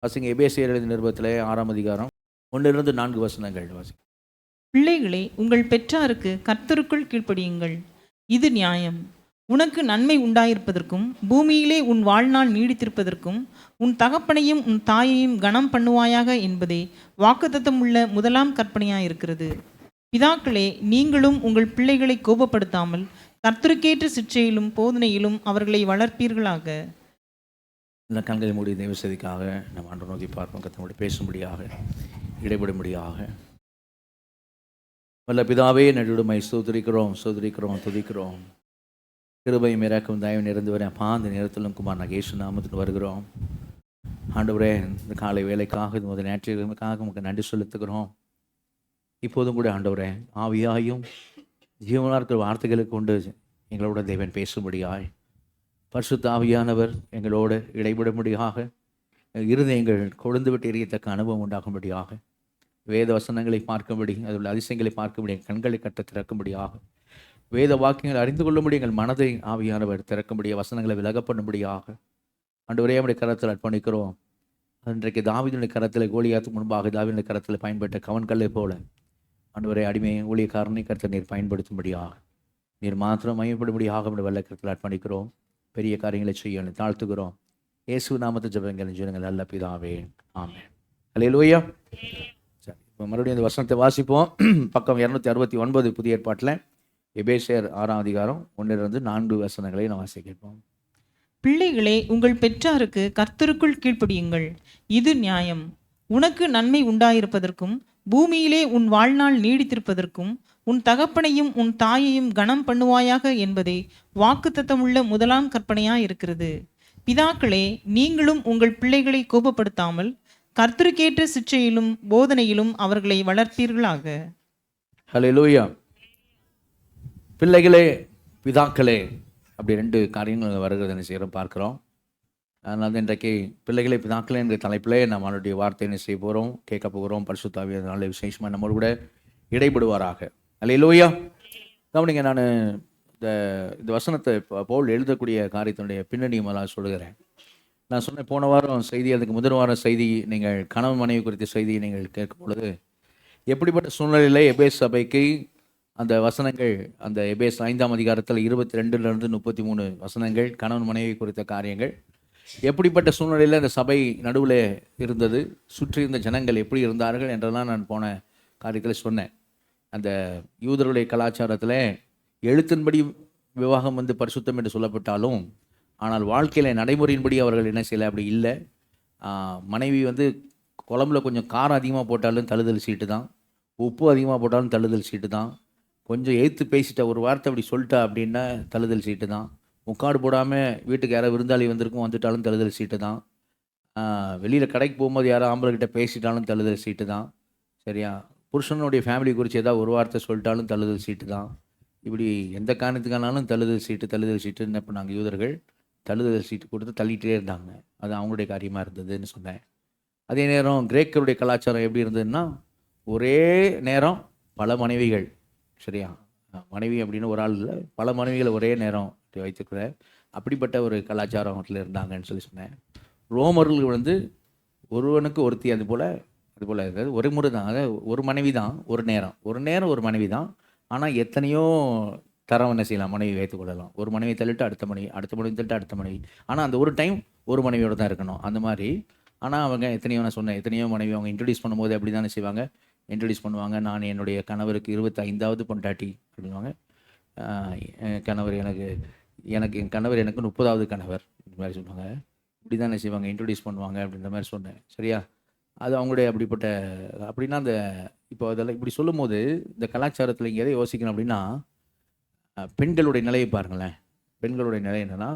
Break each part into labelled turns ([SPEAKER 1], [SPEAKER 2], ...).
[SPEAKER 1] வாசிங்க. எபேசியர் எழுதின நிருபத்திலே 6ஆம் அதிகாரம் 1 4 வசனங்கள் வாசிங்க.
[SPEAKER 2] பிள்ளைகளே, உங்கள் பெற்றாருக்கு கர்த்தருக்குள் கீழ்ப்படியுங்கள். இது நியாயம். உனக்கு நன்மை உண்டாயிருப்பதற்கும் பூமியிலே உன் வாழ்நாள் நீடித்திருப்பதற்கும் உன் தகப்பனையும் உன் தாயையும் கனம் பண்ணுவாயாக என்பதே வாக்குத்தத்தமுள்ள முதலாம் கற்பனையாயிருக்கிறது. பிதாக்களே, நீங்களும் உங்கள் பிள்ளைகளை கோபப்படுத்தாமல் கர்த்தருக்கேற்ற சிற்றையிலும் போதனையிலும் அவர்களை வளர்ப்பீர்களாக.
[SPEAKER 1] இந்த கண்களை மூடி தெய்வ செய்திக்காக நம்ம ஆண்டவரை நோக்கி பார்ப்போம். கர்த்தரோடு பேசும்படியாக, இடைபடும்படியாக. வல்ல பிதாவே, நடுவுமை ஸ்தோத்திரிக்கிறோம், துதிக்கிறோம். கிருபையும் இறக்கும் தயவு நிறைந்து வரேன். அந்த நேரத்திலும் குமார் நகேஷ் நாமத்தில் வருகிறோம். ஆண்டவரே, இந்த காலை வேலைக்காக இந்த முதல் நேற்றுக்காக உங்களுக்கு நன்றி செலுத்துகிறோம். இப்போதும் கூட ஆண்டவரே, ஆவியாயும் ஜீவனாக இருக்கிற வார்த்தைகளை கொண்டு எங்களோட தேவன் பேசும்படியாய், பரிசுத்த ஆவியானவர் எங்களோடு இடைபடும்படியாக, இருதயங்கள் கொழுந்து விட்டு எரியத்தக்க அனுபவம் உண்டாகும்படியாக, வேத வசனங்களை பார்க்கும்படி, அதில் அதிசயங்களை பார்க்கும்படி கண்களை கட்ட திறக்கும்படியாக, வேத வாக்கியங்களை அறிந்து கொள்ளும்படி எங்கள் மனதை ஆவியானவர் திறக்கும்படியாக, வசனங்களை விலகப்படும்படியாக ஆண்டவரே நம்முடைய கரத்தில் அர்ப்பணிக்கிறோம். அன்றைக்கு தாவீதுடைய கரத்தில், கோலியாத்துக்கு முன்பாக தாவீதுடைய கரத்தில் பயன்பட்ட கவன்கல்லை போல ஆண்டவரே அடிமையை ஊழியக்காரனை கருத்தை நீர் பயன்படுத்தும்படியாக, நீர் மாத்திரம் மையப்படும்படியாக நம்முடைய வல்ல கரத்தில் அர்ப்பணிக்கிறோம். பெரிய காரியங்களை செய்ய தாழ்த்துகிறோம். இயேசு நாமத்தை ஜெபங்கள் ஜீவனங்கள் நல்ல பிதாவே, ஆமென். அல்லேலூயா. சரி, இப்போ மறுபடியும் இந்த வசனத்தை வாசிப்போம். பக்கம் 269 புதிய ஏற்பாட்டில் எபேசியர் 6ஆம் அதிகாரம் 1 4 வசனங்களை நான் வாசிக்கிறோம்.
[SPEAKER 2] பிள்ளைகளே, உங்கள் பெற்றாருக்கு கர்த்தருக்குள் கீழ்ப்படியுங்கள். இது நியாயம். உனக்கு நன்மை உண்டாயிருப்பதற்கும் பூமியிலே உன் வாழ்நாள் நீடித்திருப்பதற்கும் உன் தகப்பனையும் உன் தாயையும் கனம் பண்ணுவாயாக என்பதே வாக்குத்தத்தமுள்ள முதலாம் கற்பனையாயிருக்கிறது. பிதாக்களே, நீங்களும் உங்கள் பிள்ளைகளை கோபப்படுத்தாமல் கர்த்தருக்கேற்ற சிற்றையிலும் போதனையிலும் அவர்களை வளர்ப்பீர்களாக.
[SPEAKER 1] ஹல்லேலூயா. பிள்ளைகளே, பிதாக்களே, அப்படி 2 காரியங்கள் வருகிறது செய்கிறோம் பார்க்குறோம். அதனால இன்றைக்கு பிள்ளைகளை பிதாக்களே என்ற தலைப்பிலே நம்ம அவனுடைய வார்த்தையை செய்ய போகிறோம், கேட்க போகிறோம். பரிசுத்த ஆவியானவர் விசேஷமாக நம்மளோட கூட இடைபடுவாராக. அல்லேலூயா. கவனிங்க, நான் இந்த வசனத்தை பவுல் எழுதக்கூடிய காரியத்தினுடைய பின்னணியை முதலாக சொல்லுகிறேன். நான் சொன்னேன் போன வாரம் செய்தி, அதுக்கு முதல் வாரம் செய்தி, நீங்கள் கணவன் மனைவி குறித்த செய்தியை நீங்கள் கேட்கும் பொழுது எப்படிப்பட்ட சூழ்நிலையில் எபேஸ் சபைக்கு அந்த வசனங்கள், அந்த எபேஸ் 5ஆம் அதிகாரத்தில் 22 33 வசனங்கள் கணவன் மனைவி குறித்த காரியங்கள், எப்படிப்பட்ட சூழ்நிலையில் அந்த சபை நடுவில் இருந்தது, சுற்றி இருந்த ஜனங்கள் எப்படி இருந்தார்கள் என்றெல்லாம் நான் போன காரியத்தில் சொன்னேன். அந்த யூதருடைய கலாச்சாரத்தில் எழுத்தின்படி விவாகம் பரிசுத்தம் என்று சொல்லப்பட்டாலும், ஆனால் வாழ்க்கையில் நடைமுறையின்படி அவர்கள் என்ன செய்யலை, அப்படி இல்லை. மனைவி குழம்புல கொஞ்சம் காரம் அதிகமாக போட்டாலும் தள்ளுதல் சீட்டு தான், உப்பு அதிகமாக போட்டாலும் தள்ளுதல் சீட்டு தான், கொஞ்சம் எதிர்த்து பேசிட்ட ஒரு வார்த்தை அப்படி சொல்லிட்டா அப்படின்னா தள்ளுதல் சீட்டு தான், முக்காடு போடாமல் வீட்டுக்கு யாராவது விருந்தாளி வந்துட்டாலும் தள்ளுதல் சீட்டு தான், வெளியில் கடைக்கு போகும்போது யாரோ ஆம்பளைக்கிட்ட பேசிட்டாலும் தள்ளுதல் சீட்டு தான். சரியா? புருஷனுடைய ஃபேமிலி குறித்து ஏதாவது ஒரு வார்த்தை சொல்லிட்டாலும் தள்ளுதல் சீட்டு தான். இப்படி எந்த காரணத்துக்கானாலும் தள்ளுதல் சீட்டு என்ன பண்ணாங்க யூதர்கள், தள்ளுதல் சீட்டு கொடுத்து தள்ளிகிட்டே இருந்தாங்க. அது அவங்களுடைய காரியமாக இருந்ததுன்னு சொன்னேன். அதே நேரம் கிரேக்கருடைய கலாச்சாரம் எப்படி இருந்ததுன்னா, ஒரே நேரம் பல மனைவிகள். சரியா? மனைவி அப்படின்னு ஒரு ஆள் இல்லை, பல மனைவிகளை ஒரே நேரம் வைத்துக்கிற அப்படிப்பட்ட ஒரு கலாச்சாரத்தில் இருந்தாங்கன்னு சொல்லி சொன்னேன். ரோமர்கள் ஒருவனுக்கு ஒருத்தி, அது போல் அதாவது ஒரு முறை தான், அதாவது ஒரு மனைவி தான், ஒரு நேரம் ஒரு மனைவி தான். ஆனால் எத்தனையோ தரம் என்ன செய்யலாம், மனைவி வைத்துக் கொள்ளலாம். ஒரு மனைவி தள்ளிட்டு அடுத்த மனைவி தள்ளிட்டு அடுத்த மனைவி, ஆனால் அந்த ஒரு டைம் ஒரு மனைவியோடு தான் இருக்கணும் அந்த மாதிரி. ஆனால் அவங்க நான் சொன்னேன், எத்தனையோ மனைவி அவங்க இன்ட்ரடியூஸ் பண்ணும்போது அப்படி தானே செய்வாங்க, இன்ட்ரடியூஸ் பண்ணுவாங்க. நான் என்னுடைய கணவருக்கு 25வது பொண்டாட்டி அப்படின்வாங்க. கணவர் என் கணவர் எனக்கு 30வது கணவர், இந்த மாதிரி சொல்லுவாங்க. இப்படி தானே செய்வாங்க, இன்ட்ரடியூஸ் பண்ணுவாங்க அப்படின்ற மாதிரி சொன்னேன். சரியா? அது அவங்களுடைய அப்படிப்பட்ட அப்படின்னா அந்த இப்போ அதெல்லாம் இப்படி சொல்லும் போது இந்த கலாச்சாரத்தில் இங்கே எதை யோசிக்கணும் அப்படின்னா, பெண்களுடைய நிலையை பாருங்களேன். பெண்களுடைய நிலை என்னென்னா,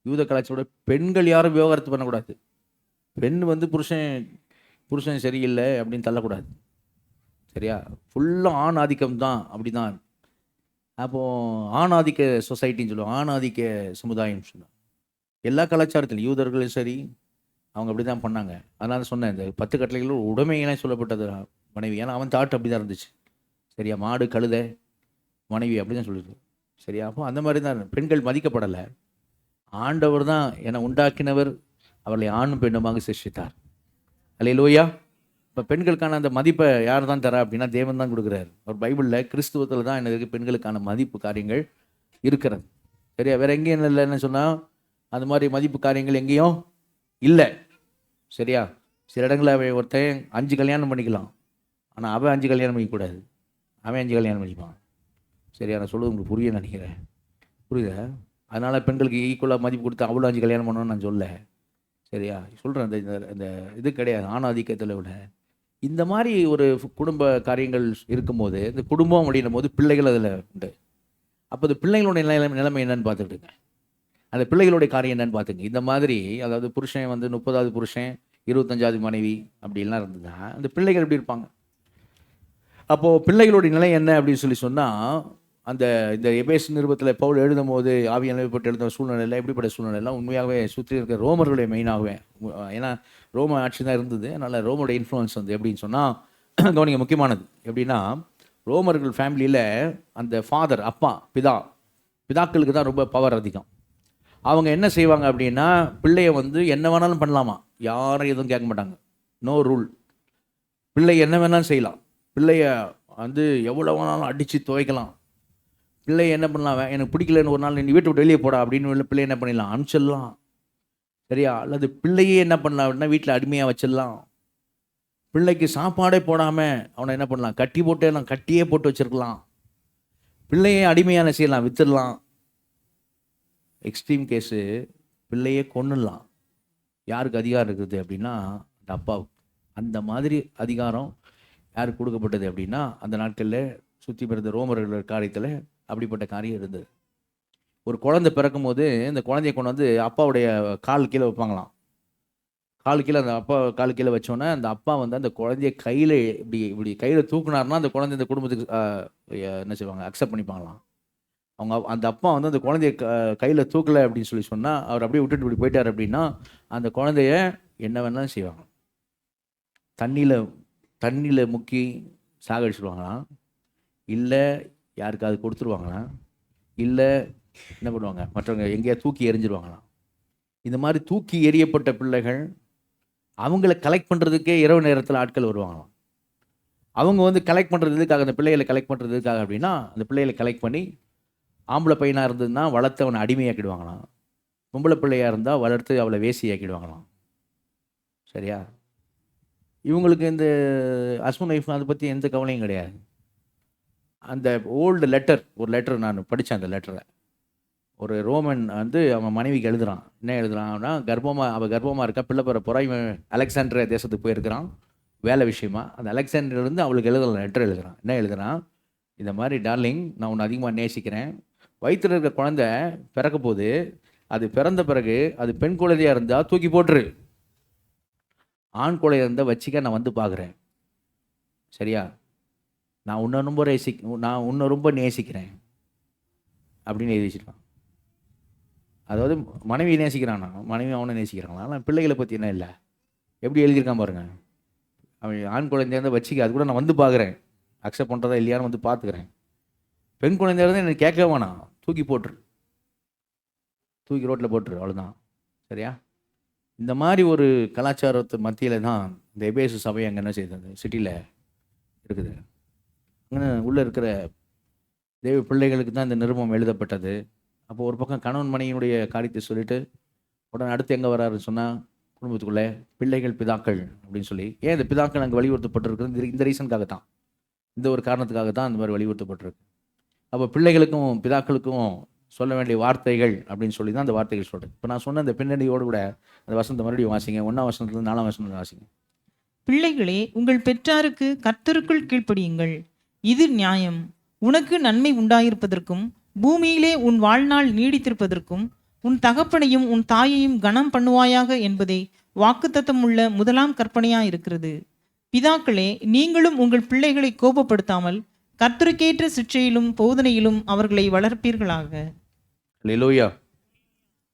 [SPEAKER 1] யூத கலாச்சாரோட பெண்கள் யாரும் விவகாரத்து பண்ணக்கூடாது. பெண் புருஷன் சரியில்லை அப்படின்னு தள்ளக்கூடாது. சரியா? ஃபுல்லாக ஆண் ஆதிக்கம் தான், அப்படி தான். அப்போது ஆண் ஆதிக்க சொசைட்டின்னு சொல்லுவோம், ஆண் ஆதிக்க சமுதாயம் சொல்லுவோம். எல்லா கலாச்சாரத்திலும் யூதர்களும் சரி அவங்க அப்படி தான் பண்ணாங்க. அதனால சொன்னேன், இந்த 10 கட்டளைகளும் உடைமையெல்லாம் சொல்லப்பட்டது மனைவி. ஏன்னா அவன் தாட் அப்படி தான் இருந்துச்சு. சரியா? மாடு கழுதை மனைவி அப்படி தான் சொல்லுது. சரியா? அப்போ அந்த மாதிரி தான் பெண்கள் மதிக்கப்படலை. ஆண்டவர் தான் என்னை உண்டாக்கினவர் அவர்களை ஆணும் பெண்ணுமாக சிருஷ்டித்தார். அல்லேலூயா. இப்போ பெண்களுக்கான அந்த மதிப்பை யார் தான் தரா அப்படின்னா தேவன் தான் கொடுக்குறாரு. ஒரு பைபிளில் கிறிஸ்துவத்தில் தான் எனக்கு பெண்களுக்கான மதிப்பு காரியங்கள் இருக்கிறது. சரியா? வேற எங்கேயும் இல்லைன்னு சொன்னால் அந்த மாதிரி மதிப்பு காரியங்கள் எங்கேயும் இல்லை. சரியா? சில இடங்களில் அவன் ஒருத்தன் 5 கல்யாணம் பண்ணிக்கலாம், ஆனால் அவன் 5 கல்யாணம் பண்ணிக்கக்கூடாது, அவன் 5 கல்யாணம் பண்ணிப்பான். சரியா? நான் சொல்லுவது உங்களுக்கு புரிய நினைக்கிறேன். புரியுதா? அதனால் பெண்களுக்கு ஈக்குவலாக மதிப்பு கொடுத்து அவ்வளோ 5 கல்யாணம் பண்ணணும்னு நான் சொல்ல. சரியா? சொல்கிறேன். இந்த இந்த இது கிடையாது ஆணாதிக்கத்தில் விட. இந்த மாதிரி ஒரு குடும்ப காரியங்கள் இருக்கும்போது, இந்த குடும்பம் அப்படின்னும் போது பிள்ளைகள் அதில் உண்டு. அப்போ இந்த பிள்ளைகளுடைய நிலைமை என்னன்னு பார்த்துக்கிட்டுங்க. அந்த பிள்ளைகளுடைய காரியம் என்னன்னு பார்த்துங்க. இந்த மாதிரி அதாவது புருஷன் வந்து 30வது புருஷன் 25வது மனைவி அப்படிலாம் இருந்ததுன்னா அந்த பிள்ளைகள் எப்படி இருப்பாங்க? அப்போது பிள்ளைகளுடைய நிலை என்ன அப்படின்னு சொல்லி சொன்னால், அந்த இந்த எபேசு நிருபத்தில் பவுல் எழுதும்போது ஆவியானவர் எழுதும் சூழ்நிலையில் எப்படிப்பட்ட சூழ்நிலைலாம் உண்மையாகவே சுற்றி இருக்கிற ரோமர்களுடைய மெயினாகவே, ஏன்னா ரோம ஆட்சி தான் இருந்தது. அதனால் ரோமோட இன்ஃப்ளூயன்ஸ் வந்து எப்படின்னு சொன்னால் கவனிங்க, முக்கியமானது எப்படின்னா ரோமர்கள் ஃபேமிலியில் அந்த ஃபாதர் அப்பா பிதாக்களுக்கு தான் ரொம்ப பவர் அதிகம். அவங்க என்ன செய்வாங்க அப்படின்னா பிள்ளைய வந்து என்ன வேணாலும் பண்ணலாமா, யாரும் எதுவும் கேட்க மாட்டாங்க. No rule. பிள்ளை என்ன வேணாலும் செய்யலாம். பிள்ளைய வந்து எவ்வளோ வேணாலும் அடித்து துவைக்கலாம். பிள்ளைய என்ன பண்ணலாம், எனக்கு பிடிக்கலன்னு ஒரு நாள் நீ வீட்டை விட்டு வெளியே போடா அப்படின்னு பிள்ளை என்ன பண்ணிடலாம், அனுப்பிச்சிடலாம். சரியா? அல்லது பிள்ளையே என்ன பண்ணலாம் அப்படின்னா வீட்டில் அடிமையாக வச்சிடலாம். பிள்ளைக்கு சாப்பாடே போடாமல் அவனை என்ன பண்ணலாம், கட்டியே போட்டு வச்சிருக்கலாம். பிள்ளையே அடிமையான செய்யலாம், வித்துடலாம். எக்ஸ்ட்ரீம் கேஸு பிள்ளையே கொன்னுடலாம். யாருக்கு அதிகாரம் இருக்குது அப்படின்னா அந்த அப்பாவுக்கு. அந்த மாதிரி அதிகாரம் யாருக்கு கொடுக்கப்பட்டது அப்படின்னா அந்த நாட்களில் சுற்றி பிறந்த ரோமர்கள் காரியத்தில் அப்படிப்பட்ட காரியம் இருந்தது. ஒரு குழந்தை பிறக்கும் போது இந்த குழந்தைய கொண்டு வந்து அப்பாவுடைய கால் கீழே வைப்பாங்களாம். கால் கீழே அந்த அப்பா கால் கீழே வச்சோன்னே அந்த அப்பா வந்து அந்த குழந்தைய கையில் இப்படி கையில் தூக்குனாருன்னா அந்த குழந்தை இந்த குடும்பத்துக்கு என்ன செய்வாங்க, அக்செப்ட் பண்ணிப்பாங்களாம். அவங்க அந்த அப்பா வந்து அந்த குழந்தைய கையில் தூக்கலை அப்படின்னு சொல்லி சொன்னால், அவர் அப்படியே விட்டுட்டு இப்படி போயிட்டார் அப்படின்னா அந்த குழந்தைய என்ன வேணாலும் செய்வாங்க. தண்ணியில் முக்கி சாகடிச்சிடுவாங்களாம், இல்லை யாருக்காவது கொடுத்துருவாங்களாம், இல்லை என்ன பண்ணுவாங்க மற்றவங்க எங்கேயா தூக்கி எறிஞ்சிருவாங்களாம். இந்த மாதிரி தூக்கி எறியப்பட்ட பிள்ளைகள் அவங்கள கலெக்ட் பண்ணுறதுக்கே இரவு நேரத்தில் ஆட்கள் வருவாங்களாம். அவங்க வந்து கலெக்ட் பண்ணுறதுக்காக, அந்த பிள்ளைகளை கலெக்ட் பண்ணுறதுக்காக அப்படின்னா அந்த பிள்ளைகளை கலெக்ட் பண்ணி ஆம்பளை பையனாக இருந்ததுன்னா வளர்த்து அவனை அடிமையாக்கிடுவாங்களாம். பொம்பளை பிள்ளையாக இருந்தால் வளர்த்து அவளை வேசியாக்கிடுவாங்களாம். சரியா? இவங்களுக்கு இந்த ஹஸ்பண்ட் ஒய்ஃப் அதை பற்றி எந்த கவலையும் கிடையாது. அந்த ஓல்டு ஒரு லெட்டர் நான் படித்தேன். அந்த லெட்டரை ஒரு ரோமன் வந்து அவன் மனைவிக்கு எழுதுகிறான். என்ன எழுதுறான்னா, அவள் கர்ப்பமாக இருக்கா, பிள்ளை பெற போகிறா. இவன் அலெக்சாண்ட்ரியா தேசத்துக்கு போயிருக்கிறான் வேலை விஷயமா. அந்த அலெக்சாண்டர்லேருந்து அவளுக்கு லெட்டர் எழுதுகிறான். என்ன எழுதுறான், இந்த மாதிரி டார்லிங், நான் உன்னை அதிகமாக நேசிக்கிறேன். வயிற்றில் இருக்கிற குழந்தை பிறக்க போது, அது பிறந்த பிறகு அது பெண் குழந்தையாக இருந்தால் தூக்கி போட்டுரு, ஆண் குழந்தையாக இருந்தால் வச்சிக்க, நான் வந்து பார்க்குறேன். சரியா? நான் உன்னை ரொம்ப நேசிக்கிறேன் அப்படின்னு எழுதி வச்சிருக்கான். அதாவது மனைவி நேசிக்கிறானா, மனைவி அவனை நேசிக்கிறாங்களா. ஆனால் பிள்ளைகளை பற்றி என்ன இல்லை, எப்படி எழுதியிருக்கான் பாருங்க. அவன் ஆண் குழந்தையாக இருந்தால் வச்சிக்க, அது கூட நான் வந்து பார்க்குறேன், அக்செப்ட் பண்ணுறதா இல்லையான்னு வந்து பார்த்துக்கிறேன். பெண் குழந்தையாக இருந்தால் எனக்கு கேட்க வேணாம், தூக்கி ரோட்டில் போட்டுரு, அவ்வளோதான். சரியா? இந்த மாதிரி ஒரு கலாச்சாரத்து மத்தியில் தான் இந்த எபேசு சபை அங்கே என்ன செய்யுது, சிட்டியில் இருக்குது. அங்கே உள்ளே இருக்கிற தேவ பிள்ளைகளுக்கு தான் இந்த நிருபம் எழுதப்பட்டது. அப்போ ஒரு பக்கம் கணவன் மனைவியினுடைய காரியத்தை சொல்லிட்டு உடனே அடுத்து எங்கே வராருன்னு சொன்னால் குடும்பத்துக்குள்ளே பிள்ளைகள் பிதாக்கள் அப்படின்னு சொல்லி. ஏன் இந்த பிதாக்கள் அங்கே வலியுறுத்தப்பட்டிருக்கு, இந்த ரீசனுக்காக தான், இந்த ஒரு காரணத்துக்காக தான் அந்த மாதிரி வலியுறுத்தப்பட்டிருக்கு. அப்போ பிள்ளைகளுக்கும் பிதாக்களுக்கும் சொல்ல வேண்டிய வார்த்தைகள் அப்படின்னு சொல்லி தான் அந்த வார்த்தைகள் சொல்கிறேன். இப்போ நான் சொன்ன அந்த பின்னணியோடு கூட அந்த வசனத்தை மறுபடியும் வாசிங்க. 1ஆம் வசனத்துலேருந்து 4ஆம் வசனத்தில் வாசிங்க.
[SPEAKER 2] பிள்ளைகளே, உங்கள் பெற்றாருக்கு கர்த்தருக்குள் கீழ்ப்படியுங்கள், இது நியாயம். உனக்கு நன்மை உண்டாயிருப்பதற்கும் பூமியிலே உன் வாழ்நாள் நீடித்திருப்பதற்கும் உன் தகப்பனையும் உன் தாயையும் கனம் பண்ணுவாயாக என்பதே வாக்குத்தத்தமுள்ள முதலாம் கற்பனையாயிருக்கிறது. பிதாக்களே, நீங்களும் உங்கள் பிள்ளைகளை கோபப்படுத்தாமல் கர்த்தருக்கேற்ற சிற்றையிலும் போதனையிலும் அவர்களை வளர்ப்பீர்களாக.
[SPEAKER 1] அல்லேலூயா,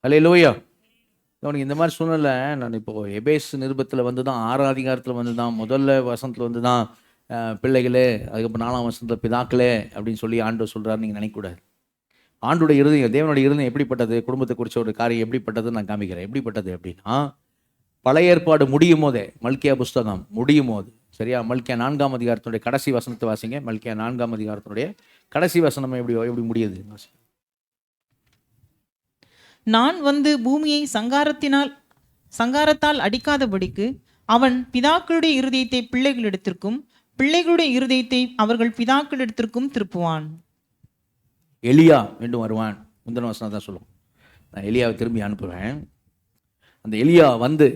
[SPEAKER 1] அல்லேலூயா. அவனுக்கு இந்த மாதிரி சூழ்நிலை நான் இப்போது எபேசு நிருபத்தில் வந்து தான் 6ஆம் அதிகாரத்தில் வந்து தான் முதல்ல வசனத்தில் வந்து தான் பிள்ளைகளே, அதுக்கப்புறம் 4ஆம் வசனத்தில் பிதாக்களே அப்படின்னு சொல்லி ஆண்டவர் சொல்கிறாரு. நீங்கள் நினைக்கக்கூடாது. தேவனுடைய இருதயம் எப்படிப்பட்டது, குடும்பத்தை குறித்த ஒரு காரியம் எப்படிப்பட்டதுன்னு நான் காமிக்கிறேன். எப்படிப்பட்டது அப்படின்னா, பழைய ஏற்பாடு முடியும் போதே, மல்கியா புஸ்தகம் முடியும் போது, சரியா, மல்கியா 4ஆம் அதிகாரத்தினுடைய கடைசி வசனத்தை வாசிங்க. மல்கியா 4ஆம் அதிகாரத்தினுடைய கடைசி வசனம் எப்படி முடியுது?
[SPEAKER 2] நான் வந்து பூமியை சங்காரத்தால் அடிக்காதபடிக்கு அவன் பிதாக்களுடைய இருதயத்தை பிள்ளைகளிடத்திற்கும் பிள்ளைகளுடைய இருதயத்தை அவர்கள் பிதாக்களிடத்திற்கும் திருப்புவான்.
[SPEAKER 1] எலியா மீண்டும் வருவான். முந்தின வசனம் தான் சொல்லும். நான் எலியாவை திரும்பி அனுப்புவேன். அந்த எலியா வந்து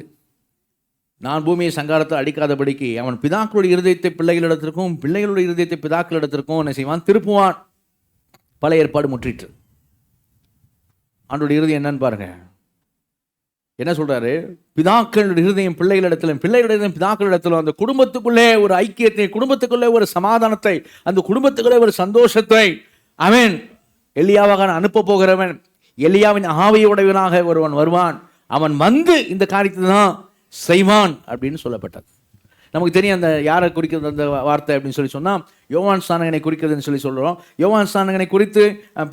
[SPEAKER 1] நான் பூமியை சங்காரத்தை அடிக்காதபடிக்கு அவன் பிதாக்களுடைய இருதயத்தை பிள்ளைகளிடத்திற்கும் பிள்ளைகளுடைய இருதயத்தை பிதாக்களிடத்திற்கும் என்ன செய்வான்? திருப்புவான். பழைய ஏற்பாடு முற்றிற்று. ஆண்டோட இருதயம் என்னன்னு பாருங்க. என்ன சொல்றாரு? பிதாக்களுடைய இருதயம் பிள்ளைகளிடத்திலும் பிள்ளைகளுடைய இருதயம் பிதாக்களிடத்திலும் அந்த குடும்பத்துக்குள்ளே ஒரு ஐக்கியத்தை, குடும்பத்துக்குள்ளே ஒரு சமாதானத்தை, அந்த குடும்பத்துக்குள்ளே ஒரு சந்தோஷத்தை அவன் எலியாவாக அனுப்ப போகிறவன். எலியாவின் ஆவியுடையவனாக ஒருவன் வருவான். அவன் வந்து இந்த காரியத்தை தான் செய்வான் அப்படின்னு சொல்லப்பட்டது. நமக்கு தெரியும் அந்த யாரை குறிக்கிறது அந்த வார்த்தை அப்படின்னு சொல்லி சொன்னால், யோவான் ஸ்நானகனை குறிக்கிறதுன்னு சொல்லி சொல்கிறோம். யோவான் ஸ்நானகனை குறித்து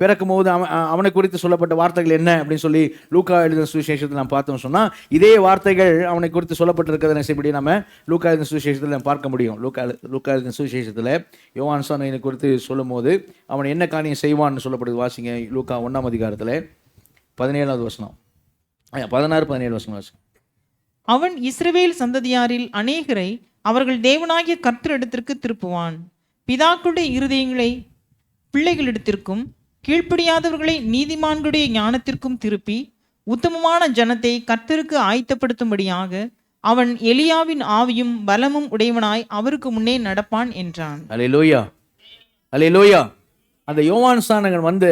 [SPEAKER 1] பிறக்கும் போது அவனை குறித்து சொல்லப்பட்ட வார்த்தைகள் என்ன அப்படின்னு சொல்லி லூக்கா எழுதின சுவிசேஷத்தில் நாம் பார்த்தோம் சொன்னால், இதே வார்த்தைகள் அவனை குறித்து சொல்லப்பட்டிருக்கிறத இப்படி நம்ம லூக்கா எழுதின சுவிசேஷத்தில் நம்ம பார்க்க முடியும். லூக்கா எழுதின சுவிசேஷத்தில் யோவான் ஸ்நானகனை குறித்து சொல்லும் போது அவன் என்ன காரியம் செய்வான்னு சொல்லப்படுது. வாசிங்க லூக்கா 1ஆம் அதிகாரத்தில் 17வது வசனம், 16-17 வசனம் வாசிங்க.
[SPEAKER 2] அவன் இஸ்ரவேல் சந்ததியாரில் அநேகரை அவர்கள் தேவனாகிய கர்த்தரிடத்திற்கு திருப்புவான். பிதாக்களுடைய இருதயங்களை பிள்ளைகளிடத்திற்கும் கீழ்ப்படியாதவர்களை நீதிமான்களுடைய ஞானத்திற்கும் திருப்பி உத்தமமான ஜனத்தை கர்த்தருக்கு ஆயத்தப்படுத்தும்படியாக அவன் எலியாவின் ஆவியும் பலமும் உடையவனாய் அவருக்கு முன்னே நடப்பான் என்றான்.
[SPEAKER 1] அல்லேலூயா, அல்லேலூயா. அந்த யோவான் ஸ்நானகன் வந்து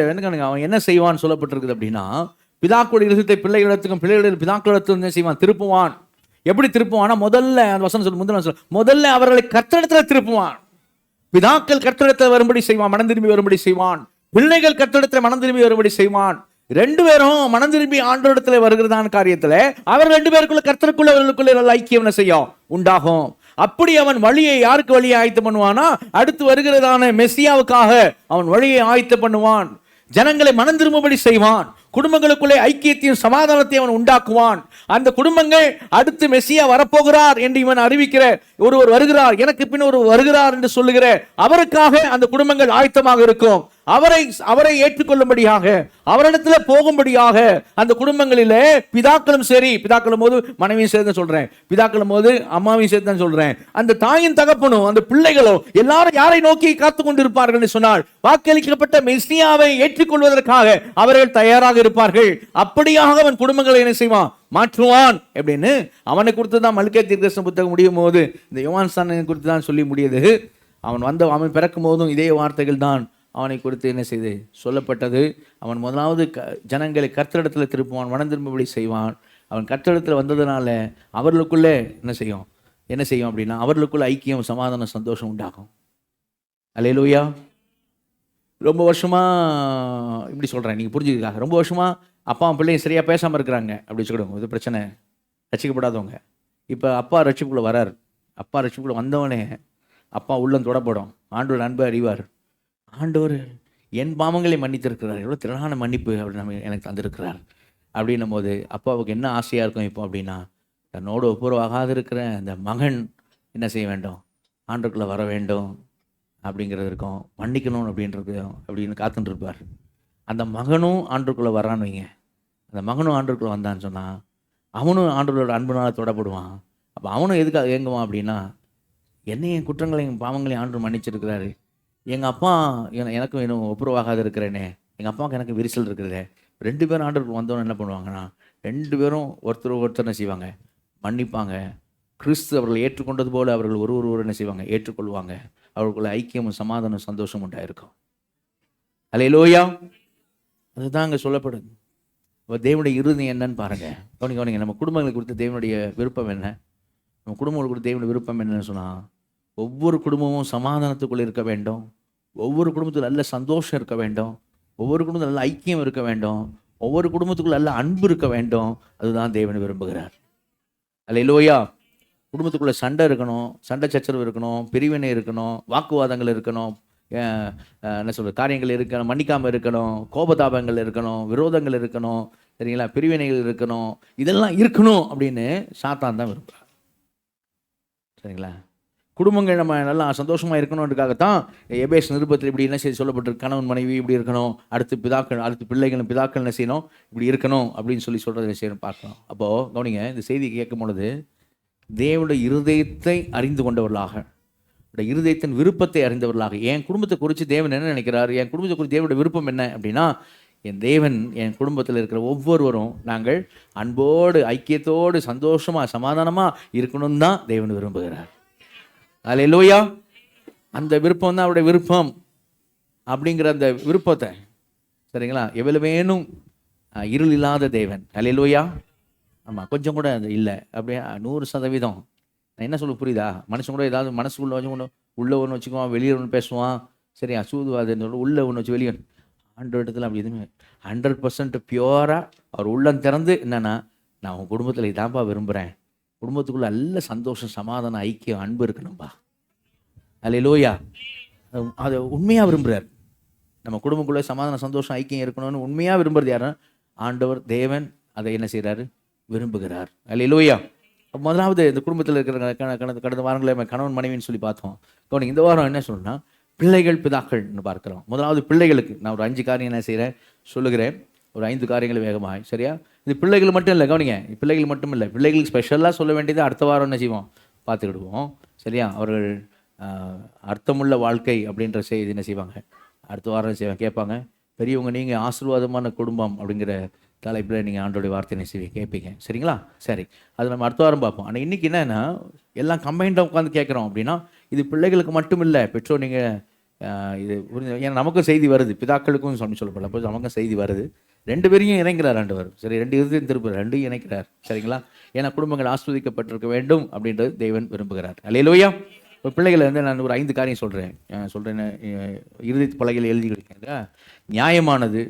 [SPEAKER 1] அவன் என்ன செய்வான்னு சொல்லப்பட்டிருக்குது அப்படின்னா, பிதாக்களுடைய இருதயத்தை பிள்ளைகளிடத்துக்கும் பிள்ளைகளுடைய பிதாக்களிடத்துக்கும் என்ன செய்வான்? திருப்புவான். எப்படி திருப்புவானா? முதல்ல அந்த வசனம் சொல்லு, முந்தின வசனம், முதல்ல அவர்களை கர்த்தரிடத்தில் திருப்புவான். பிதாக்கள் கர்த்தரிடத்தில் வரும்படி செய்வான், மனம் திரும்பி வரும்படி செய்வான். பிள்ளைகள் கர்த்தரிடத்தில் மனம் திரும்பி வரும்படி செய்வான். 2 பேரும் மனம் திரும்பி ஆண்டவரிடத்தில் வருகிறதான காரியத்தில் அவர் 2 பேருக்குள்ள கர்த்தருக்குள்ள அவர்களுக்குள்ள நல்ல ஐக்கியம் என்ன செய்யும்? உண்டாகும். அப்படி அவன் வழியை யாருக்கு வழியை ஆயத்தம் பண்ணுவானா? அடுத்து வருகிறதான மெசியாவுக்காக அவன் வழியை ஆயத்தம் பண்ணுவான். ஜனங்களை மனம் திரும்பும்படி செய்வான். குடும்பங்களுக்குள்ளே ஐக்கியத்தையும் சமாதானத்தையும் அவன் உண்டாக்குவான். அந்த குடும்பங்கள் அடுத்து மெசியா வரப்போகிறார் என்று இவன் அறிவிக்கிற ஒருவர் வருகிறார், எனக்கு பின் ஒரு வருகிறார் என்று சொல்லுகிற அவருக்காக அந்த குடும்பங்கள் ஆயத்தமாக இருக்கும். அவரை ஏற்றுக்கொள்ளும்படியாக, அவரிடத்துல போகும்படியாக அந்த குடும்பங்களிலே பிதாக்களும் சரி, பிதாக்களும் போது மனைவியும் சேர்த்து சொல்றேன், பிதாக்களும் போது அம்மாவையும் சேர்த்து தான் சொல்றேன், அந்த தாயின் தகப்பனும் அந்த பிள்ளைகளும் எல்லாரும் யாரை நோக்கி காத்து கொண்டிருப்பார்கள் என்று சொன்னால், வாக்களிக்கப்பட்ட மெசியாவை ஏற்றுக்கொள்வதற்காக அவர்கள் தயாராக இருப்பார்கள். அப்படியாக அவன் குடும்பங்களை என்ன செய்வான்? மாற்றுவான். எப்படின்னு அவனை குறித்து தான் மல்கியா தீர்க்கதரிசன புத்தகம் முடியும் போது இந்த யோவான் ஸ்நானகனை குறித்து தான் சொல்லி முடியுது. அவன் பிறக்கும் போதும் இதே வார்த்தைகள் தான் அவனை குறித்து என்ன செய்து சொல்லப்பட்டது. அவன் முதலாவது ஜனங்களை கர்த்தரிடத்தில் திருப்புவான், மனம் திரும்பும்படி செய்வான். அவன் கர்த்தரிடத்தில் வந்ததுனால அவர்களுக்குள்ளே என்ன செய்யும் அப்படின்னா, அவர்களுக்குள்ள ஐக்கியம், சமாதானம், சந்தோஷம் உண்டாகும். அல்லேலூயா. ரொம்ப வருஷமா இப்படி சொல்கிறேன், நீங்கள் புரிஞ்சுக்காக, ரொம்ப வருஷமா அப்பா பிள்ளைங்க சரியாக பேசாமல் இருக்கிறாங்க அப்படி சொல்லிடுவோம். இது பிரச்சனை, ரட்சிக்கப்படாதவங்க. இப்போ அப்பா ரட்சிப்புக்குள்ளே வரார். அப்பா ரட்சிப்புக்குள்ளே வந்தவனே அப்பா உள்ளம் தொடப்படும். ஆண்டவர் அன்பை அறிவார். ஆண்டவர் என் பாவங்களை மன்னித்திருக்கிறார், எவ்வளோ திரளான மன்னிப்பு அப்படி எனக்கு தந்திருக்கிறார் அப்படின்னும் போது அப்பாவுக்கு என்ன ஆசையாக இருக்கும் இப்போ அப்படின்னா, தன்னோடு ஒப்புரவாகாது இருக்கிற அந்த மகன் என்ன செய்ய வேண்டும்? ஆண்டவருக்குள்ளே வர வேண்டும் அப்படிங்கிறது இருக்கும், மன்னிக்கணும் அப்படின்றது அப்படின்னு காத்துட்டு இருப்பார். அந்த மகனும் ஆண்டவருக்குள்ளே வரான்னு வைங்க, அந்த மகனும் ஆண்டவருக்குள்ளே வந்தான்னு சொன்னால் அவனும் ஆண்டவரோட அன்புனால தொடப்படுவான். அப்போ அவனும் எதுக்காக ஏங்குவான் அப்படின்னா, என் குற்றங்களையும் பாவங்களையும் ஆண்டவர் மன்னிச்சிருக்கிறாரு, எங்கள் அப்பா எனக்கும் இன்னும் ஒப்புரவாகாது இருக்கிறேனே, எங்கள் அப்பாவுக்கு எனக்கு விரிசல் இருக்கிறதே. 2 பேரும் ஆண்டவருக்கு வந்தவொன்னு என்ன பண்ணுவாங்கன்னா, 2 பேரும் ஒருத்தர் என்ன செய்வாங்க? மன்னிப்பாங்க. கிறிஸ்து அவர்களை ஏற்றுக்கொண்டது போல அவர்கள் ஒருவர் என்ன செய்வாங்க? ஏற்றுக்கொள்வாங்க. அவர்களுக்குள்ள ஐக்கியமும் சமாதானம் சந்தோஷம் உண்டாயிருக்கும். அல்லேலூயா. அதுதான் அங்கே சொல்லப்படுது. தேவனுடைய இருதயம் என்னன்னு பாருங்க. கவனிங்க. நம்ம குடும்பங்களை குறித்து தேவனுடைய விருப்பம் என்ன? நம்ம குடும்பங்களை குறித்து தேவனுடைய விருப்பம் என்னன்னு சொன்னால், ஒவ்வொரு குடும்பமும் சமாதானத்துக்குள்ளே இருக்க வேண்டும். ஒவ்வொரு குடும்பத்தில் நல்ல சந்தோஷம் இருக்க வேண்டும். ஒவ்வொரு குடும்பத்தில் நல்ல ஐக்கியம் இருக்க வேண்டும். ஒவ்வொரு குடும்பத்துக்குள்ள நல்ல அன்பு இருக்க வேண்டும். அதுதான் தேவன் விரும்புகிறார். அல்லேலூயா. குடும்பத்துக்குள்ளே சண்டை இருக்கணும், சண்டை சச்சரவு இருக்கணும், பிரிவினை இருக்கணும், வாக்குவாதங்கள் இருக்கணும், என்ன சொல்கிறது, காரியங்கள் இருக்கணும், மன்னிக்காமல் இருக்கணும், கோபதாபங்கள் இருக்கணும், விரோதங்கள் இருக்கணும், சரிங்களா, பிரிவினைகள் இருக்கணும், இதெல்லாம் இருக்கணும் அப்படின்னு சாத்தான் தான் விரும்புகிறார். சரிங்களா, குடும்பங்கள் நம்ம நல்லா சந்தோஷமாக இருக்கணுன்றதுக்காகத்தான் எபேஸ் நிருபத்தில் இப்படி என்ன செய்து சொல்லப்பட்டிருக்கு, கணவன் மனைவி இப்படி இருக்கணும், அடுத்து பிள்ளைகளும் பிதாக்கள் என்ன செய்யணும், இப்படி இருக்கணும் அப்படின்னு சொல்கிறத செய்யணும் பார்க்கலாம். அப்போது கவனிங்க, இந்த செய்தி கேட்கும் பொழுது தேவனுடைய இருதயத்தை அறிந்து கொண்டவர்களாக, இருதயத்தின் விருப்பத்தை அறிந்தவர்களாக, என் குடும்பத்தை குறித்து தேவன் என்ன நினைக்கிறார், என் குடும்பத்தை குறித்து தேவனுடைய விருப்பம் என்ன அப்படின்னா, என் தேவன் என் குடும்பத்தில் இருக்கிற ஒவ்வொருவரும் நாங்கள் அன்போடு ஐக்கியத்தோடு சந்தோஷமாக சமாதானமாக இருக்கணும் தான் தேவன் விரும்புகிறார். அல்லேலூயா. அந்த விருப்பம் தான் அவருடைய விருப்பம். அப்படிங்கிற அந்த விருப்பத்தை, சரிங்களா, எவ்வளவு வேணும் இருள் இல்லாத தேவன். அல்லேலூயா. ஆமாம், கொஞ்சம் கூட அது இல்லை அப்படியே 100%. நான் என்ன சொல்ல புரியுதா? மனுஷன் கூட ஏதாவது மனசுக்குள்ளே வச்சு கொண்டு உள்ளே ஒன்று வச்சுக்குவான், வெளியே ஒன்று பேசுவான், சரியா, சூதுவாதுன்னு சொல்லி உள்ளே ஒன்று வச்சு வெளியே. ஆண்டவர் இடத்துல அப்படி எதுவுமே 100% பியூராக அவர் உள்ளம் திறந்து என்னன்னா, நான் உன் குடும்பத்தில் இதான்ப்பா விரும்புகிறேன், குடும்பத்துக்குள்ள நல்ல சந்தோஷம் சமாதானம் ஐக்கியம் அன்பு இருக்கணும்பா. அல்லேலூயா. அதை உண்மையாக விரும்புகிறார். நம்ம குடும்பக்குள்ளே சமாதானம் சந்தோஷம் ஐக்கியம் இருக்கணும்னு உண்மையாக விரும்புறது யாரும்? ஆண்டவர் தேவன் அதை என்ன செய்கிறாரு? விரும்புகிறார். அல்லேலூயா. முதலாவது இந்த குடும்பத்தில் இருக்கிற கடந்த வாரங்களில் கணவன் மனைவின்னு சொல்லி பார்த்தோம். கவனிங்க, இந்த வாரம் என்ன சொல்லணும்னா பிள்ளைகள் பிதாக்கள்னு பார்க்குறோம். முதலாவது பிள்ளைகளுக்கு நான் ஒரு 5 காரியம் என்ன செய்கிறேன் சொல்லுகிறேன், ஒரு 5 காரியங்கள் வேகமாக. சரியா, இது பிள்ளைகள் மட்டும் இல்லை, கவனிங்க, பிள்ளைகள் மட்டும் இல்லை, பிள்ளைகளுக்கு ஸ்பெஷலாக சொல்ல வேண்டியது அடுத்த வாரம் என்ன செய்வோம் பார்த்துக்கிடுவோம். சரியா, அவர்கள் அர்த்தமுள்ள வாழ்க்கை அப்படின்ற செய்தி என்ன செய்வாங்க அடுத்த வாரம் செய்வாங்க, கேட்பாங்க. பெரியவங்க நீங்கள் ஆசீர்வாதமான குடும்பம் அப்படிங்கிற தலைப்பில் நீங்கள் ஆண்டோடைய வார்த்தை செய்வீங்க கேட்பீங்க. சரிங்களா, சரி, அது நம்ம அடுத்த வாரம் பார்ப்போம். ஆனால் இன்றைக்கி என்னென்னா எல்லாம் கம்பைண்டாக உட்காந்து கேட்குறோம் அப்படின்னா, இது பிள்ளைகளுக்கு மட்டும் இல்லை, பெற்றோர் நீங்கள் இது ஏன்னா நமக்கும் செய்தி வருது, பிதாக்களுக்கும் சொல்லப்படல, அப்போ நமக்கும் செய்தி வருது. 2 பேரையும் இணைக்கிறார் ஆண்டவர். சரி, 2 இறுதியும் திருப்பி 2 இணைக்கிறார். சரிங்களா, ஏன்னா குடும்பங்கள் ஆஸ்வதிக்கப்பட்டிருக்க வேண்டும் அப்படின்றது தேவன் விரும்புகிறார். அல்லேலூயா. இப்போ பிள்ளைகளை நான் ஒரு 5 காரியம் சொல்கிறேன். இறுதி பலகையில் எழுதி கொடுக்கேன். நியாயமானது,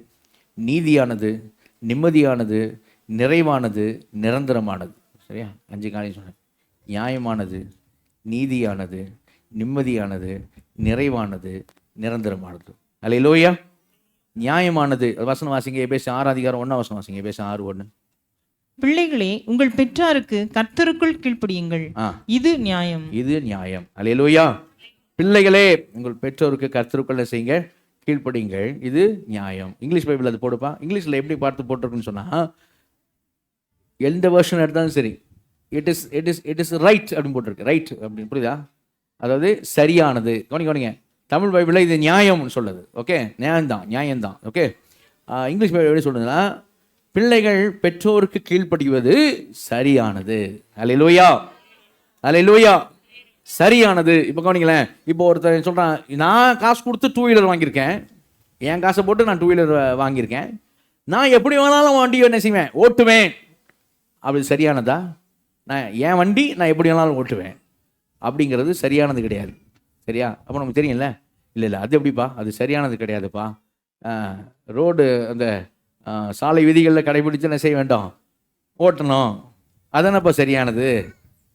[SPEAKER 1] நீதியானது, நிம்மதியானது, நிறைவானது, நிரந்தரமானது. சரியா, 5 காரியம் சொல்கிறேன். நியாயமானது, நீதியானது, நிம்மதியானது, நிறைவானது, நிரந்தரமானது. அல்லேலூயா. நியாயமானது, வசனம் வாசிங்க, எபேசு 6:1 வாசிங்க. எபேசு 6:1.
[SPEAKER 2] பிள்ளைகளே, உங்கள் பெற்றாருக்கு கர்த்தருக்குள் கீழ்ப்படியுங்கள், இது நியாயம். இது நியாயம்.
[SPEAKER 1] அல்லேலூயா. பிள்ளைகளே, உங்கள் பெற்றோருக்கு கர்த்தருக்குள்ள செய்யுங்க, கீழ்ப்படியுங்கள், இது நியாயம். இங்கிலீஷ் பைபிள் அது போடுப்பா. இங்கிலீஷில் எப்படி பார்த்து போட்டிருக்குன்னு சொன்னால், எந்த வெர்ஷன் எடுத்தாலும் சரி, இட் இஸ் ரைட் அப்படின்னு போட்டிருக்கு. ரைட் அப்படின்னு புரியுதா? அதாவது சரியானது. கவனிங்க, தமிழ் பைபிளில் இது நியாயம்னு சொல்லுது. ஓகே, நியாயம்தான். ஓகே, இங்கிலீஷ் பைபிள் எப்படி சொல்லுதுன்னா, பிள்ளைகள் பெற்றோருக்கு கீழ்ப்படிவது சரியானது. அல்லேலூயா. அல்லேலூயா. சரியானது. இப்போ கவனிங்களேன், இப்போ ஒருத்தர் சொல்கிறான், நான் காசு கொடுத்து 2 வீலர் வாங்கியிருக்கேன், என் காசை போட்டு நான் 2 வீலர் வாங்கியிருக்கேன், நான் எப்படி வேணாலும் வண்டியை என்ன செய்வேன், ஓட்டுவேன். அப்படி சரியானதா? நான் என் வண்டி நான் எப்படி வேணாலும் ஓட்டுவேன் அப்படிங்கிறது சரியானது கிடையாது. சரியா, அப்போ நமக்கு தெரியும்ல, இல்லை அது எப்படிப்பா, அது சரியானது கிடையாதுப்பா. ரோடு அந்த சாலை விதிகளில் கடைபிடித்து என்ன செய்ய வேண்டும், ஓட்டணும். அதனப்பா சரியானது.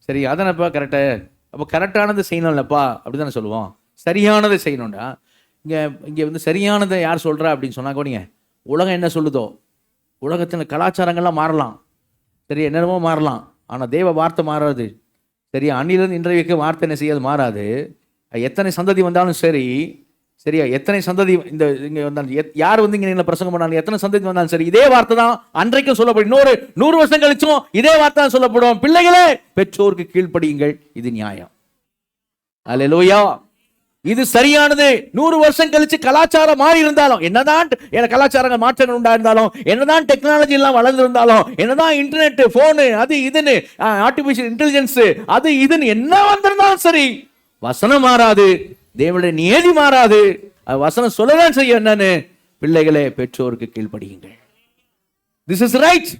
[SPEAKER 1] சரி, அதனப்பா கரெக்டு. அப்போ கரெக்டானது செய்யணும்லப்பா அப்படி தானே சொல்லுவோம். சரியானதை செய்யணும்டா. இங்கே வந்து சரியானதை யார் சொல்கிறா அப்படின்னு சொன்னா கூட, உலகம் என்ன சொல்லுதோ, உலகத்தின் கலாச்சாரங்கள்லாம் மாறலாம், சரி, என்னென்னமோ மாறலாம், ஆனால் தேவ வார்த்தை மாறாது. சரியா, அன்னிலிருந்து இன்றைக்கு வார்த்தை என்ன செய்யாது, மாறாது. எத்தனை சந்ததி வந்தாலும் சரி, சரியா, எத்தனை சந்ததி இங்கே வந்தாலும், யார் வந்து இங்கே என்ன பிரசங்கம் பண்ணாலும், எத்தனை சந்ததி வந்தாலும் சரி, இதே வார்த்தை தான் அன்றைக்கும் சொல்லப்படும். இன்னொரு 100 வருஷம் கழிச்சும் இதே வார்த்தை தான் சொல்லப்படும். பிள்ளைகளே, பெற்றோருக்கு கீழ்ப்படியுங்கள், இது நியாயம். அல்லேலூயா. இது சரியானது. 100 வருஷம் கழிச்சு கலாச்சாரம் மாறி இருந்தாலும், என்னதான் கலாச்சாரங்கள் மாற்றங்கள் உண்டாயிருந்தாலும், என்னதான் டெக்னாலஜி எல்லாம் வளர்ந்துருந்தாலும், என்னதான் இன்டர்நெட், போனு, அது இதுன்னு ஆர்டிபிஷியல் இன்டெலிஜென்ஸ் அது இதுன்னு என்ன வந்திருந்தாலும் சரி, வசனம் மாறாது, தேவனுடைய நியதி மாறாது. வசனம் சொல்லதான் செய்ய என்னன்னு, பிள்ளைகளே பெற்றோருக்கு கீழ்ப்படியுங்கள், திஸ் இஸ் ரைட்,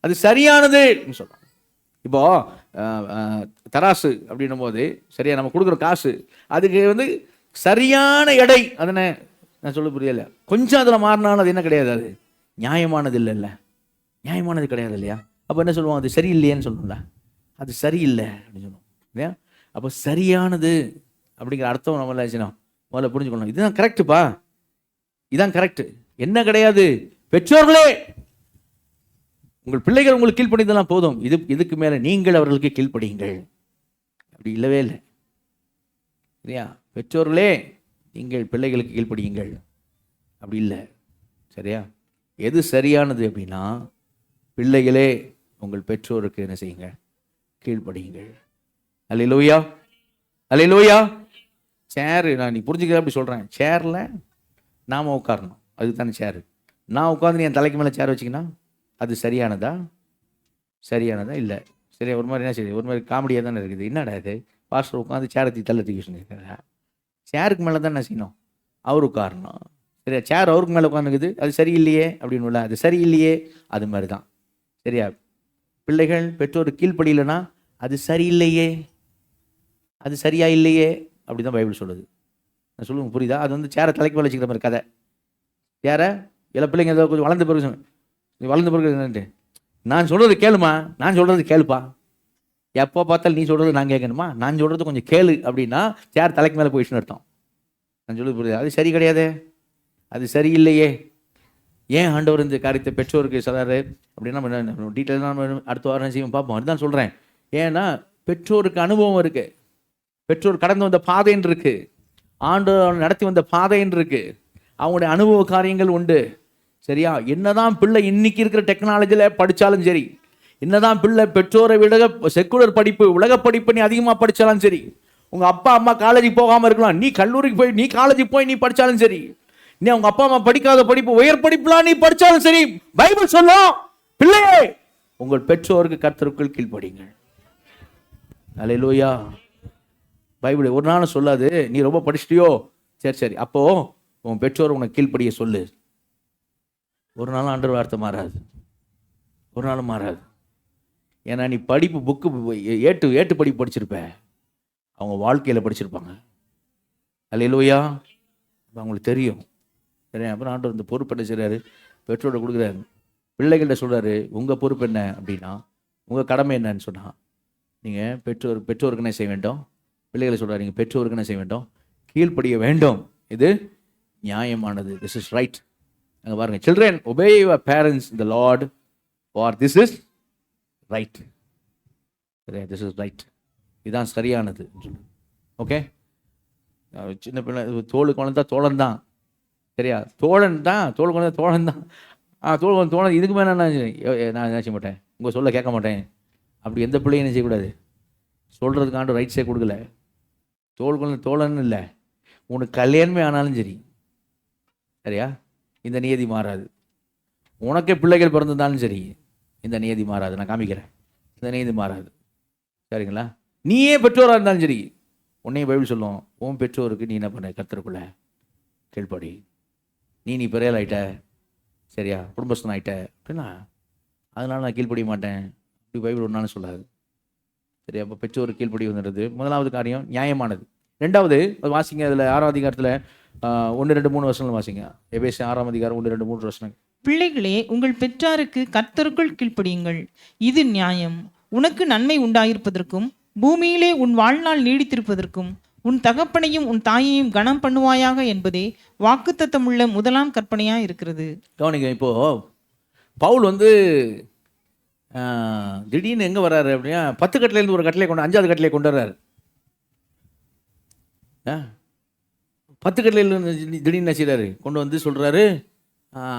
[SPEAKER 1] அது சரியானது சொல்றாங்க. இப்போ தராசு அப்படின்னும் போது, சரியா, நம்ம கொடுக்குற காசு அதுக்கு வந்து சரியான எடை, அதனை நான் சொல்ல புரியல, கொஞ்சம் அதில் மாறினாலும் அது என்ன கிடையாது, அது நியாயமானது இல்லைல்ல, நியாயமானது கிடையாது இல்லையா. அப்போ என்ன சொல்லுவோம், அது சரியில்லையேன்னு சொல்லணும்ல, அது சரியில்லை அப்படின்னு சொல்லுவோம் இல்லையா. அப்போ சரியானது அப்படிங்கிற அர்த்தம் நம்மள முதல்ல புரிஞ்சுக்கணும். இதுதான் கரெக்டுப்பா, இதுதான் கரெக்டு, என்ன கிடையாது. பெற்றோர்களே, உங்கள் பிள்ளைகள் உங்களுக்கு கீழ்ப்படிந்தெல்லாம் போதும், இதுக்கு மேலே நீங்கள் அவர்களுக்கு கீழ்ப்படியுங்கள். அப்படி இல்லவே இல்லை. சரியா? பெற்றோர்களே நீங்கள் பிள்ளைகளுக்கு கீழ்ப்படியுங்கள், அப்படி இல்லை. சரியா? எது சரியானது அப்படின்னா, பிள்ளைகளே உங்கள் பெற்றோருக்கு என்ன செய்யுங்க? கீழ்ப்படியுங்கள். அல்லேலூயா, அல்லேலூயா. சேரு, நான் நீ புரிஞ்சுக்கிற அப்படி சொல்கிறேன். சேரில் நாம் உட்காரணும், அதுக்கு தானே சேரு. நான் உட்காந்து என் தலைக்கு மேலே சேர் வச்சிங்கன்னா அது சரியானதா? சரியானதா? இல்லை. சரியா? ஒரு மாதிரி என்ன சரி, ஒரு மாதிரி காமெடியாக தானே இருக்குது. என்னடா இது, பாஸ்டர் உட்காந்து சேரத்தி தள்ளத்துக்கு சொல்லியிருக்காரா? சேருக்கு மேலே தான் என்ன செய்யணும்? அவர் உட்காரணும். சரியா? சேர் அவருக்கு மேலே உட்காந்துக்குது, அது சரியில்லையே அப்படின்னு. அது சரியில்லையே, அது மாதிரி தான். சரியா? பிள்ளைகள் பெற்றோர் கீழ்ப்படியில்லைன்னா அது சரியில்லையே, அது சரியா இல்லையே, அப்படி தான் பைபிள் சொல்லுது. நான் சொல்லுங்க, புரியுதா? அது வந்து சேரை தலைக்கு மேலே வச்சுக்கிற மாதிரி கதை. சேரை எல்லா பிள்ளைங்க ஏதோ கொஞ்சம் வளர்ந்த பிறகு வளர்ந்த பிறகு என்னன்ட்டு, நான் சொல்கிறது கேளுமா, நான் சொல்கிறது கேளுப்பா. எப்போ பார்த்தாலும் நீ சொல்கிறது நான் கேட்கணுமா? நான் சொல்கிறது கொஞ்சம் கேளு அப்படின்னா சேர் தலைக்கு மேலே போயிடுச்சுன்னு அர்த்தம். நான் சொல்லுறது புரியுது? அது சரி கிடையாது, அது சரியில்லையே. ஏன் ஆண்டவர் இந்த காரியத்தை பெற்றோருக்கு சொல்றாரு அப்படின்னா, டீட்டெயிலாக நம்ம அடுத்த வாரம் செய்வோம், பார்ப்போம். அதுதான் சொல்கிறேன். ஏன்னா பெற்றோருக்கு அனுபவம் இருக்குது, பெற்றோர் கடந்து வந்த பாதைன்னு இருக்கு, ஆண்டவர் நடத்தி வந்த பாதைன்னு இருக்கு, அவங்களுடைய அனுபவ காரியங்கள் உண்டு. சரியா? என்னதான் பிள்ளை இன்னைக்கு இருக்கிற டெக்னாலஜியில் படித்தாலும் சரி, என்னதான் பிள்ளை பெற்றோரை விட செக்குலர் படிப்பு, உலக படிப்பு நீ அதிகமாக படித்தாலும் சரி, உங்கள் அப்பா அம்மா காலேஜுக்கு போகாமல் இருக்கலாம், நீ கல்லூரிக்கு போய் நீ காலேஜுக்கு போய் நீ படித்தாலும் சரி, நீ அவங்க அப்பா அம்மா படிக்காத படிப்பு உயர் படிப்புலாம் நீ படித்தாலும் சரி, பைபிள் சொல்லும், பிள்ளையே உங்கள் பெற்றோருக்கு கர்த்தருக்குள் கீழ்ப்படியுங்கள். அல்லேலூயா. பைபிள் ஒரு நாளும் சொல்லாது நீ ரொம்ப படிச்சிட்டியோ, சரி சரி அப்போ உன் பெற்றோர் உனக்கு கீழ்ப்படிய சொல்லு. ஒரு நாளும் ஆண்டவர் வார்த்தை மாறாது, ஒரு நாளும் மாறாது. ஏன்னா நீ படிப்பு புக்கு ஏட்டு படிப்பு படிச்சிருப்ப, அவங்க வாழ்க்கையில் படிச்சிருப்பாங்க. அல்லேலூயா. அவங்களுக்கு தெரியும். சரி, அப்புறம் ஆண்டவர் இந்த பொறுப்பு என்ன செய்கிறாரு? பெற்றோரை கொடுக்குறாரு, பிள்ளைகள்கிட்ட சொல்கிறாரு, உங்கள் பொறுப்பு என்ன அப்படின்னா, உங்கள் கடமை என்னன்னு சொன்னால், நீங்கள் பெற்றோருக்கு என்ன செய்ய வேண்டும்? பிள்ளைகளை சொல்கிறார், நீங்கள் பெற்றோருக்கு என்ன செய்ய வேண்டும்? கீழ்ப்படிய வேண்டும். இது நியாயமானது. This is right. அங்கே பாருங்க, children obey your parents in the Lord, for this is right. சரியா? திஸ் இஸ் ரைட், இதுதான் சரியானது. ஓகே. சின்ன பிள்ளை தோளுக்கு வளர்ந்தா தோழன் தான். சரியா? தோழன் தான், தோளுக்கு வளர்ந்தா தோழன் தான். தோழன் இதுக்கு மேலே நான் என்ன செய்ய மாட்டேன், உங்கள் சொல்ல கேட்க மாட்டேன். அப்படி எந்த பிள்ளையும் என்ன செய்யக்கூடாது. சொல்கிறதுக்கு ஆண்டு ரைட்ஸே கொடுக்கல. தோழன் இல்லை, உனக்கு கல்யாணமே ஆனாலும் சரி. சரியா? இந்த நியதி மாறாது. உனக்கே பிள்ளைகள் பிறந்திருந்தாலும் சரி, இந்த நியதி மாறாது. நான் காமிக்கிறேன், இந்த நியதி மாறாது. சரிங்களா? நீயே பெற்றோராக இருந்தாலும் சரி, உன்னையும் பைபிள் சொல்லும், உன் பெற்றோருக்கு நீ என்ன பண்ண? கர்த்தருக்குள்ள கீழ்ப்படி. நீ பெரியல் ஆகிட்ட, சரியா, குடும்பஸ்தன் ஆகிட்ட அப்படின்னா அதனால நான் கீழ்ப்படிய மாட்டேன், இப்படி பைபிள் ஒரு நாள் சொல்லாது. சரி, அப்போ பெற்றோர் கீழ்ப்படி வந்துடுது. முதலாவது காரியம் நியாயமானது. ரெண்டாவது வாசிங்க, அதில் 6ஆம் அதிகாரத்தில் 1, 2, 3 வசனங்கள் வாசிங்க. எபேசியர் 6ஆம் அதிகாரம் 1, 2, 3 வசனங்கள்.
[SPEAKER 2] பிள்ளைகளே உங்கள் பெற்றாருக்கு கர்த்தருக்குள் கீழ்ப்படியுங்கள், இது நியாயம். உனக்கு நன்மை உண்டாயிருப்பதற்கும் பூமியிலே உன் வாழ்நாள் நீடித்திருப்பதற்கும் உன் தகப்பனையும் உன் தாயையும் கனம் பண்ணுவாயாக என்பதே வாக்குத்தத்தமுள்ள முதலாம் கற்பனையாக இருக்கிறது.
[SPEAKER 1] கவனிங்க, இப்போ பவுல் வந்து திடீர்னு எங்கே வர்றாரு அப்படின்னா, 10 கட்டளையிலேருந்து ஒரு கட்டளை கொண்டு 5ஆவது கட்டளையை கொண்டு வர்றாரு. 10 கட்டளையிலேருந்து திடீர்னு என்ன செய்கிறாரு? கொண்டு வந்து சொல்கிறாரு,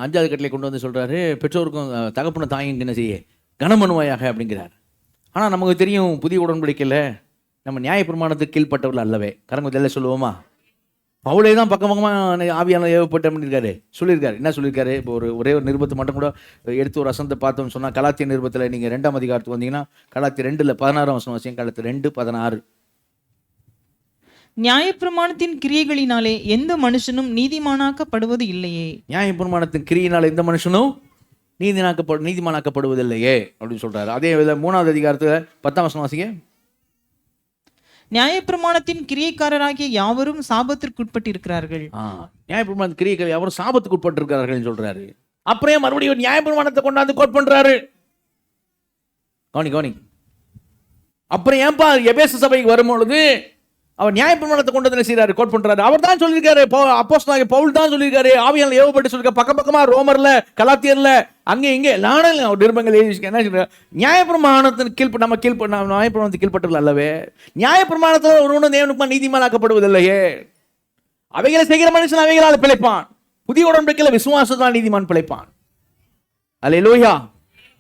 [SPEAKER 1] 5ஆவது கட்டளை கொண்டு வந்து சொல்கிறாரு, பெற்றோருக்கும் தகப்பன தாயும் என்ன செய்ய கனமனுவாயாக அப்படிங்கிறார். ஆனால் நமக்கு தெரியும், புதிய உடன்படிக்கையில் நம்ம நியாயப்பிரமாணத்துக்கு கீழ்பட்டவர்கள் அல்லவே. கரங்குதல்ல சொல்லுவோமா? பவுலே தான் பக்கமாக ஆவியான ஏவப்பட்ட பண்ணியிருக்காரு, சொல்லியிருக்காரு. என்ன சொல்லியிருக்காரு? இப்போ ஒரே ஒரு நிருபத்தை மட்டும் கூட எடுத்து ஒரு வசனத்தை பார்த்தோம்னு சொன்னால், கலாத்திய நிருபத்தில் நீங்கள் 2ஆம் அதிகாரத்துக்கு வந்தீங்கன்னா, கலாத்திய 2 16ஆம் வசனம் வாசிங்க. கலாத்திய 2:16.
[SPEAKER 2] நியாயப்பிரமாணத்தின் கிரியைகளினாலே எந்த மனுஷனும் நீதிமானாக்கப்படுவது இல்லையே.
[SPEAKER 1] நியாயப்பிரமாணத்தின் கிரியினால் எந்த மனுஷனும் நீதிமானாக்கப்படுவதில்லையே அப்படின்னு சொல்றாரு. அதே 3ஆவது அதிகாரத்தில் 10ஆம் வசனம் வாசிங்க.
[SPEAKER 2] நியாயப்பிரமாணத்தின் கிரியைக்காரராகிய யாவரும் சாபத்திற்குட்பட்டிருக்கிறார்கள்.
[SPEAKER 1] நியாயப்பிரமாணத்தின் கிரியைகள் யாவரும் சாபத்துக்குட்பட்டிருக்கிறார்கள் சொல்றாரு. அப்புறம் மறுபடியும் நியாயப்பிரமாணத்தை கொண்டாந்து கோட் பண்றாரு. கவனி. அப்புறம் ஏன்பா எபேசு சபைக்கு வரும்பொழுது அவர் நியாயப்பிரமாணத்தை கொண்டு வந்து என்ன செய்றாரு, கோட் பண்றாரு. அவர் தான் சொல்லியிருக்காரு, அப்போஸ்தலனாகிய பவுல் தான் சொல்லியிருக்காரு, ஆவியானவர் ஏவப்பட்டு சொல்லியிருக்காரு, பக்கம் பக்கமா ரோமர்ல, கலாத்தியர்ல, அங்கே இங்கே நானும் நிருபங்கள் எழுதி என்ன சொல்றாரு, நியாயப்பிரமாணத்தின் நம்ம நியாயப்பிரமாணத்துக்கு கீழ்ப்பட்டவர்கள் அல்லவே, நியாயப்பிரமாணத்தில் ஒருவனும் தேவனுக்கு நீதிமானாக்கப்படுவதில்லையே, அவைகளை செய்கிற மனுஷன் அவைகளால் பிழைப்பான், புதிய உடன்படிக்கையில விசுவாசத்தால் நீதிமான் பிழைப்பான். அல்லேலூயா.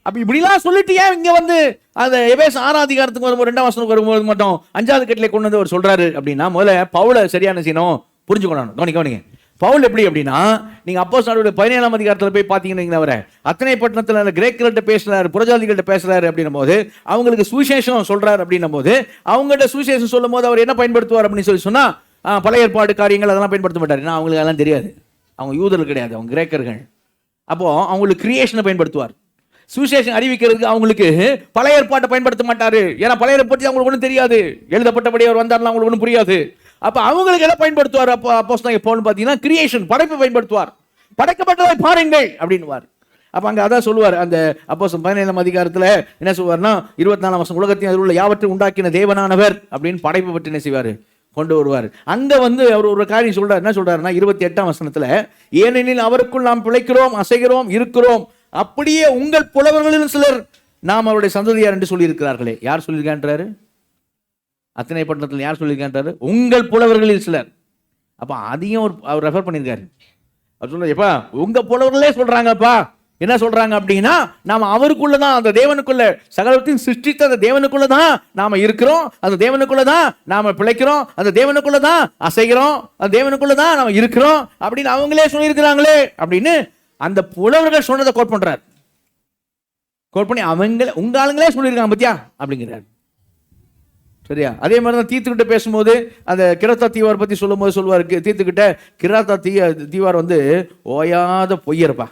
[SPEAKER 1] அப்ப இப்படிலாம் சொல்லிட்டு ஏன் இங்க வந்து அந்த எபேசு 6ஆம் அதிகாரத்துக்கு வரும்போது 2ஆம் வசனத்துக்கு வரும்போது மட்டும் 5வது கட்டளை கொண்டு வந்து அவர் சொல்றாரு அப்படின்னா, முதல்ல பவுலை சரியான செய்யணும், புரிஞ்சுக்கணும். கவனிங்க. பவுல் எப்படி அப்படின்னா, நீங்க அப்போஸ்தலர்களுடைய 17ஆம் அதிகாரத்தில் போய் பார்த்தீங்கன்னா, அவரை அத்தனை பட்டணத்தில் கிரேக்கர்கிட்ட பேசுறாரு, புறஜாதிகள்கிட்ட பேசுறாரு அப்படின்னும் போது, அவங்களுக்கு சுவிசேஷம் சொல்றாரு அப்படின்னும் போது, அவங்கள்ட்ட சுவிசேஷம் சொல்லும் போது அவர் என்ன பயன்படுத்துவார் அப்படின்னு சொன்னா, பழைய ஏற்பாடு காரியங்கள் அதெல்லாம் பயன்படுத்த மாட்டார். ஏன்னா அவங்களுக்கு அதெல்லாம் தெரியாது, அவங்க யூதர்கள் கிடையாது, அவங்க கிரேக்கர்கள். அப்போ அவங்களுக்கு கிரியேஷனை பயன்படுத்துவார். சுவிசேஷம் அறிவிக்கிறதுக்கு அவங்களுக்கு பழைய ஏற்பாட்டை பயன்படுத்த மாட்டாரு. ஏன்னா பழைய ஏற்பாடு அவங்களுக்கு ஒன்றும் தெரியாது, எழுதப்பட்டபடி அவர் வந்தாருன்னா அவங்களுக்கு ஒன்றும் புரியாது. அப்ப அவங்களுக்கு எதை பயன்படுத்துவார் அப்போஸ்தலனாகிய பவுல் பார்த்தீங்கன்னா, கிரியேஷன், படைப்பை பயன்படுத்துவார். படைக்கப்பட்டதை பாருங்கள் அப்படின்னுவார். அப்ப அங்க அதான் சொல்லுவார். அந்த அப்போஸ்தலர் 17ஆம் அதிகாரத்துல என்ன சொல்வார்னா, 24ஆம் வசனம், உலகத்தின் அதில் உள்ள யாவற்றையும் உண்டாக்கின தேவனானவர் அப்படின்னு படைப்பை பற்றி என்ன செய்வார், கொண்டு வருவார். அங்க வந்து அவர் ஒரு காரியம் சொல்றாரு. என்ன சொல்றாருன்னா, 28ஆம் வசனத்துல, ஏனெனில் அவருக்குள் நாம் பிழைக்கிறோம், அசைகிறோம், இருக்கிறோம், அப்படியே உங்கள் புலவர்களில் சிலர் நாம் அவருடைய சந்ததியார் என்று சொல்லியிருக்கிறார்களே. யார் சொல்லியிருக்கான்றாரு? அத்தனை பட்டணத்தில் யார் சொல்லியிருக்கான்றாரு? உங்கள் புலவர்களில் சிலர். அப்ப அதையும் அவர் ரெஃபர் பண்ணியிருக்காரு. அவர் சொல்றாரு, எப்பா உங்க புலவர்களே சொல்றாங்கப்பா. என்ன சொல்றாங்க அப்படின்னா, நாம அவருக்குள்ளதான், அந்த தேவனுக்குள்ள, சகலத்தையும் சிருஷ்டித்த அந்த தேவனுக்குள்ளதான் நாம இருக்கிறோம், அந்த தேவனுக்குள்ளதான் நாம பிழைக்கிறோம், அந்த தேவனுக்குள்ளதான் அசைகிறோம், அந்த தேவனுக்குள்ளதான் நாம இருக்கிறோம் அப்படின்னு அவங்களே சொல்லியிருக்கிறாங்களே அப்படின்னு அந்த புலவர்கள் சொன்னதை கோட் பண்றார். கோட் பண்ணி அவங்க உங்க ஆளுங்களே சொல்லியிருக்காங்க பத்தியா அப்படிங்கிறார். சரியா? அதே மாதிரி தான் தீத்துக்கிட்ட பேசும்போது அந்த கிராத்தா தீவார் பத்தி சொல்லும் போது சொல்லுவார், தீத்துக்கிட்ட, கிராத்தா தீவார் வந்து ஓயாத பொய்யறப்பா,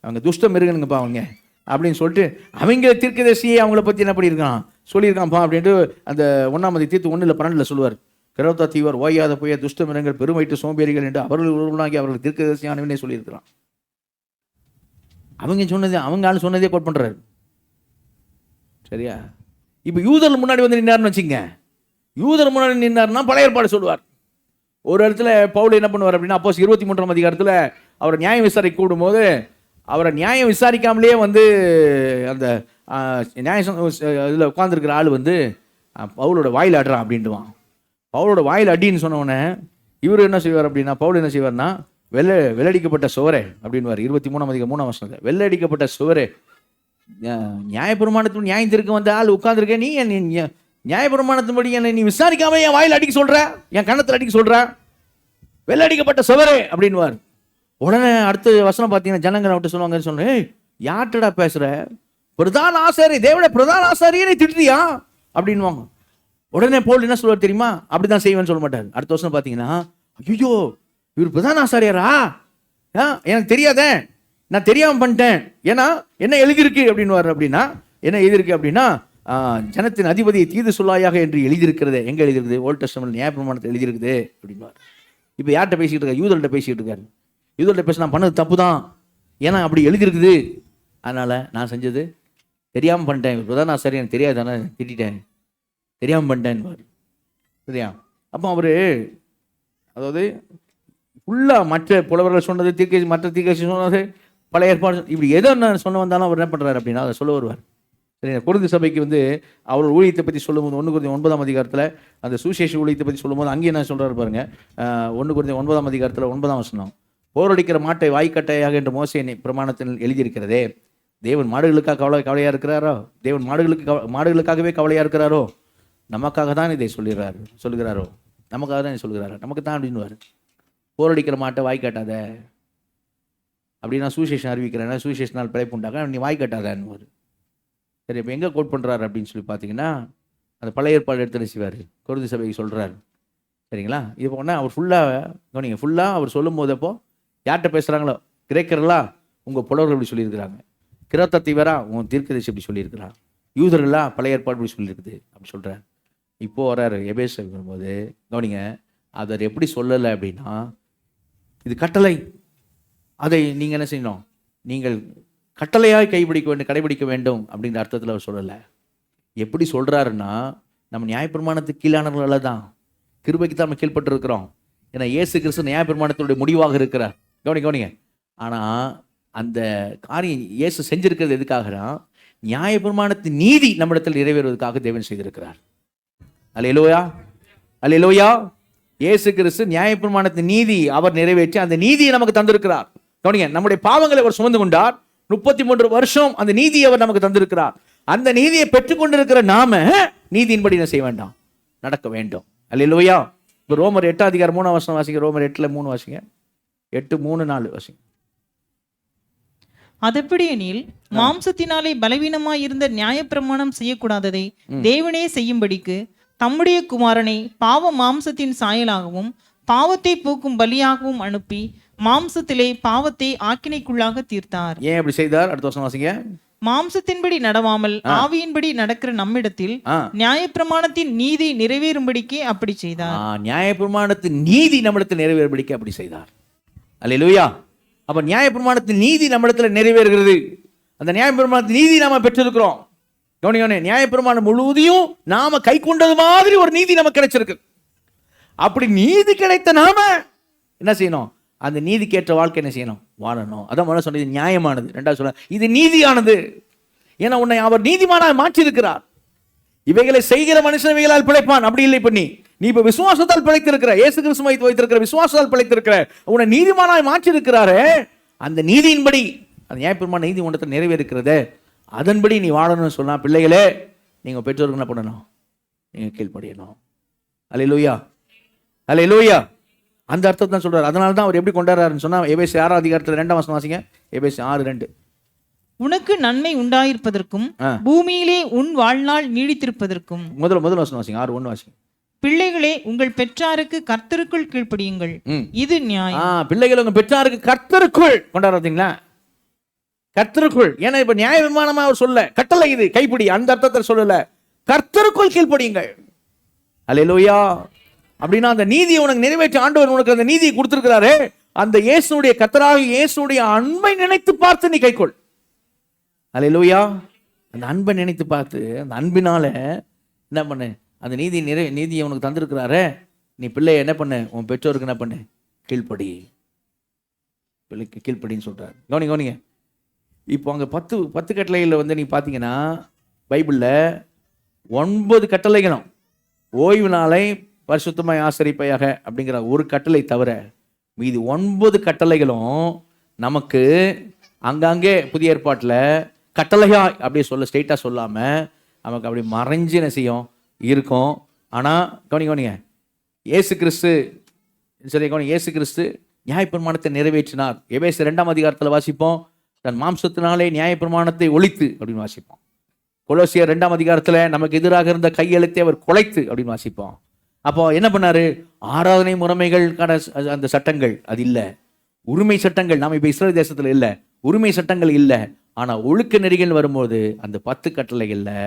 [SPEAKER 1] அவங்க துஷ்ட மிருகனுங்கப்பா அவங்க அப்படின்னு சொல்லிட்டு அவங்க தீர்க்கதரிசியை அவங்கள பத்தி என்ன பண்ணியிருக்கான், சொல்லியிருக்கான்ப்பா அப்படின்ட்டு அந்த 1ஆம் தீத்து 1:12 சொல்லுவார். கிராத்தா தீவார் ஓயாத பொய்ய, துஷ்ட மிருகங்கள், பெருமைட்டு சோம்பேறிகள் என்று அவர்கள் உருவனாகி அவர்கள் தீர்க்கதரிசியானவனே சொல்லியிருக்கிறான். அவங்க சொன்னதே, அவங்க ஆள் சொன்னதே கோட் பண்றாரு. சரியா? இப்ப யூதர் முன்னாடி வந்து நின்னாருன்னு வச்சுங்க, யூதர் முன்னாடி நின்னாருன்னா பழைய ஏற்பாடு சொல்லுவார். ஒரு இடத்துல பவுல் என்ன பண்ணுவார் அப்படின்னா, அப்போஸ் 23ஆம் அதிகாரத்தில் அவரை நியாயம் விசாரிக்க கூடும்போது, அவரை நியாயம் விசாரிக்காமலேயே வந்து அந்த நியாயம் இதில் உட்காந்துருக்கிற ஆள் வந்து பவுலோட வாயில் அடுறான் அப்படின்ட்டுவான். பவுலோட வாயில் அடின்னு சொன்னவொடனே இவர் என்ன செய்வார் அப்படின்னா, பவுல் என்ன செய்வார்னா, வெள்ளடிக்கப்பட்ட சுவரே அப்படின்வார். 23ஆம் அதிகாரம் 3ஆம் வசனத்தில், வெள்ளடிக்கப்பட்ட சுவரே, நியாயப்பிரமாணத்தின் நியாயம் திருக்க வந்த ஆள் உட்கார்ந்துருக்க, நீ நியாயப்பிரமாணத்தின்படி என்னை நீ விசாரிக்காம என் வாயில் அடிக்க சொல்ற, என் கன்னத்தில் அடிக்க சொல்ற, வெள்ளடிக்கப்பட்ட சுவரே அப்படின்வார். உடனே அடுத்த வசனம் பார்த்தீங்கன்னா, ஜனங்கள் அவட்ட சொல்லுவாங்கன்னு சொன்னேன், யார்ட்டடா பேசுற, பிரதான ஆசாரி, தேவட பிரதான ஆசாரியனை திட்டுறியா அப்படின்வாங்க. உடனே பவுல் என்ன சொல்லுவார் தெரியுமா, அப்படிதான் செய்வேன்னு சொல்ல மாட்டார். அடுத்த வருஷம் பார்த்தீங்கன்னா, ஐயோ இவர் பிரதான ஆசாரியாரா, எனக்கு தெரியாதே, நான் தெரியாமல் பண்ணிட்டேன், ஏன்னா என்ன எழுதியிருக்கு அப்படின்வார். அப்படின்னா என்ன எழுதியிருக்கு அப்படின்னா, ஜனத்தின் அதிபதியை தீது சொல்லாயாக என்று எழுதியிருக்கிறது. எங்க எழுதியிருக்குது? ஓல்ட் டெஸ்டமென்ட் நியாயப்பிரமாணத்தில் எழுதியிருக்குது அப்படின்வார். இப்போ யார்கிட்ட பேசிக்கிட்டு இருக்காரு? யூதர்கிட்ட பேசிக்கிட்டு இருக்காரு. யூதர்கிட்ட பேச, நான் பண்ணது தப்பு தான், ஏன்னா அப்படி எழுதியிருக்குது, அதனால நான் செஞ்சது தெரியாமல் பண்ணிட்டேன், பிரதான ஆசாரி எனக்கு தெரியாது, தானே திட்டேன், தெரியாமல் பண்ணிட்டேன். சரியா? அப்போ அவரு, அதாவது ஃபுல்லாக மற்ற புலவர்கள் சொன்னது, மற்ற தீர்க்கதரிசி சொன்னது, பழைய ஏற்பாடு, இப்படி எதோ சொன்ன வந்தாலும் அவர் என்ன பண்ணுறாரு அப்படின்னா அதை சொல்ல வருவார். சரிங்க? கொரிந்து சபைக்கு வந்து அவர் ஊழியத்தை பற்றி சொல்லும்போது 1 கொரிந்தியர் 9ஆம் அதிகாரத்தில் அந்த சுவிசேஷ ஊழியத்தை பற்றி சொல்லும்போது அங்கே என்ன சொல்கிறாரு பாருங்க. 1 கொரிந்தியர் 9ஆம் அதிகாரத்தில் 9ஆம் வசனம், போரடிக்கிற மாட்டை வாய்க்கட்டையாக என்று மோசே பிரமாணத்தில் எழுதியிருக்கிறதே, தேவன் மாடுகளுக்காக கவலையாக இருக்கிறாரோ? தேவன் மாடுகளுக்காகவே கவலையாக இருக்கிறாரோ? நமக்காக தான் இதை சொல்லுகிறாரோ? நமக்காக தான் இதை சொல்கிறாரோ? நமக்கு தான் அப்படின்னுவார். போரடிக்கிற மாட்டை வாய் கட்டாத அப்படின்னா சுவிசேஷம் அறிவிக்கிறேன்னா, சுவிசேஷனால் பிழைப்பு உண்டாக, நீ வாய் கட்டாதன்னு. சரி, இப்போ எங்கே கோட் பண்ணுறாரு அப்படின்னு சொல்லி பார்த்தீங்கன்னா, அந்த பழைய ஏற்பாடு எடுத்து செய்வார், கொரிந்து சபைக்கு சொல்கிறாரு. சரிங்களா? இப்போ ஒன்றா அவர் ஃபுல்லாக அவர் சொல்லும் போதப்போ யார்கிட்ட பேசுகிறாங்களோ, கிரேக்கர்களா உங்கள் புலவர்கள் இப்படி சொல்லியிருக்கிறாங்க, கிராத்தா தீவரா உன் தீர்க்கதரிசி இப்படி சொல்லியிருக்கிறான், யூதர்களா பழைய ஏற்பாடு இப்படி சொல்லியிருக்குது அப்படி சொல்கிறார். இப்போது வர்றாரு எபேசு வரும்போது, கவனிங்க, அதை எப்படி சொல்லலை அப்படின்னா, இது கட்டளை, அதை நீங்கள் என்ன செய்யணும், நீங்கள் கட்டளையாய் கடைபிடிக்க வேண்டும் அப்படிங்கிற அர்த்தத்தில் அவர் சொல்லலை. எப்படி சொல்கிறாருன்னா, நம்ம நியாயப்பிரமாணத்துக்கு கீழானவர்கள தான், கிருபைக்கு தான் நம்ம கீழ்பட்டு இருக்கிறோம். ஏன்னா இயேசு கிறிஸ்து நியாயப்பிரமாணத்தினுடைய முடிவாக இருக்கிறார். கவனிங்க. ஆனால் அந்த காரியம் இயேசு செஞ்சிருக்கிறது எதுக்காகனா, நியாயப்பிரமாணத்தின் நீதி நம்மிடத்தில் நிறைவேறுவதற்காக தேவன் செய்திருக்கிறார். அல்லேலூயா, அல்லேலூயா. இயேசு கிறிஸ்து நியாயப்பிரமாணத்தின் நீதி அவர் நிறைவேற்றி அந்த நீதியை நமக்கு தந்திருக்கிறார். கவனிங்க, நம்முடைய பாவங்களை அவர் சுமந்து கொண்டார். 33 வருஷம் அந்த நீதியை அவர் நமக்கு தந்திருக்கிறார். அந்த நீதியை பெற்றுக்கொண்டிருக்கிற நாம நீதியின்படி என்ன செய்ய வேண்டாம், நடக்க வேண்டும். அல்லேலூயா. இப்போ ரோமர் 8:3 வாசிங்க. ரோமர் 8:3 வாசிங்க. 8:3-4 வாசிங்க.
[SPEAKER 2] அதெப்படியெனில் மாம்சத்தினாலே பலவீனமாய் இருந்த நியாயப்பிரமாணம் செய்யக்கூடாததை தேவனே செய்யும்படிக்கு தம்முடைய குமாரனை பாவ மாம்சத்தின் சாயலாகவும் பாவத்தை போக்கும் பலியாகவும் அனுப்பி மாம்சத்திலே பாவத்தை ஆக்கினைக்குள்ளாக தீர்த்தார்.
[SPEAKER 1] ஏன் அப்படி செய்தார்? அடுத்த வருஷம் வாசிங்க.
[SPEAKER 2] மாம்சத்தின்படி நடவாமல் ஆவியின்படி நடக்கிற நம்மிடத்தில் நியாயப்பிரமாணத்தின் நீதி நிறைவேறும்படிக்கே அப்படி செய்தார்.
[SPEAKER 1] நியாயப்பிரமாணத்தின் நீதி நம்மிடத்தில் நிறைவேறும்படிக்கு அப்படி செய்தார். அல்லேலூயா. அப்ப நியாயப்பிரமாணத்தின் நீதி நம்மிடத்தில் நிறைவேறுகிறது. அந்த நியாயப்பிரமாணத்தின் நீதி நாம பெற்றிருக்கிறோம். கவனிக்கணும், நியாயப்பிரமாணம் முழுவதையும் நாம கை கொண்டது மாதிரி ஒரு நீதி நமக்கு கிடைச்சிருக்கு. அப்படி நீதி கிடைத்த நாம என்ன செய்யணும்? அந்த நீதிக்கேற்ற வாழ்க்கை என்ன செய்யணும்? வாழணும். அதான் முதல்ல சொன்னது நியாயமானது. ரெண்டாவது சொன்ன இது நீதியானது. ஏன்னா உன்னை அவர் நீதிமானாக மாற்றியிருக்கிறார். இவைகளை செய்கிற மனுஷன் இவைகளால் பிழைப்பான். அப்படி இல்லை. இப்ப நீ இப்ப விசுவாசத்தால் பிழைத்திருக்கிற, இயேசு கிறிஸ்து வைத்திருக்கிற விசுவாசத்தால் பிழைத்திருக்கிற, உன்னை நீதிமானாய் மாற்றியிருக்கிறாரு. அந்த நீதியின்படி அந்த நியாயப்பிரமாண நீதி உன்னத்தில் நிறைவேறுகிறது. அதன்படி நீ வாழணும்னு சொன்னா, பிள்ளைகளே நீங்க பெற்றோருக்கு என்ன பண்ணணும்? நீங்க கீழ்ப்படியணும். அல்லேலூயா, அல்லேலூயா. அந்த அர்த்தத்தை தான் சொல்றாரு. அதனால தான் அவர் எப்படி கொண்டாடுறாருன்னு சொன்னா, எபேசியர் 6:2 வாசிங்க. எபேசியர் 6:2.
[SPEAKER 2] உனக்கு நன்மை உண்டாயிருப்பதற்கும் பூமியிலே உன் வாழ்நாள் நீடித்திருப்பதற்கும்.
[SPEAKER 1] முதல் வசனம் வாசிங்க. 6:1 வாசிங்க.
[SPEAKER 2] பிள்ளைகளே உங்கள் பெற்றாருக்கு கர்த்தருக்குள் கீழ்ப்படியுங்கள், இது நியாயம்.
[SPEAKER 1] பிள்ளைகள் உங்க பெற்றாருக்கு கர்த்தருக்குள் கொண்டாடுறீங்களா? கர்த்தருக்குள். ஏன்னா இப்ப நியாய விமானமா அவர் சொல்ல, கட்டளை இது கைப்பிடி, அந்த அர்த்தத்தை சொல்லல. கர்த்தருக்குள் கீழ்ப்படியுங்கள். அல்லேலூயா. அப்படின்னா அந்த நீதியை உனக்கு நிறைவேற்ற ஆண்டவர் உனக்கு அந்த நீதியை கொடுத்திருக்கிறாரு. அந்த இயேசுடைய கர்த்தராக இயேசுடைய அன்பை நினைத்து பார்த்து நீ கைக்கொள். அல்லேலூயா. அந்த அன்பை நினைத்து பார்த்து அந்த அன்பினால என்ன பண்ணு? அந்த நீதியை உனக்கு தந்திருக்கிறாரு. நீ பிள்ளைய என்ன பண்ணு? உன் பெற்றோருக்கு என்ன பண்ணு? கீழ்ப்படி. பிள்ளைக்கு கீழ்ப்படின்னு சொல்றாரு. கவனிங்க. இப்போ அங்கே 10 கட்டளைகளில் வந்து நீ பார்த்தீங்கன்னா, பைபிளில் 9 கட்டளைகளும் ஓய்வு நாளை பரிசுத்தமாய் ஆசரிப்பையாக அப்படிங்கிற ஒரு கட்டளை தவிர மீதி 9 கட்டளைகளும் நமக்கு அங்கங்கே புதிய ஏற்பாட்டில் கட்டளையா அப்படியே ஸ்ட்ரெயிட்டாக சொல்லாமல் நமக்கு அப்படி மறைஞ்சு என்ன செய்யும் இருக்கும். ஆனால் கவனிங்க, இயேசு கிறிஸ்து இயேசு கிறிஸ்து நியாயப்பிரமாணத்தை நிறைவேற்றினார். எபேசியர் 2 வாசிப்போம். தன் மாம்சத்தினாலே நியாயப்பிரமாணத்தை ஒழித்து அப்படின்னு வாசிப்போம். கொலோசியர் 2 நமக்கு எதிராக இருந்த கையெழுத்தை அவர் குலைத்து அப்படின்னு வாசிப்போம். அப்போ என்ன பண்ணாரு? ஆராதனை முறைமைகளுக்கான அந்த சட்டங்கள் அது இல்லை, உரிமை சட்டங்கள். நாம் இப்போ இஸ்ரேல் தேசத்தில் இல்லை, உரிமை சட்டங்கள் இல்லை. ஆனால் ஒழுக்க நெறிகள் வரும்போது அந்த 10 கட்டளைகளில்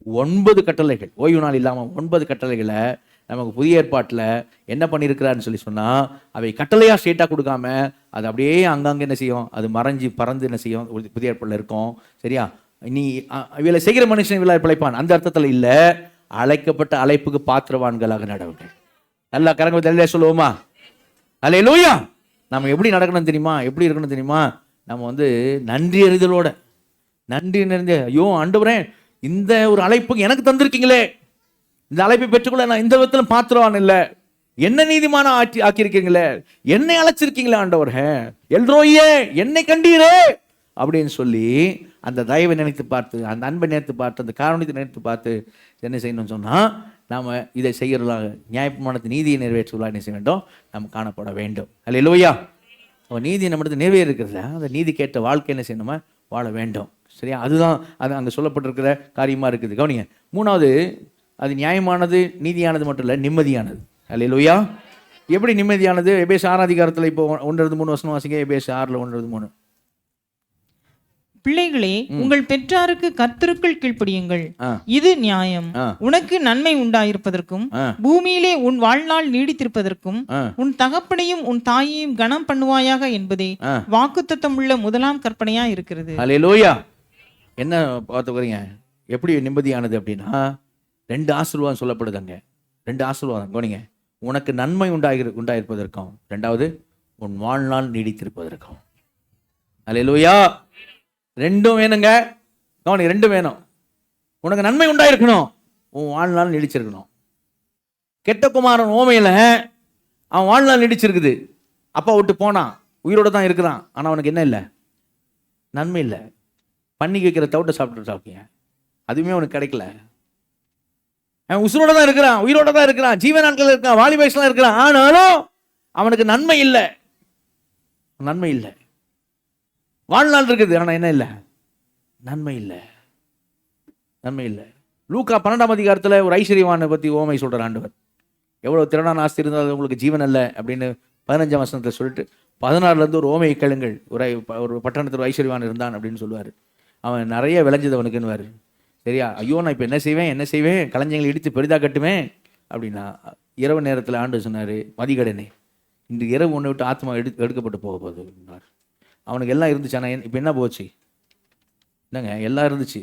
[SPEAKER 1] 9 கட்டளைகள், ஓய்வு நாள் இல்லாமல் 9 கட்டளைகளை நமக்கு புதிய ஏற்பாட்டில் என்ன பண்ணியிருக்கிறாருன்னு சொல்லி சொன்னால், அவை கட்டளையாக ஸ்ட்ரெயிட்டாக கொடுக்காம அது அப்படியே அங்கங்கே என்ன செய்யும்? அது மறைஞ்சி பறந்து என்ன செய்யும்? புதிய ஏற்பாட்டில் இருக்கும். சரியா? நீ இவளை செய்கிற மனுஷன் இவளை பிழைப்பான் அந்த அர்த்தத்தில் இல்லை. அழைக்கப்பட்ட அழைப்புக்கு பாத்திரவான்களாக நடவுங்கள். நல்லா கரங்க தெளிவாக சொல்லுவோமா? அல்லேலூயா. நம்ம எப்படி நடக்கணும் தெரியுமா? எப்படி இருக்கணும் தெரியுமா? நம்ம வந்து நன்றி அறிதலோட, நன்றி நிறைந்த, ஐயோ ஆண்டவரே இந்த ஒரு அழைப்புக்கு எனக்கு தந்திருக்கீங்களே, இந்த அழைப்பை பெற்றுக்கொள்ள நான் இந்த விதத்திலும் பாத்திரவான் இல்லை, என்ன நீதிமான ஆக்கியிருக்கீங்களே, என்னை அழைச்சிருக்கீங்களே ஆண்டவரே, எல்ரோயே என்னை கண்டீரே அப்படின்னு சொல்லி அந்த தயவை நினைத்து பார்த்து, அந்த அன்பை நினைத்து பார்த்து, அந்த காரணத்தை நினைத்து பார்த்து என்ன செய்யணும்னு சொன்னால், நாம் இதை செய்கிறதாக நியாயப்பிரமாணத்தின் நீதியை நிறைவேற்றுவதாக என்ன செய்ய வேண்டும்? நாம் காணப்பட வேண்டும். அல்லேலூயா. நீதி நம்மளுக்கு நிறைவேறி இருக்கிறதுல அந்த நீதி கேட்ட வாழ்க்கை என்ன செய்யணுமா? வாழ வேண்டும். சரியா? அதுதான் அது அங்கே சொல்லப்பட்டிருக்கிற காரியமாக இருக்குது. கவனிங்க. 3வது, அது நியாயமானது, நீதியானது மட்டும் இல்லை, நிம்மதியானது. அல்லேலூயா. எப்படி நிம்மதியானது? எபேசியர் 6 இப்போ 1-3 வாசிங்க. எபேசியர் 6:1-3.
[SPEAKER 2] பிள்ளைகளே உங்கள் பெற்றாருக்கு கர்த்தருக்குள் கீழ்ப்படியுங்கள், இது நியாயம். உனக்கு நன்மை உண்டாயிருப்பதற்கும் பூமியிலே உன் வாழ்நாள் நீடித்திருப்பதற்கும் உன் தகப்பனையும் உன் தாயையும் கனம் பண்ணுவாயாக என்பதே வாக்குத்தத்தம் உள்ள முதலாம் கற்பனையா இருக்கிறது.
[SPEAKER 1] அல்லேலூயா. என்ன பார்த்துக்கிறீங்க? எப்படி நிம்மதியானது அப்படின்னா 2 ஆசீர்வாதம் சொல்லப்படுதுங்க. 2 ஆசீர்வாதம். கவனிங்க. உனக்கு நன்மை உண்டாயிருப்பதற்கும், ரெண்டாவது உன் வாழ்நாள் நீடித்திருப்பதற்கும். அல்லேலூயா. ரெண்டும் வேணுங்க. கவனி, ரெண்டும் வேணும். உனக்கு நன்மை உண்டாயிருக்கணும், உன் வாழ்நாள் நீடிச்சிருக்கணும். கெட்ட குமாரன் ஓமையில் அவன் வாழ்நாள் நீடிச்சிருக்குது. அப்பா விட்டு போனான், உயிரோட தான் இருக்கிறான். ஆனால் அவனுக்கு என்ன இல்லை? நன்மை இல்லை. பண்ணி வைக்கிற தவிட்ட சாப்பிட்டீங்க, அதுவுமே அவனுக்கு கிடைக்கல. அவன் உசுரோட தான் இருக்கிறான், உயிரோட தான் இருக்கிறான், ஜீவ நாட்கள் இருக்கான், வாலி வயசுலாம் இருக்கிறான். ஆனாலும் அவனுக்கு நன்மை இல்லை. நன்மை இல்லை. வாழ்நாள் இருக்குது, ஆனால் என்ன இல்லை? நன்மை இல்லை. நன்மை இல்லை. லூக்கா 12ஆம் அதிகாரத்தில் ஒரு ஐஸ்வர்யவானை பற்றி ஓமை சொல்கிற ஆண்டவர். எவ்வளோ திறனான ஆஸ்தி இருந்தால் உங்களுக்கு ஜீவன் அல்ல அப்படின்னு 15ஆம் வசனத்தில் சொல்லிட்டு 16லேருந்து ஒரு ஓமையை கேளுங்கள். ஒரு பட்டணத்தில் ஒரு ஐஸ்வர்யவான் இருந்தான் அப்படின்னு சொல்லுவார். அவன் நிறைய விளைஞ்சது அவனுக்குன்னுவார். சரியா? ஐயோ நான் இப்போ என்ன செய்வேன், களஞ்சியங்களை இடித்து பெரிதாக கட்டுவேன் அப்படின்னா, இரவு நேரத்தில் ஆண்டு சொன்னார், மதிகடனே இன்று இரவு ஒன்றை விட்டு ஆத்மா எடுக்கப்பட்டு போக போகுது அப்படின்னார். அவனுக்கு எல்லாம் இருந்துச்சு. ஆனால் இப்போ என்ன போச்சு? என்னங்க, எல்லாம் இருந்துச்சு,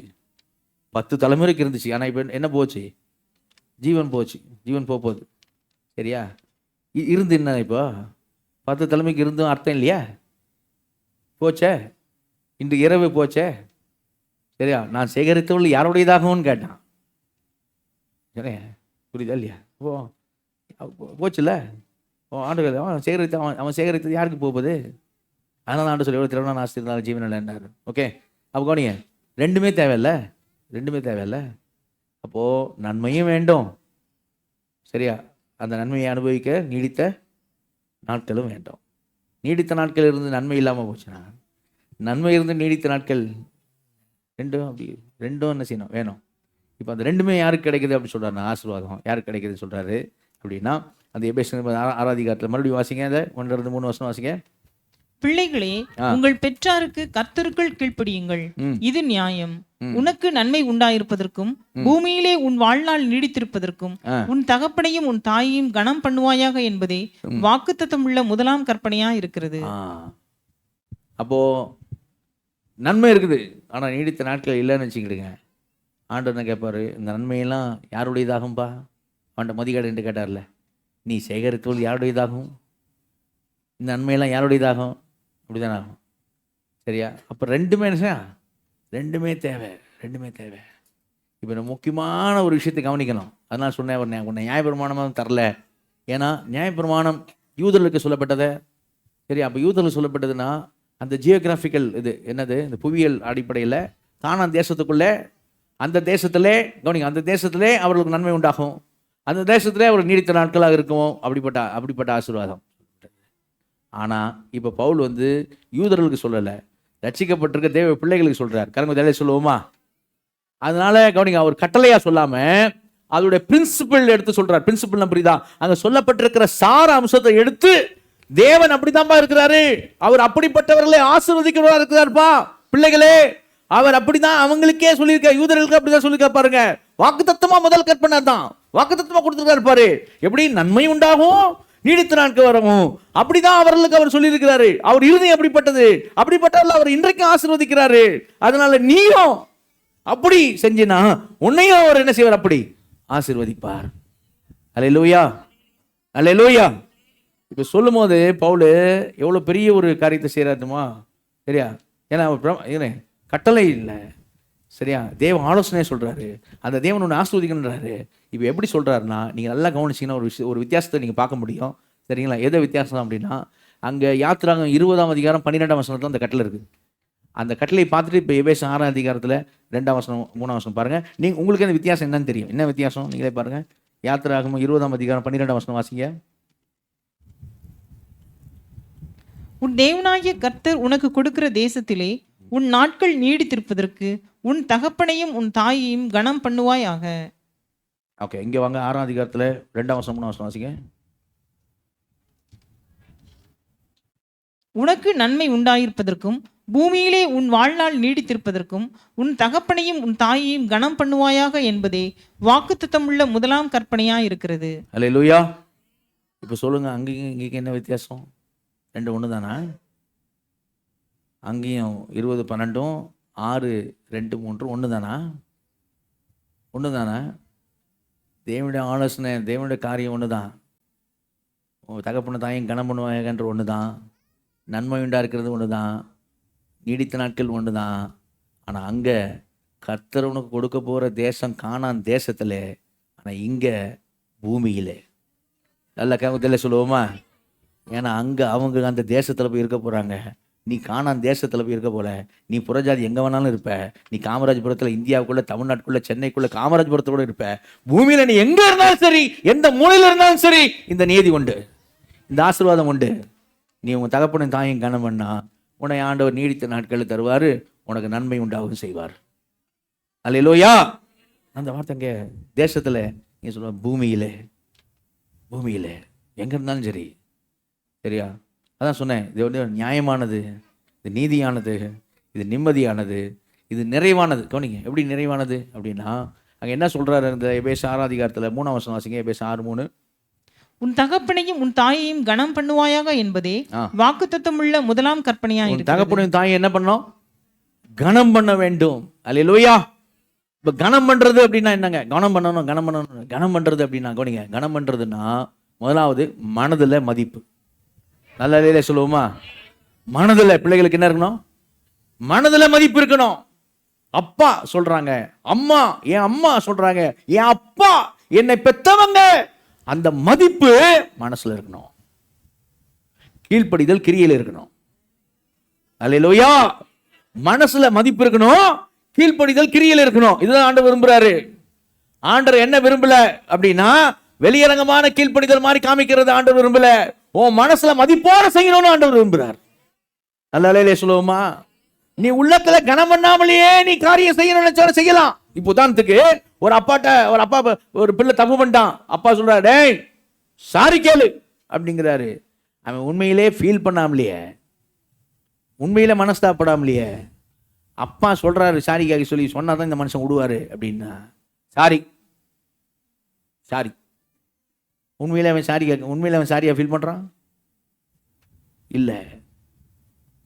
[SPEAKER 1] 10 தலைமுறைக்கு இருந்துச்சு. ஆனால் இப்போ என்ன போச்சு? ஜீவன் போச்சு. ஜீவன் போகுது. சரியா? இருந்து என்ன இப்போ 10 தலைமைக்கு இருந்தும் அர்த்தம் இல்லையா? போச்சே, இன்று இரவு போச்சே. சரியா? நான் சேகரித்தவள் யாருடையதாகவும் கேட்டான். சரியா? புரியுதா இல்லையா? போச்சுல்ல. ஆண்டு அவன் சேகரித்தது யாருக்கு போகுது? அதனால ஆண்டு சொல்லி எவ்வளோ திறனான ஆஸ்தி இருந்தாலும் ஜீவன் இல்லைன்னாரு. ஓகே, அப்போ கவனிங்க, ரெண்டுமே தேவையில்ல. அப்போது நன்மையும் வேண்டும். சரியா? அந்த நன்மையை அனுபவிக்க நீடித்த நாட்களும் வேண்டும். நீடித்த நாட்கள் இருந்து நன்மை இல்லாமல் போச்சுன்னா, நன்மை இருந்து நீடித்த நாட்கள் ரெண்டும் என்ன செய்யணும்? வேணும். இப்போ அந்த ரெண்டுமே யாருக்கு கிடைக்குது அப்படின்னு சொல்கிறாரு? ஆசீர்வாதம் யாருக்கு கிடைக்குதுன்னு சொல்கிறாரு அப்படின்னா, அந்த எபேசியர் 6ஆம் அதிகாரத்தில் மறுபடியும் வாசிங்க, அதை 1-3 வசனம் வாசிங்க.
[SPEAKER 2] பிள்ளைகளே, உங்கள் பெற்றாருக்கு கர்த்தருக்குள் கீழ்ப்படியுங்கள், இது நியாயம். உனக்கு நன்மை உண்டாயிருப்பதற்கும் பூமியிலே உன் வாழ்நாள் நீடித்திருப்பதற்கும் உன் தகப்பனையும் உன் தாயையும் கனம் பண்ணுவாயாக என்பதே வாக்குத்தத்தம் உள்ள முதலாம் கற்பனையா இருக்கிறது.
[SPEAKER 1] அப்போ நன்மை இருக்குது, ஆனா நீடித்த நாட்கள் இல்லைன்னு வச்சுக்கிடுங்க. ஆண்டவர் என்ன கேட்பாரு? இந்த நன்மையெல்லாம் யாருடையதாகும்பா? அவன்கிட்ட மதிகாடு கேட்டார்ல, நீ சேகரித்தவள் யாருடையதாகும்? இந்த நன்மையெல்லாம் யாருடையதாகும்? அப்படிதானே ஆகும். சரியா? அப்போ ரெண்டுமே தேவை. இப்போ நம்ம முக்கியமான ஒரு விஷயத்தை கவனிக்கணும். அதனால சொன்னேன், உன்னை நியாயப்பிரமாணமாக தரல. ஏன்னா நியாயப்பிரமாணம் யூதர்களுக்கு சொல்லப்பட்டதை. சரி, அப்போ யூதர்களுக்கு சொல்லப்பட்டதுன்னா அந்த ஜியோகிராஃபிக்கல் இது என்னது, இந்த புவியியல் அடிப்படையில் கானான் தேசத்துக்குள்ளே, அந்த தேசத்திலே கவனிங்க, அந்த தேசத்திலே அவர்களுக்கு நன்மை உண்டாகும், அந்த தேசத்திலே அவர்கள் நீடித்த நாட்களாக இருக்கும். அப்படிப்பட்ட ஆசீர்வாதம். ஆனால் இப்போ பவுல் யூதர்களுக்கு சொல்லலை, ரட்சிக்கப்பட்டிருக்க தேவ பிள்ளைகளுக்கு சொல்கிறார். கரங்க வேலையை சொல்லுவோமா? அதனால கவனிங்க, அவர் கட்டளையா சொல்லாமல் அதோடைய பிரின்சிபிள் எடுத்து சொல்கிறார். பிரின்சிபிள் புரியுதா? அங்கே சொல்லப்பட்டிருக்கிற சார அம்சத்தை எடுத்து, தேவன் அப்படித்தான்ப்பா இருக்கிறாரு, அவர் அப்படிப்பட்டவர்களை ஆசீர்வதிக்கிறவரா இருக்கிறார்ப்பா. பிள்ளைகளே, அவர் அப்படிதான் அவங்களுக்கே சொல்லியிருக்க, யூதர்களுக்கு அப்படிதான் சொல்லியிருக்க பாருங்க. வாக்குத்தத்தமா முதல் கற்பனை தான், வாக்குத்தத்தமா கொடுத்துருக்காரு பாரு. எப்படி நன்மை உண்டாகும், நீடித்த நாட்கள் வரவும், அப்படிதான் அவர்களுக்கு அவர் சொல்லியிருக்கிறாரு. அவர் இருதயம் அப்படிப்பட்டவர்கள் அவர் இன்றைக்கும் ஆசீர்வதிக்கிறாரு. அதனால நீயும் அப்படி செஞ்சினா உன்னையும் அவர் என்ன செய்வார்? அப்படி ஆசீர்வதிப்பார். அல்லேலூயா. இப்போ சொல்லும் போது பவுல் எவ்வளோ பெரிய ஒரு காரியத்தை செய்யறாருமா? சரியா? ஏன்னா கட்டளை இல்லை, சரியா? தேவ ஆலோசனையே சொல்றாரு. அந்த தேவன் ஒன்று ஆசீர்வதிக்கணுன்றாரு. இப்போ எப்படி சொல்றாருன்னா, நீங்க நல்லா கவனிச்சிங்கன்னா ஒரு வித்தியாசத்தை நீங்க பார்க்க முடியும். சரிங்களா? எதை வித்தியாசம் அப்படின்னா, அங்கே யாத்திராகம் 20ஆம் அதிகாரம் 12ஆம் வசனத்தில் அந்த கட்டளை இருக்குது. அந்த கட்டளையை பார்த்துட்டு இப்போ எபேசியர் 6ஆம் அதிகாரத்தில் 2ஆம் வசனம் 3ஆம் வசனம் பாருங்க. உங்களுக்கு அந்த வித்தியாசம் என்னன்னு தெரியும். என்ன வித்தியாசம் நீங்களே பாருங்க. யாத்திராகம் 20ஆம் அதிகாரம் 12ஆம் வசனம் வாசிங்க.
[SPEAKER 2] உன் தேவனாகிய கர்த்தர் உனக்கு கொடுக்கிற தேசத்திலே உன் நாட்கள் நீடித்திருப்பதற்கு உன் தகப்பனையும் உன் தாயையும் கனம் பண்ணுவாயாக.
[SPEAKER 1] ஓகே, இங்கே வாங்க. 6ஆம் அதிகாரத்தில் 2ஆம் வசனம் 3ஆம் வசனம் வாசிங்க.
[SPEAKER 2] உனக்கு நன்மை உண்டாயிருப்பதற்கும் பூமியிலே உன் வாழ்நாள் நீடித்திருப்பதற்கும் உன் தகப்பனையும் உன் தாயையும் கனம் பண்ணுவாயாக என்பதே வாக்குத்தத்தம் உள்ள முதலாம் கற்பனையா இருக்கிறது.
[SPEAKER 1] அல்லேலூயா. இப்போ சொல்லுங்க, அங்கேயும் இங்கேயும் என்ன வித்தியாசம்? ரெண்டு ஒன்று தானா? அங்கேயும் 20:12 6:2-3 ஒன்று தானா? தேவனுடைய ஆலோசனை, தேவனுடைய காரியம் ஒன்று தான். உன் தகப்பனை தாயும் கனம் பண்ணுவாங்கன்ற ஒன்று தான், நன்மை உண்டா இருக்கிறது ஒன்று தான், நீடித்த நாட்கள் ஒன்று தான். ஆனால் அங்கே கர்த்தர் உனக்கு கொடுக்க போகிற தேசம் கானான் தேசத்தில், ஆனால் இங்கே பூமியிலே. நல்ல கவனத்தில் சொல்லுவோமா? ஏன்னா அங்கே அவங்க அந்த தேசத்தில் போய் இருக்க போகிறாங்க. நீ கானான் தேசத்தில் போய் இருக்க போல. நீ புறஜாதி எங்கே வேணாலும் இருப்ப. நீ காமராஜபுரத்தில், இந்தியாவுக்குள்ளே, தமிழ்நாட்டுக்குள்ளே, சென்னைக்குள்ளே, காமராஜபுரத்தோடு இருப்ப. பூமியில் நீ எங்கே இருந்தாலும் சரி, எந்த மூலையில் இருந்தாலும் சரி, இந்த நீதி உண்டு, இந்த ஆசீர்வாதம் உண்டு. நீ உன் தகப்பனும் தாயும் கனம் பண்ணா உன்னை ஆண்டவர் நீடித்த நாட்களில் தருவார், உனக்கு நன்மை உண்டாகவும் செய்வார். அல்லேலூயா. அந்த வார்த்தைங்க தேசத்தில் நீ சொல்லுவ, பூமியிலே, பூமியிலே எங்கே இருந்தாலும் சரி. சரியா? அதான் சொன்னேன், இது வந்து நியாயமானது, இது நீதியானது, இது நிம்மதியானது, இது நிறைவானது. கவனிங்க, எப்படி நிறைவானது அப்படின்னா, அங்கே என்ன சொல்கிறாரு இந்த எபேசு 6 அதிகாரத்தில் 3ஆம் வசனம் வாசிங்க. எபேசு 6:3.
[SPEAKER 2] உன் தகப்பனையும் உன் தாயையும் கனம் பண்ணுவாயாக என்பதே வாக்குத்தத்தமுள்ள முதலாம் கற்பனையாய்
[SPEAKER 1] உன் தகப்பனையும் தாயை என்ன பண்ணோம்? கனம் பண்ண வேண்டும். அல்லேலூயா. இப்போ கனம் பண்ணுறது அப்படின்னா என்னங்க? கனம் பண்ணணும், கனம் பண்ணணும். கனம் பண்ணுறது அப்படின்னா கவனிங்க, கனம் பண்ணுறதுன்னா முதலாவது மனதில் மதிப்பு. நல்ல வேலையில சொல்லுவோமா? மனதில் பிள்ளைகளுக்கு என்ன இருக்கணும்? மனதில் மதிப்பு இருக்கணும். அப்பா சொல்றாங்க, அம்மா, என் அம்மா சொல்றாங்க, என் அப்பா, என்னை பெத்தவங்க, அந்த மதிப்பு மனசுல இருக்கணும். கீழ்ப்படிதல் கிரியையில் இருக்கணும். அல்லேலூயா. மனசுல மதிப்பு இருக்கணும், கீழ்ப்படிதல் கிரியையில் இருக்கணும். இதுதான் ஆண்டவர் விரும்புறாரு. ஆண்டவர் என்ன விரும்பல அப்படின்னா, வெளியரங்கமான கீழ்ப்படிதல் மாதிரி காமிக்கிறது ஆண்டவர் விரும்பல. உன் மனசுல மதிப்போட செய்யணும்னு ஆண்டவர் விரும்புறார். நல்ல வேலையிலே சொல்லுவோமா? நீ உள்ளத்துல கனம் பண்ணாமலேயே நீ காரியம் செய்யணும்னு நினைச்சாலும் செய்யலாம். இப்போ உதாரணத்துக்கு ஒரு அப்பா ஒரு பிள்ளை தப்பு பண்ணிட்டான். அப்பா சொல்றாரு, டேய் சாரி கேளு அப்படிங்கிறாரு. அவன் உண்மையிலே ஃபீல் பண்ணாமலையே, உண்மையிலே மனஸ்தாப்படாமலையே அப்பா சொல்றாரு சாரி கேட்க சொல்லி சொன்னாதான் இந்த மனுஷன் விடுவாரு அப்படின்னா, சாரி சாரி. உண்மையிலே அவன் சாரி கேட்க, உண்மையிலே அவன் சாரியா ஃபீல் பண்றான் இல்லை.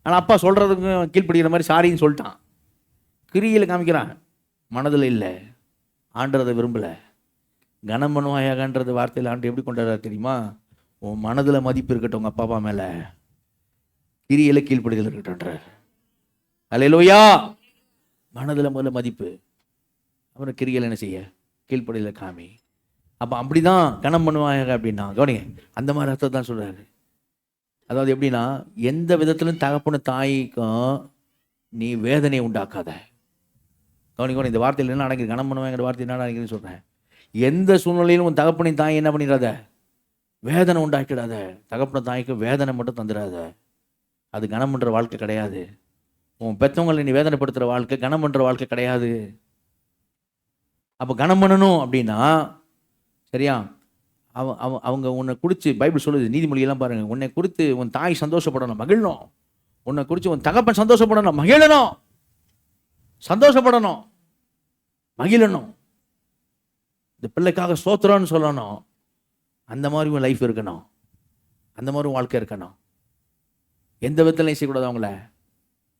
[SPEAKER 1] ஆனால் அப்பா சொல்றதுக்கு கீழ்ப்படுகிற மாதிரி சாரின்னு சொல்லிட்டான். கிரியில் காமிக்கிறான், மனதில் இல்லை. ஆண்டதை விரும்பலை. கனம் பண்ணுவாயாகன்றது வார்த்தையில் ஆண்டு எப்படி கொண்டாடுறாரு தெரியுமா? உன் மனதில் மதிப்பு இருக்கட்டும் உங்கள் அப்பா அப்பா மேலே, கிரியில கீழ்ப்படுதல் இருக்கட்டும்ன்றார். அல்லேலூயா. மனதில் முதல்ல மதிப்பு, அப்புறம் கிரியில் என்ன செய்ய? கீழ்ப்படுதல் காமி. அப்போ அப்படிதான் கனம் பண்ணுவாங்க அப்படின்னா கவனிங்க, அந்த மாதிரி அர்த்தம் தான் சொல்றாரு. அதாவது எப்படின்னா, எந்த விதத்திலும் தகப்பனு தாய்க்கும் நீ வேதனை உண்டாக்காத. கவனிக்கணும், இந்த வார்த்தையில் என்ன அடங்கி, கனம் பண்ணுவாங்கிற வார்த்தை என்ன அடங்கின்னு சொல்கிறேன். எந்த சூழ்நிலையிலும் உன் தகப்பனின் தாய் என்ன பண்ணிடாத, வேதனை உண்டாக்கிடாத. தகப்பன தாய்க்கு வேதனை மட்டும் தந்துடாத. அது கனம் பண்ணுற வாழ்க்கை கிடையாது. உன் பெற்றவங்களை நீ வேதனைப்படுத்துகிற வாழ்க்கை கனம் பண்ணுற வாழ்க்கை கிடையாது. அப்போ கனம் பண்ணணும் அப்படின்னா, சரியா, அவங்க உன்னை குறித்து பைபிள் சொல்லுது, நீதிமொழியெல்லாம் பாருங்கள், உன்னை குறித்து உன் தாய் சந்தோஷப்படணும், மகிழணும். உன்னை குறித்து உன் தகப்பன் சந்தோஷப்படணும், மகிழணும். சந்தோஷப்படணும், மகிழணும். இந்த பிள்ளைக்காக ஸ்தோத்திரம்னு சொல்லணும். அந்த மாதிரி உன் லைஃப் இருக்கணும், அந்த மாதிரி உன் வாழ்க்கை இருக்கணும். எந்த விதத்திலையும் செய்யக்கூடாது. அவங்கள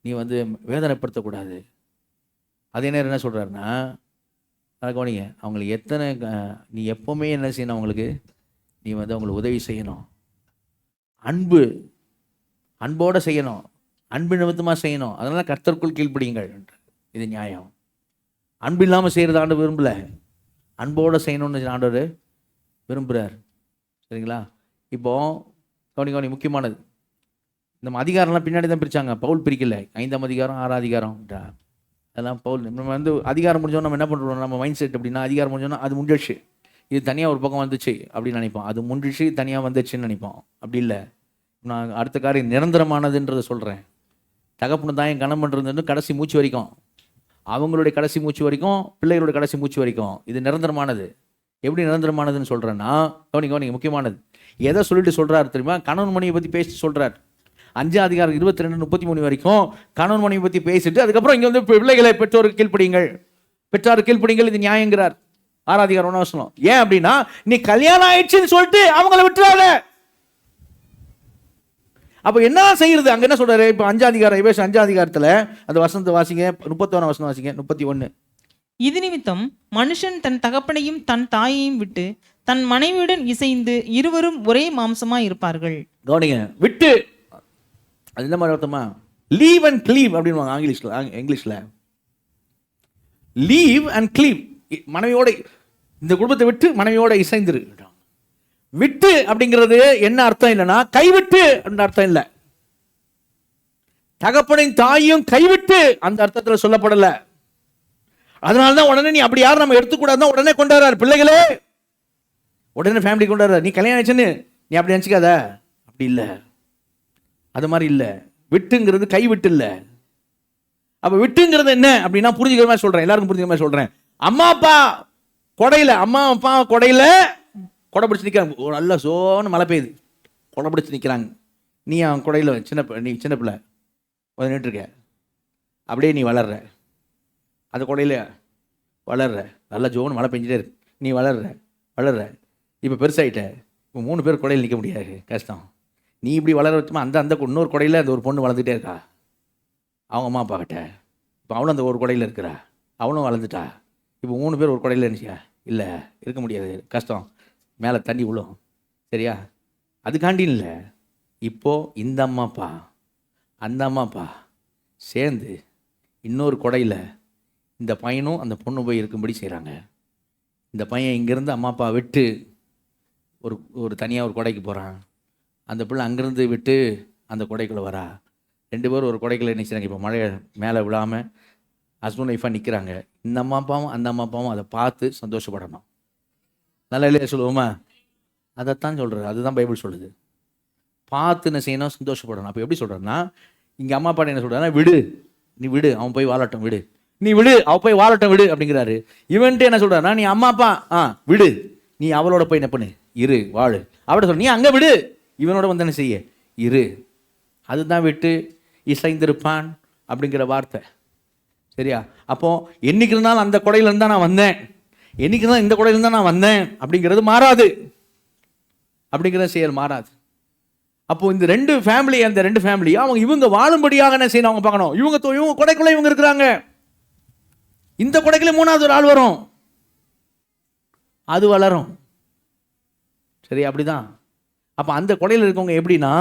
[SPEAKER 1] நீ வந்து வேதனைப்படுத்தக்கூடாது. அதே நேரம் என்ன சொல்கிறாருன்னா, கவனிங்க, அவங்களுக்கு எத்தனை நீ எப்போவுமே என்ன செய்யணும், அவங்களுக்கு நீ வந்து அவங்களுக்கு உதவி செய்யணும். அன்போடு செய்யணும், அன்பு நிமித்தமாக செய்யணும். அதனால கர்த்தருக்குள் கீழ்ப்படியுங்கள், இது நியாயம். அன்பு இல்லாமல் செய்கிறது ஆண்டவர் விரும்பல, அன்போடு செய்யணும்னு ஆண்டவர் விரும்புகிறார். சரிங்களா? இப்போ கவனி முக்கியமானது, நம்ம அதிகாரம்லாம் பின்னாடி தான் பிரித்தாங்க. பவுல் பிரிக்கல. 5ஆம் அதிகாரம் 6ஆம் அதிகாரம் அதெல்லாம் பவுல். நம்ம வந்து அதிகாரம் முடிஞ்சோம் நம்ம என்ன பண்ணுறோம், நம்ம மைண்ட் செட் அப்படின்னா, அதிகாரம் முடிஞ்சோன்னா அது முடிஞ்சிடுச்சு, இது தனியாக ஒரு பக்கம் வந்துச்சு அப்படின்னு நினைப்போம். அது முடிஞ்சிச்சு தனியாக வந்துச்சுன்னு நினைப்போம். அப்படி இல்லை. நான் அடுத்த காரியம் நிரந்தரமானதுன்றதை சொல்கிறேன். தகப்பனு தாயும் கனம் பண்ணுறது கடைசி மூச்சு வரைக்கும், அவங்களுடைய கடைசி மூச்சு வரைக்கும், பிள்ளைகளுடைய கடைசி மூச்சு வரைக்கும். இது நிரந்தரமானது. எப்படி நிரந்தரமானதுன்னு சொல்கிறேன்னா, கவனிங்க முக்கியமானது. எதை சொல்லிட்டு சொல்கிறாரு தெரியுமா? கணவன் மனைவியை பற்றி பேசிட்டு சொல்கிறார். 5ஆம் அதிகாரம் 22-33 வரைக்கும் கணவன் மனைவி பற்றி பேசிட்டு, அதுக்கப்புறம் இங்கே வந்து பிள்ளைகளை பெற்றோருக்கு கீழ்ப்படியுங்கள், பெற்றாருக்கு கீழ்ப்படியுங்கள், இது நியாயங்கிறார். 6ஆம் அதிகாரம் 1ஆம் வசனம். ஏன் அப்படின்னா, நீ கல்யாணம் ஆயிடுச்சுன்னு சொல்லிட்டு அவங்கள விட்டுறாத. அப்போ என்ன செய்யறது? அங்கே என்ன சொல்றாரு? இப்போ 5ஆம் அதிகாரம், எபேசு 5ஆம் அதிகாரத்தில் அந்த வசனத்தை வாசிங்க, 31ஆம் வசனம் வாசிங்க. 31.
[SPEAKER 2] இது நிமித்தம் மனுஷன் தன் தகப்பனையும் தன் தாயையும் விட்டு தன் மனைவியுடன் இசைந்து இருவரும் ஒரே மாம்சமாய் இருப்பார்கள்.
[SPEAKER 1] கவனிங்க, விட்டு அது என்ன மாதிரி அர்த்தமா? லீவ் அண்ட் க்ளீவ் அப்படின்னு இங்கிலீஷ்ல லீவ் அண்ட் க்ளீவ். மனைவியோட இந்த குடும்பத்தை விட்டு மனைவியோட இசைந்துரு. விட்டு அப்படிங்கிறது என்ன அர்த்தம் இல்லைன்னா கைவிட்டு அந்த அர்த்தம் இல்லை. தகப்பனின் தாயும் கைவிட்டு அந்த அர்த்தத்தில் சொல்லப்படல. அதனாலதான் உடனே நீ அப்படி யாரும் நம்ம எடுத்துக்கூடாதுதான் உடனே கொண்டாடுறாரு. பிள்ளைகளே உடனே ஃபேமிலி கொண்டாடுறாரு. நீ கல்யாணம் ஆச்சுன்னு நீ அப்படி நினச்சிக்காத, அப்படி இல்லை, அது மாதிரி இல்லை. விட்டுங்கிறது கைவிட்டு இல்லை. அப்ப விட்டுங்கிறது என்ன அப்படின்னா புரிஞ்சுக்கிற மாதிரி சொல்றேன், எல்லாருக்கும் புரிஞ்சுக்கிற மாதிரி சொல்றேன். அம்மா அப்பா கொடையில கொடை பிடிச்சி நிற்கிறாங்க. ஒரு நல்ல சோன்னு மழை பெய்யுது, கொடை பிடிச்சி நிற்கிறாங்க. நீ அவன் கொடையில் நீ சின்ன பிள்ளை நின்றுருக்க, அப்படியே நீ வளர்ற, அந்த கொடையில் வளர்ற, நல்லா ஜோன்னு மழை பெஞ்சிட்டே இருக்கு, நீ வளர்ற. இப்போ பெருசாகிட்ட, இப்போ 3 பேர் கொடையில் நிற்க முடியாது, கஷ்டம். நீ இப்படி வளர வச்சுமா அந்த இன்னொரு கொடையில் அந்த ஒரு பொண்ணு வளர்ந்துட்டே இருக்கா அவங்க அம்மா அப்பா கிட்ட. இப்போ அவளும் அந்த ஒரு கொடையில் இருக்கிறா, அவளும் வளர்ந்துட்டா. இப்போ 3 பேர் ஒரு கொடையில் இருந்துச்சியா? இல்லை, இருக்க முடியாது, கஷ்டம், மேலே தண்ணி விழும், சரியா? அதுக்காண்டி இல்லை. இப்போது இந்த அம்மா அப்பா அந்த அம்மா அப்பா சேர்ந்து இன்னொரு கொடையில் இந்த பையனும் அந்த பொண்ணு போய் இருக்கும்படி செய்கிறாங்க. இந்த பையன் இங்கேருந்து அம்மா அப்பா விட்டு ஒரு தனியாக ஒரு கொடைக்கு போகிறான். அந்த பிள்ளை அங்கேருந்து விட்டு அந்த கொடைக்குள்ளே வரா. 2 பேரும் ஒரு கொடைக்குள்ளே நிற்கிறாங்க. இப்போ மழை மேலே விழாமல் ஹஸ்பண்ட் ஒய்ஃபாக நிற்கிறாங்க. இந்த அம்மா அப்பாவும் அந்த அம்மா அப்பாவும் அதை பார்த்து சந்தோஷப்படணும். நல்லா இல்லையா சொல்லுவோமா? அதைத்தான் சொல்கிறது, அதுதான் பைபிள் சொல்லுது. பார்த்து என்ன செய்யணும்? சந்தோஷப்படணும். அப்போ எப்படி சொல்கிறேன்னா, இங்கே அம்மா அப்பா என்ன சொல்கிறாங்கன்னா, நீ விடு, அவன் போய் வாழட்டும், விடு, நீ விடு, அவள் போய் வாழட்டும், விடு அப்படிங்கிறாரு. இவன்ட்டு என்ன சொல்கிறான்னா, நீ அம்மா அப்பா விடு, நீ அவளோட போய் என்ன பண்ணு, இரு, வாழு. அவட சொல்ற, நீ அங்கே விடு, இவனோட வந்து என்ன செய்ய, இரு. அதுதான் விட்டு இசைந்திருப்பான் அப்படிங்கிற வார்த்தை, சரியா? அப்போ என்னைக்கு இருந்தாலும் அந்த கொடையிலேருந்து தான் நான் வந்தேன், என்னைக்கு இருந்தாலும் இந்த கொடையிலேருந்து தான் நான் வந்தேன் அப்படிங்கிறது மாறாது, அப்படிங்கிற செயல் மாறாது. அப்போ இந்த 2 ஃபேமிலி, அந்த 2 ஃபேமிலியும் அவங்க இவங்க வாழும்படியாக என்ன செய்யணும் அவங்க பார்க்கணும். இவங்க கொடைக்குள்ள இவங்க இருக்கிறாங்க, இந்த கொடைக்குள்ள 3வது ஒரு ஆள் வரும், அது வளரும், சரி? அப்படிதான். அப்போ அந்த கொடையில் இருக்கவங்க எப்படின்னா,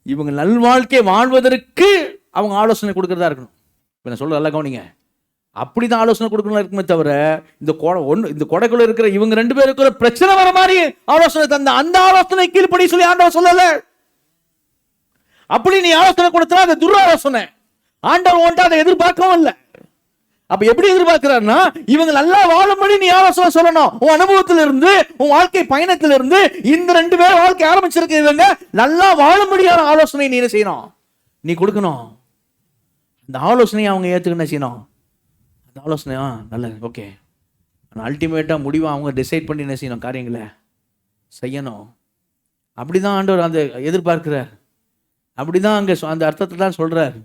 [SPEAKER 1] இவங்க நல்வாழ்க்கை வாழ்வதற்கு அவங்க ஆலோசனை கொடுக்கறதா இருக்கணும். இப்போ நான் சொல்ல நல்லா கவனிங்க, அப்படி தான் ஆலோசனை கொடுக்கணும் இருக்குமே தவிர, இந்த கொடைக்குள்ள இருக்கிற இவங்க 2 பேருக்கு ஒரு பிரச்சனை வர மாதிரி ஆலோசனை தந்த அந்த ஆலோசனை கீழ்ப்படி சொல்லி ஆண்டவர் சொல்லல. அப்படி நீ ஆலோசனை கொடுத்தா அது துராலோசனை. ஆண்டவர் ஒன்றை அதை எதிர்பார்க்கவும் இல்லை. அப்ப எப்படி எதிர்பார்க்கிறார்னா, இவங்க நல்லா வாழும்படி நீ ஆலோசனை சொல்லணும். உன் அனுபவத்திலிருந்து, உன் வாழ்க்கை பயணத்திலிருந்து, இந்த 2 பேர் வாழ்க்கை ஆரம்பிச்சிருக்க இவங்க நல்லா வாழும்படியான ஆலோசனை நீ என்ன செய்யணும், நீ கொடுக்கணும். அந்த ஆலோசனையை அவங்க ஏற்றுக்கணும் செய்யணும். அந்த ஆலோசனை நல்ல ஓகே, அல்டிமேட்டாக முடிவை அவங்க டிசைட் பண்ணி என்ன செய்யணும், காரியங்களை செய்யணும். அப்படிதான் ஆண்டவர் அந்த எதிர்பார்க்கிறார். அப்படிதான் அங்கே அந்த அர்த்தத்தை தான் சொல்கிறார்,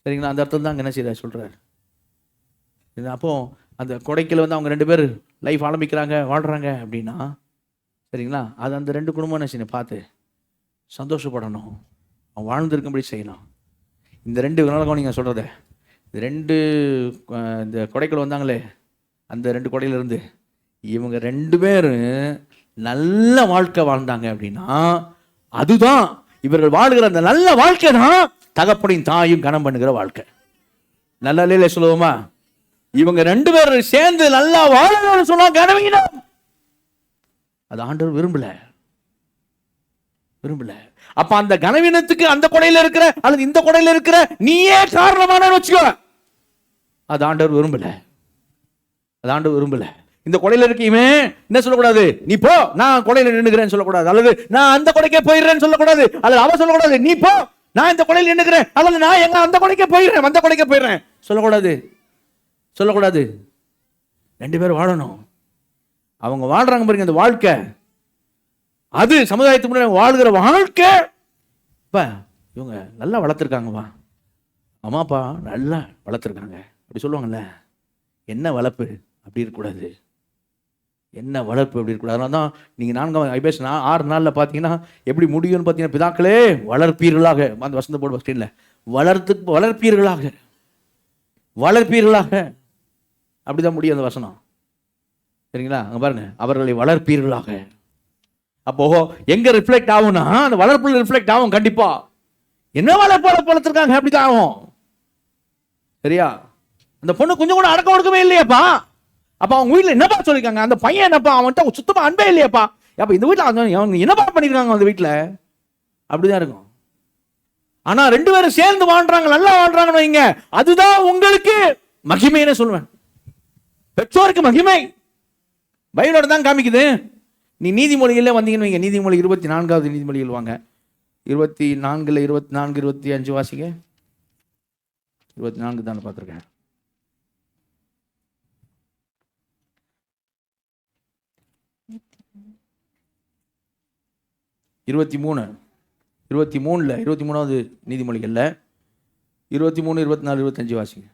[SPEAKER 1] சரிங்களா? அந்த அர்த்தம் தான் அங்கே என்ன செய்கிறார், சொல்கிறார். அப்போ அந்த கொடைக்கில் வந்து அவங்க 2 பேர் லைஃப் ஆரம்பிக்கிறாங்க, வாழ்கிறாங்க அப்படின்னா, சரிங்களா? அது அந்த 2 குடும்பம் என்ன செய்யணும், பார்த்து சந்தோஷப்படணும், அவன் வாழ்ந்துருக்கும்படி செய்யணும். இந்த 2 நாளுக்கும் நீங்கள் சொல்கிறத, இந்த கொடைக்குள்ள வந்தாங்களே, அந்த 2 கொடையிலிருந்து இவங்க 2 பேரும் நல்ல வாழ்க்கை வாழ்ந்தாங்க அப்படின்னா, அதுதான் இவர்கள் வாழ்கிற அந்த நல்ல வாழ்க்கை தான் தகப்பனின் தாயும் கனம் பண்ணுகிற வாழ்க்கை. நல்ல இல்லையில சொல்லுவோமா? இவங்க 2 பேரும் சேர்ந்து நல்லா வாழணும்னு சொன்னா கனவீனம். அது ஆண்டவர் விரும்பல. அப்ப அந்த கனவீனத்துக்கு அந்த கொடையில இருக்கிற அல்லது இந்த கொடையில இருக்கிற நீயே காரணமான வச்சுக்கோ, அது ஆண்டவர் விரும்பல. இந்த கொடையில இருக்கீமே என்ன சொல்லக்கூடாது, நீ போ, நான் கொடையில நின்னுக்கிறேன்னு சொல்லக்கூடாது, அல்லது நான் அந்த கொடைக்கே போயிடுறேன்னு சொல்லக்கூடாது, அல்லது அவ சொல்லக்கூடாது, நீ போ, நான் இந்த கொடையில நின்னுக்கிறேன், அல்லது நான் எங்க அந்த கொடைக்கே போயிடுறேன் சொல்லக்கூடாது. 2 பேரும் வாழணும். அவங்க வாழ்றாங்க பாருங்க, அந்த வாழ்க்கை, அது சமுதாயத்துக்கு முன்னாடி வாழ்கிற வாழ்க்கை. இப்ப இவங்க நல்லா வளர்த்துருக்காங்கப்பா, அம்மா அப்பா நல்லா வளர்த்துருக்காங்க அப்படி சொல்லுவாங்கல்ல. என்ன வளர்ப்பு அப்படி இருக்கக்கூடாது, அதனால தான் நீங்கள் 6 நாளில் பார்த்தீங்கன்னா எப்படி முடியும்னு பார்த்தீங்கன்னா, பிதாக்களே வளர்ப்பீர்களாக, அந்த வசந்த போர்டு பஸ்டில் வளர்ப்பீர்களாக அப்படிதான் முடியும் அந்த வசனம். சரிங்களா? அங்கே பாருங்க, அவர்களை வளர்ப்பீர்களாக. அப்போ எங்க ரிஃப்ளெக்ட் ஆகும்னா அந்த வளர்ப்புல ரிஃப்ளெக்ட் ஆகும். கண்டிப்பா என்ன வளர்த்திருக்காங்க அப்படிதான் ஆகும். சரியா? அந்த பொண்ணு கொஞ்சம் கூட அடக்கம் ஒடுக்கமே இல்லையாப்பா. அப்ப அவங்க வீட்டுல என்னப்பா சொல்லிருக்காங்க, அந்த பையன் என்னப்பா அவன்கிட்ட சுத்தமா அன்பே இல்லையாப்பா. அப்ப இந்த வீட்டுல அவங்க என்னப்பா பண்ணிருக்காங்க அந்த வீட்டுல, அப்படிதான் இருக்கும். ஆனா ரெண்டு பேரும் சேர்ந்து வாழ்றாங்க, நல்லா வாழ்றாங்கன்னு வைங்க, அதுதான் உங்களுக்கு மகிமைன்னு சொல்லுவேன். பெற்றோருக்கு மகிமை பைபிளோட தான் காமிக்குது. நீ நீதிமொழிகளே வந்தீங்கன்னு வைங்க, நீதிமொழி 24வது நீதிமொழிகள் வாங்க, 24, 24, 25 வாசிங்க. 24 தான் பார்த்துருக்கேன். 23வது நீதிமொழிகள்ல 23, 24, 25 வாசிங்க.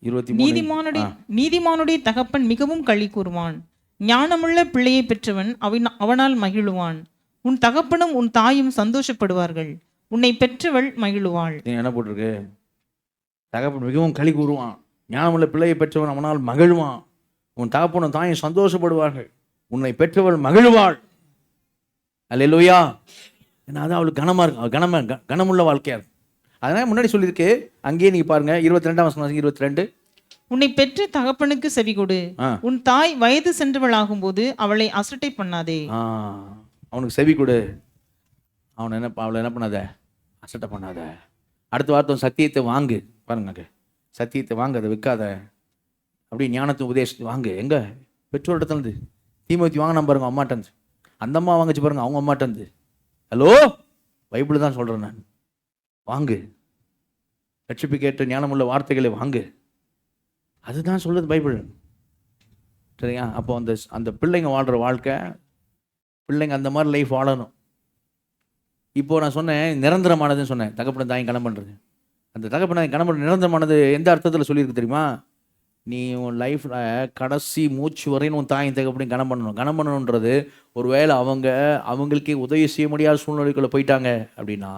[SPEAKER 1] 23.
[SPEAKER 2] நீதிமானுடைய தகப்பன் மிகவும் களி கூறுவான், ஞானமுள்ள பிள்ளையை பெற்றவன் அவனால் மகிழுவான். உன் தகப்பனும் உன் தாயும் சந்தோஷப்படுவார்கள், உன்னை பெற்றவள் மகிழுவாள்.
[SPEAKER 1] என்ன போட்டிருக்கு? தகப்பன் மிகவும் களி கூறுவான், ஞானமுள்ள பிள்ளையை பெற்றவன் அவனால் மகிழுவான், உன் தகப்பனும் தாயும் சந்தோஷப்படுவார்கள், உன்னை பெற்றவள் மகிழுவாள். அல்லேலூயா. ஏன்னா அது அவளுக்கு கனமா இருக்கு, கனமுள்ள வாழ்க்கையா இருக்கு. அதனால முன்னாடி சொல்லியிருக்கு, அங்கேயே நீங்க பாருங்க 22ஆம் வசனம் 22.
[SPEAKER 2] உன்னை பெற்ற தகப்பனுக்கு செவி கொடு, உன் தாய் வயது சென்றவளாகும் போது அவளை அசட்டை பண்ணாதே.
[SPEAKER 1] அவனுக்கு செவி கொடு, அவளை என்ன பண்ணாத, அசட்டை பண்ணாத. அடுத்த வார்த்தை சத்தியத்தை வாங்கு. பாருங்க, சத்தியத்தை வாங்க, அதை விற்காத. அப்படி ஞானத்தை உபதேசத்தை வாங்கு. எங்க பெற்றோர் இடத்துலேருந்து தீமோத்தி வாங்கினா பாருங்க, அம்மாட்டந்து. அந்த அம்மா வாங்கிச்சு பாருங்க, அவங்க அம்மாட்டந்து. ஹலோ, பைபிள் தான் சொல்றேன் நான். வாங்கு, ரட்சிப்புக்கேற்ற ஞானமுள்ள வார்த்தைகளை வாங்கு. அதுதான் சொல்லுது பைபிள். சரியா? அப்போ அந்த பிள்ளைங்க வாழ்கிற வாழ்க்கை, பிள்ளைங்க அந்த மாதிரி லைஃப் வாழணும். இப்போ நான் சொன்னேன் நிரந்தரமானதுன்னு சொன்னேன், தகப்பன தாயும் கணம் பண்ணுறது. அந்த தகப்பன தாயும் கணம் பண்ணுறது நிரந்தரமானது எந்த அர்த்தத்தில் சொல்லியிருக்கு தெரியுமா? நீ உன் லைஃப்பில் கடைசி மூச்சு வரையும் உன் தாயும் தகப்பனையும் கணம் பண்ணணும். கணம் பண்ணணுன்றது ஒருவேளை அவங்களுக்கே உதவி செய்ய முடியாத சூழ்நிலைக்குள்ளே போயிட்டாங்க அப்படின்னா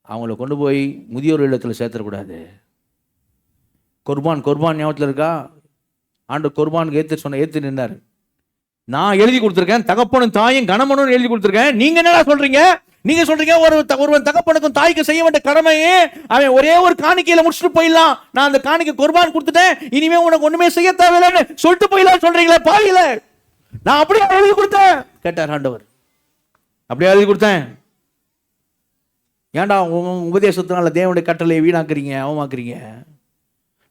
[SPEAKER 1] அவங்கள கொண்டு போய் முதியோர் இல்லத்தில் சேர்த்துடக்கூடாது. குர்பான் ஞாபகத்தில் இருக்கா? ஆண்டு குர்பானுக்கு ஏற்று நின்றார். நான் எழுதி கொடுத்துருக்கேன், தகப்பனும் தாயும் கணவனும் எழுதி கொடுத்துருக்கேன். நீங்க என்னடா சொல்றீங்க? நீங்க சொல்றீங்க ஒருவன் தகப்பனுக்கும் தாய்க்கு செய்ய வேண்டிய கடமையே அவன் ஒரே ஒரு காணிக்கையில முடிச்சுட்டு போயிடலாம், நான் அந்த காணிக்கை குர்பான் கொடுத்துட்டேன், இனிமே உனக்கு ஒண்ணுமே செய்ய தேவையில்லைன்னு சொல்லிட்டு போயிடலாம் சொல்றீங்களே பாவியில. நான் அப்படியே எழுதி கொடுத்தேன் கேட்டார் ஆண்டவர். அப்படியே எழுதி கொடுத்தேன். ஏன்டா உபதேசத்தினால தேவனுடைய கட்டளையை வீணாக்குறீங்க, அவமாக்குறீங்க?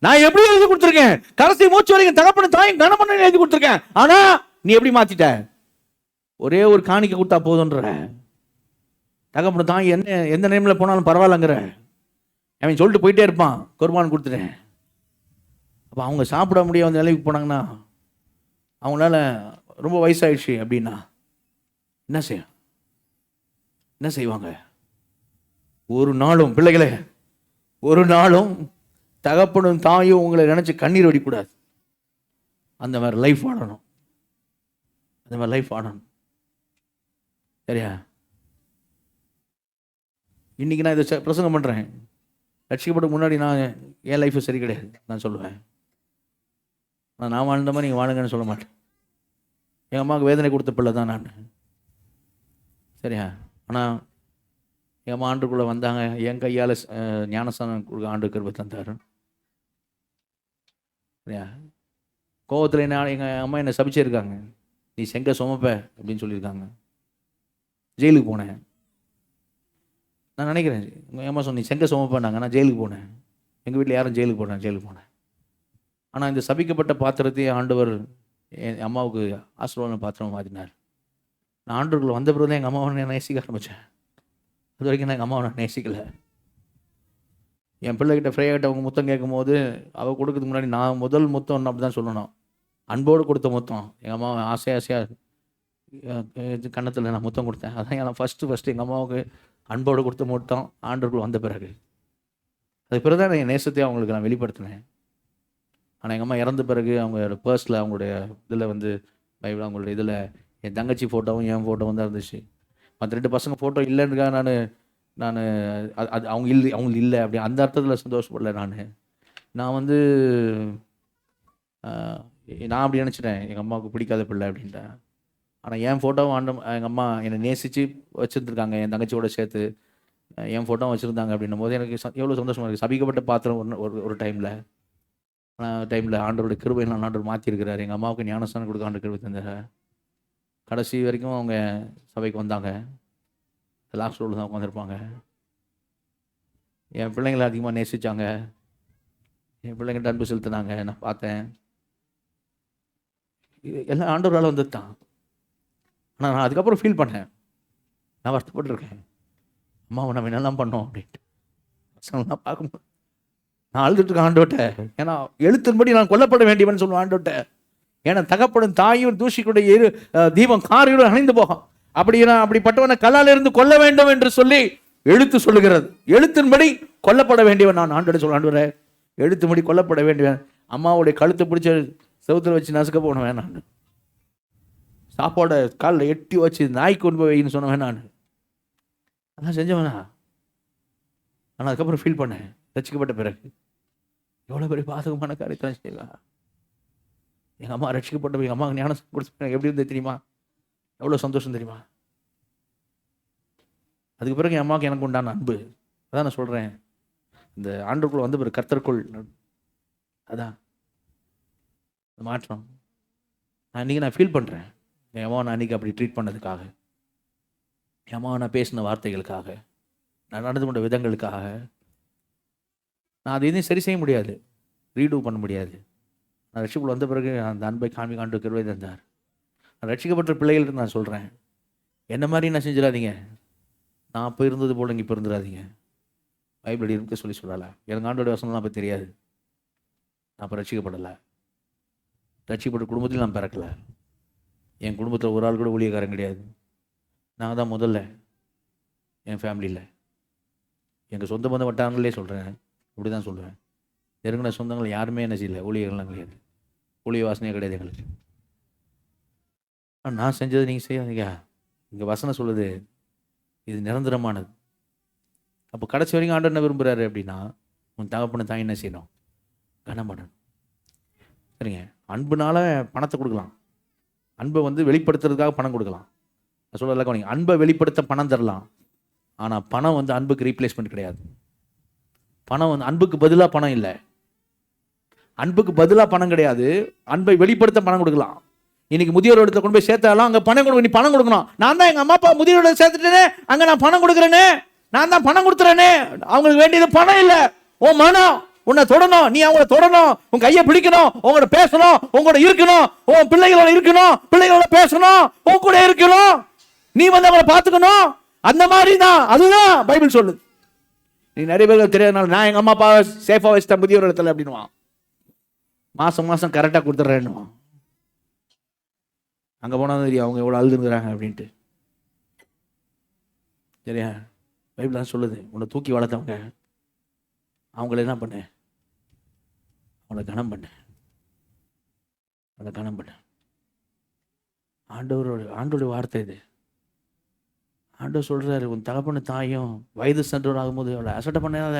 [SPEAKER 1] நான் எப்படி எழுதி கொடுத்துருக்கேன், கடைசி மூச்சு வரைக்கும் தகப்பனும் தாயும் கணவன் எழுதி கொடுத்துருக்கேன். ஆனா நீ எப்படி மாத்திட்ட? ஒரே ஒரு காணிக்கை கொடுத்தா போதுன்ற. தகப்பனும் தாய் எந்த நேரத்தில் போனாலும் பரவாயில்லங்கிற அவன் சொல்லிட்டு போயிட்டே இருப்பான், குர்பான் கொடுத்துட்டேன். அப்போ அவங்க சாப்பிட முடியாத நிலைக்கு போனாங்கன்னா, அவங்களால ரொம்ப வயசாயிடுச்சு அப்படின்னா என்ன செய்வாங்க? ஒரு நாளும் பிள்ளைகளே, ஒரு நாளும் தகப்பனும் தாயும் உங்களை நினைச்சு கண்ணீர் வடிக்கூடாது. அந்த மாதிரி லைஃப் வாழணும், அந்த மாதிரி லைஃப் வாழணும். சரியா? இன்னைக்கு நான் இதை பிரசங்கம் பண்றேன், ரட்சிக்கப்பட்ட முன்னாடி நான் என் லைஃப் சரி கிடையாது நான் சொல்லுவேன். நான் வாழ்ந்த மாதிரி நீங்கள் வாழுங்கன்னு சொல்ல மாட்டேன். எங்கள் அம்மாவுக்கு வேதனை கொடுத்த பிள்ளை தான் நான். சரியா? ஆனால் எங்கள் அம்மா ஆண்டுக்குள்ளே வந்தாங்க, என் கையால் ஞானஸ்தானம் கொடுக்க ஆண்டு கிருபை தந்தார். சரியா? கோவத்தில் என்ன எங்கள் அம்மா என்னை சபிச்சிருக்காங்க, நீ செங்க சுமப்ப அப்படின்னு சொல்லியிருக்காங்க. ஜெயிலுக்கு போனேன். நான் நினைக்கிறேன் எங்கள் அம்மா சொன்ன நீ செங்க சுமப்பேன்னாங்க, நான் ஜெயிலுக்கு போனேன். எங்கள் வீட்டில் யாரும் ஜெயிலுக்கு போனேன். ஆனால் இந்த சபிக்கப்பட்ட பாத்திரத்தையும் ஆண்டவர் என் அம்மாவுக்கு ஆசீர்வாதம் பாத்திரம் மாற்றினார். நான் ஆண்டவர்கள் வந்த பிறகு தான் எங்கள் அம்மாவை நான் நேசிக்க ஆரம்பித்தேன். அது வரைக்கும் நான் எங்கள் அம்மாவை நான் நேசிக்கலை. என் பிள்ளைகிட்ட ஃப்ரையாகிட்ட அவங்க முத்தம் கேட்கும் போது அவள் கொடுக்கறதுக்கு முன்னாடி நான் முதல் முத்தம் அப்படி தான் சொல்லணும், அன்போடு கொடுத்த முத்தம். எங்கள் அம்மாவை ஆசையாக கன்னத்தில் நான் முத்தம் கொடுத்தேன். அதான் நான் ஃபஸ்ட்டு எங்கள் அம்மாவுக்கு அன்போடு கொடுத்த முத்தம் ஆண்டவர்கள் வந்த பிறகு. அதுக்கு பிறகு தான் என் நேசத்தையும் அவங்களுக்கு நான் வெளிப்படுத்தினேன். ஆனால் எங்கள் அம்மா இறந்த பிறகு அவங்களோட பர்ஸில் அவங்களுடைய இதில் பைபிள் அவங்களுடைய இதில் என் தங்கச்சி ஃபோட்டோவும் என் ஃபோட்டோவும் தான் இருந்துச்சு. மற்ற 2 பசங்க ஃபோட்டோ இல்லைன்னுக்காக நான் அது அவங்களுக்கு இல்லை அப்படி அந்த அர்த்தத்தில் சந்தோஷப்படலை நான். நான் வந்து ஆஹ், நான் அப்படி நினச்சிட்டேன், எங்கள் அம்மாவுக்கு பிடிக்காத பிள்ளை அப்படின்ட்டேன். ஆனால் என் ஃபோட்டோவும் எங்கள் அம்மா என்னை நேசித்து வச்சுருந்துருக்காங்க, என் தங்கச்சியோட சேர்த்து என் ஃபோட்டோவும் வச்சுருந்தாங்க அப்படின்னும் போது எனக்கு எவ்வளோ சந்தோஷமாக இருக்குது. சபிக்கப்பட்ட பாத்திரம் ஒரு டைமில் ஆண்டவருடைய கிருபையெல்லாம் ஆண்டவர் மாற்றிருக்கிறார். எங்கள் அம்மாவுக்கு ஞானஸ்தானம் கொடுக்க ஆண்டு கிருபை தந்தார். கடைசி வரைக்கும் அவங்க சபைக்கு வந்தாங்க. லாஸ்ட் ரோல் தான் உட்காந்துருப்பாங்க. என் பிள்ளைங்களை அதிகமாக நேசித்தாங்க, என் பிள்ளைங்கிட்ட அன்பு செலுத்தினாங்க. நான் பார்த்தேன். எல்லாம் ஆண்டவரால் வந்தது தான். ஆனால் நான் அதுக்கப்புறம் ஃபீல் பண்ணேன், நான் வருத்தப்பட்டுருக்கேன். அம்மாவை நம்ம என்னெல்லாம் பண்ணோம் அப்படின்ட்டு பசங்கள்லாம் பார்க்கும்போது நான் அழுதுட்டுருக்கேன் ஆண்டவர்கிட்ட. ஏன்னா எழுத்தின்படி நான் கொல்லப்பட வேண்டியவன் சொல்லுவேன் ஆண்டவர்கிட்ட. ஏன்னா தகப்படும் தாயும் தூஷிக்குடைய தீபம் காரியோடு அணைந்து போகும். அப்படிப்பட்டவனை கல்லால் இருந்து கொல்ல வேண்டும் என்று சொல்லி எழுத்து சொல்லுகிறது. எழுத்தின்படி கொல்லப்பட வேண்டியவன் நான் ஆண்டவர்கிட்ட சொல்ல, ஆண்டவரே எழுத்தும்படி கொல்லப்பட வேண்டியவன். அம்மாவுடைய கழுத்தை பிடிச்ச செவுத்துல வச்சு நசுக்க போனவன் நான். சாப்பாடை காலில் எட்டி வச்சு நாய்க்கு கொண்டு போய் வைன்னு சொன்னவன் நான். அதான் செஞ்சவனா. ஆனால் அதுக்கப்புறம் ஃபீல் பண்ணேன், ரட்சிக்கப்பட்ட பிறகு எவ்வளோ பெரிய பாதகமான காரியத்தான் செய்யலாம். எங்கள் அம்மா ரட்சிக்கப்பட்ட எங்கள் அம்மாவுக்கு ஞானம் கொடுத்து எப்படி இருந்தது தெரியுமா? எவ்வளோ சந்தோஷம் தெரியுமா? அதுக்கு பிறகு என் அம்மாவுக்கு எனக்கு உண்டான அன்பு, அதான் நான் சொல்கிறேன், இந்த ஆண்டுக்குள்ள வந்து பிறகு கர்த்தருக்குள் அதான் மாற்றம். நான் ஃபீல் பண்ணுறேன், என் அம்மாவை நான் அன்றைக்கி அப்படி ட்ரீட் பண்ணதுக்காக, என் அம்மாவை நான் பேசின வார்த்தைகளுக்காக, நான் நடந்து கொண்ட விதங்களுக்காக. நான் அது எதையும் சரி செய்ய முடியாது, ரீடூ பண்ண முடியாது. நான் ரட்சிப்புக்குள் வந்த பிறகு அந்த அன்பை காண்பு கிருபை தந்தார். நான் ரட்சிக்கப்பட்ட பிள்ளைகளுக்கு நான் சொல்கிறேன், என்ன மாதிரி நான் செஞ்சிடாதீங்க. நான் அப்போ இருந்தது போல் இங்கே இப்போ இருந்துடாதீங்க. பைபிள் இருக்க சொல்லலை. எனக்கு ஆண்டோட வசனம்லாம் அப்போ தெரியாது. நான் அப்போ ரட்சிக்கப்படலை. ரட்சிக்கப்பட்ட குடும்பத்தில் நான் பிறக்கலை. என் குடும்பத்தில் ஒரு ஆள் கூட ஊழியக்காரன் கிடையாது. நாங்கள் தான் முதல்ல என் ஃபேமிலியில். எங்கள் சொந்த பந்த வட்டாரங்களே சொல்கிறேன், இப்படி தான் சொல்லுவேன். நெருங்கின சொந்தங்கள் யாருமே என்ன செய்யலை, ஊழியர்கள்லாம் கிடையாது. ஊழிய வாசனையே கிடையாது எங்களுக்கு. நான் செஞ்சது நீங்கள் செய்யாதீங்க. இங்கே வசனம் சொல்லுது, இது நிரந்தரமானது. அப்போ கடைசி வரைக்கும் ஆண்டவர் என்ன விரும்புகிறாரு அப்படின்னா, உன் தகப்பனை தாய் என்ன செய்யணும், கனம் பண்ணணும். சரிங்க, அன்புனால பணத்தை கொடுக்கலாம், அன்பை வந்து வெளிப்படுத்துறதுக்காக பணம் கொடுக்கலாம். நான் சொல்லல கவனிங்க, அன்பை வெளிப்படுத்த பணம் தரலாம். ஆனால் பணம் வந்து அன்புக்கு ரீப்ளேஸ்மெண்ட் கிடையாது. பணம் வந்து அன்புக்கு பதிலாக பணம் இல்லை. அன்புக்கு பதிலாக பணம் கிடையாது. அன்பை வெளிப்படுத்த பணம் கொடுக்கலாம். இன்னைக்கு முதியோர் இடத்துல கொண்டு போய் சேர்த்தாலும் அங்கே பணம் கொடுக்க, நீ பணம் கொடுக்கணும். நான் தான் எங்கள் அம்மா அப்பா முதியோர் இடத்துல சேர்த்துட்டேனே, அங்கே நான் பணம் கொடுக்குறேனே, நான் தான் பணம் கொடுத்துறேனே. அவங்களுக்கு வேண்டியது பணம் இல்லை, உன் மனம். உன்னை தொடணும், நீ அவங்கள தொடணும், உன் கையை பிடிக்கணும், உங்களோட பேசணும், உங்களோட இருக்கணும், உன் பிள்ளைகளோட இருக்கணும், பிள்ளைகளோட பேசணும், உன் கூட இருக்கணும், நீ வந்து அவங்கள பார்த்துக்கணும். அந்த மாதிரி தான், அதுதான் பைபிள் சொல்லுது. நீ நிறைய பேருக்கு தெரியாதனால நான் எங்கள் அம்மா அப்பா சேஃபாக வச்சுட்டேன் முதியோர் இடத்துல அப்படின்னுவான். மாதம் மாதம் கரெக்டாக கொடுத்துட்றேன்னுவான். அங்கே போனால் தெரியும் அவங்க எவ்வளோ அழுதுங்கிறாங்க அப்படின்ட்டு. சரியா? பைபிள் தான் சொல்லுது, உன்னை தூக்கி வளர்த்தவங்க அவங்கள என்ன பண்ண, அவங்கள கனம் பண்ண, அவங்கள கனம் பண்ண. ஆண்டோட வார்த்தை இது. ஆண்டவர் சொல்கிறாரு, உன் தகப்பன தாயும் வயது சென்றவர் ஆகும்போது அவளை அசட்டை பண்ணாத.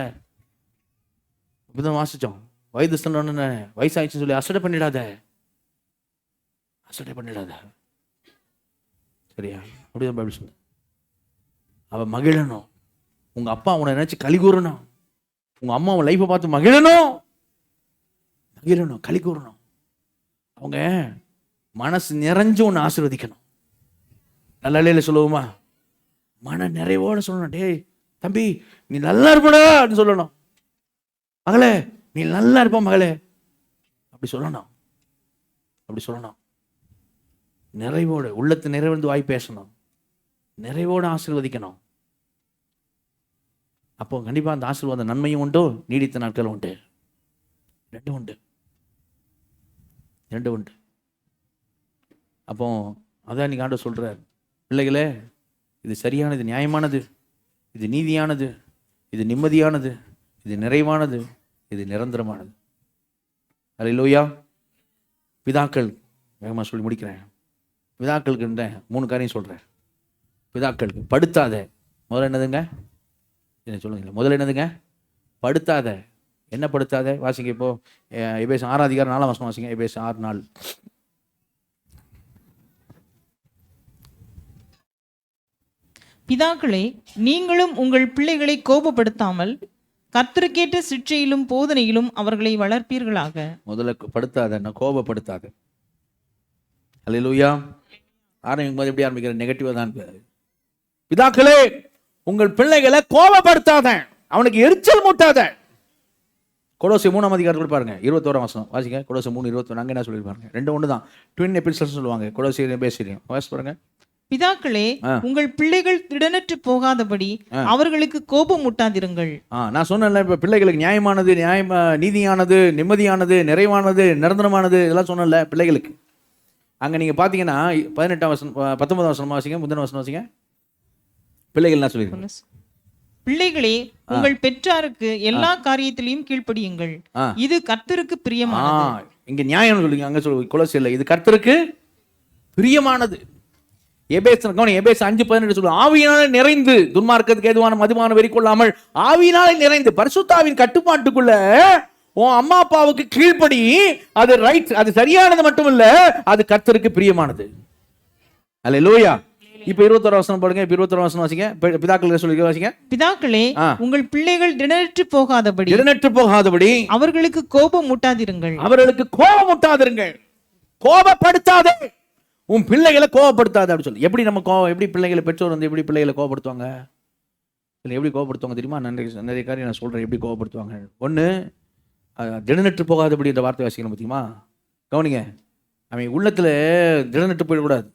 [SPEAKER 1] இப்படிதான் வாசித்தோம், வயது சென்றோன்னு வயசாயிடுச்சுன்னு சொல்லி அசட்டை பண்ணிடாத, அசட்டை பண்ணிடாத. சரியா? அப்படிதான் பைபிள் சொல்லு. அவன் மகிழணும், உங்கள் அப்பா உன்னை நினச்சி களி கூறணும், உங்கள் அம்மா அவன் லைஃப்பை பார்த்து மகிழணும், களி கூறணும். அவங்க மனசு நிறைஞ்சு உன்னை ஆசீர்வதிக்கணும். நல்ல சொல்லுவோமா, மன நிறைவோடு சொல்லணும், டேய் தம்பி நீ நல்லா இருப்படா அப்படின்னு சொல்லணும். மகளே நீ நல்லா இருப்ப மகளே, அப்படி சொல்லணும். அப்படி சொல்லணும். நிறைவோடு, உள்ளத்து நிறைவந்து வாய் பேசணும், நிறைவோடு ஆசீர்வதிக்கணும். அப்போ கண்டிப்பாக அந்த ஆசீர்வாத நன்மையும் உண்டு, நீடித்த நாட்கள் உண்டு. ரெண்டும் உண்டு, ரெண்டும் உண்டு. அப்போ அதான் இன்னைக்கு ஆண்டவர் சொல்கிறார், பிள்ளைகளே இது சரியானது, நியாயமானது, இது நீதியானது, இது நிம்மதியானது, இது நிறைவானது, இது நிரந்தரமானது. அல்லேலூயா. பிதாக்கள், வேகமாக சொல்லி முடிக்கிறேன். பிதாக்களுக்கு 3 காரியம் சொல்கிறேன். பிதாக்களுக்கு படுத்தாத, முதல்ல என்னதுங்க, என்ன சொல்லுங்க, முதல்ல என்னதுங்க, படுத்தாத. என்ன படுத்தாத? வாசிங்க இப்போ எபேசு 6 அதிகாரம் 4 வசனம் வாசிங்க. எபேசு 6:4.
[SPEAKER 2] பிதாக்களே, நீங்களும் உங்கள் பிள்ளைகளை கோபப்படுத்தாமல் கர்த்தருக்கேற்ற சிற்றையிலும் போதனையிலும் அவர்களை வளர்ப்பீர்களாக.
[SPEAKER 1] முதல்ல படுத்தாத, நான் கோபப்படுத்தாத. அல்லேலூயா. ஆரம்பிக்கும் போது எப்படி ஆரம்பிக்கிற? நெகட்டிவா தான். பிதாக்களே, உங்கள் பிள்ளைகளை கோபப்படுத்தாத, அவனுக்கு எரிச்சல் மூட்டாத. கொலோசி 3 அதிகாரத்தில் பாருங்க 21 வசனம் வாசிங்க. கொலோசி 3:21. அங்கே என்ன சொல்லியிருப்பாருங்க? ரெண்டு ஒன்று தான். ட்வின் எபிசோட்ஸ் சொல்லுவாங்க. கொலோசி எபேசியும் வாசி பாருங்க.
[SPEAKER 2] பிதாக்களே, உங்கள் பிள்ளைகள் திடனற்று போகாதபடி அவர்களுக்கு கோபம் முட்டாதிருங்கள்.
[SPEAKER 1] நான் சொன்னேன்ல, இப்ப பிள்ளைகளுக்கு நியாயமானது, நீதியானது, நிம்மதியானது, நிறைவானது, நிரந்தரமானது, இதெல்லாம் சொன்னேன்ல பிள்ளைகளுக்கு. அங்க நீங்க பாத்தீங்கன்னா 18 வசனம் 19 வசனம் வாசிங்க. முந்தின வசனம் வாசிங்க. பிள்ளைகள் என்ன சொல்லியிருக்காங்க?
[SPEAKER 2] பிள்ளைகளே, உங்கள் பெற்றாருக்கு எல்லா காரியத்திலையும் கீழ்ப்படியுங்கள், இது கர்த்தருக்கு பிரியமானது.
[SPEAKER 1] இங்க நியாயம் சொல்லுங்க. அங்க சொல்லு கொலோசியல்ல இது கர்த்தருக்கு பிரியமானது. எபேசு 5:18 சொல்லுங்க. ஆவியினாலே நிறைந்து துன்மார்க்கத்துக்கு ஏதுவான மதுபான வெறி கொள்ளாமல் ஆவியினாலே நிறைந்து பரிசுத்தாவின் கட்டுப்பாட்டுக்குள்ள உன் அம்மா அப்பாவுக்கு கீழ்ப்படி. அது ரைட், அது சரியானது மட்டும் இல்ல, அது கர்த்தருக்கு பிரியமானது. அல்லேலூயா. இப்ப 21 வசனம் போடுங்க. இப்ப 21 வசனம் வாசிங்க. பிதாக்கள் சொல்லி வாசிங்க.
[SPEAKER 2] பிதாக்களே, உங்கள் பிள்ளைகள் திடனற்று போகாதபடி அவர்களுக்கு கோபம் முட்டாதிருங்கள்.
[SPEAKER 1] கோபப்படுத்தாதே. உன் பிள்ளைகளை கோபப்படுத்தாத அப்படி சொல்லு. எப்படி நம்ம எப்படி பிள்ளைகளை பெற்றோர் வந்து எப்படி பிள்ளைகளை கோபப்படுத்துவாங்க? இல்லை எப்படி கோபப்படுத்துவாங்க தெரியுமா? நிறைய காரியம் நான் சொல்றேன் எப்படி கோபப்படுத்துவாங்க. ஒன்று, திடனற்று போகாதபடி என்ற வார்த்தை வாசிக்கணும் பார்த்தீங்களா? கவனிங்க. அவன் உள்ளத்துல திடனற்று போயிடக்கூடாது.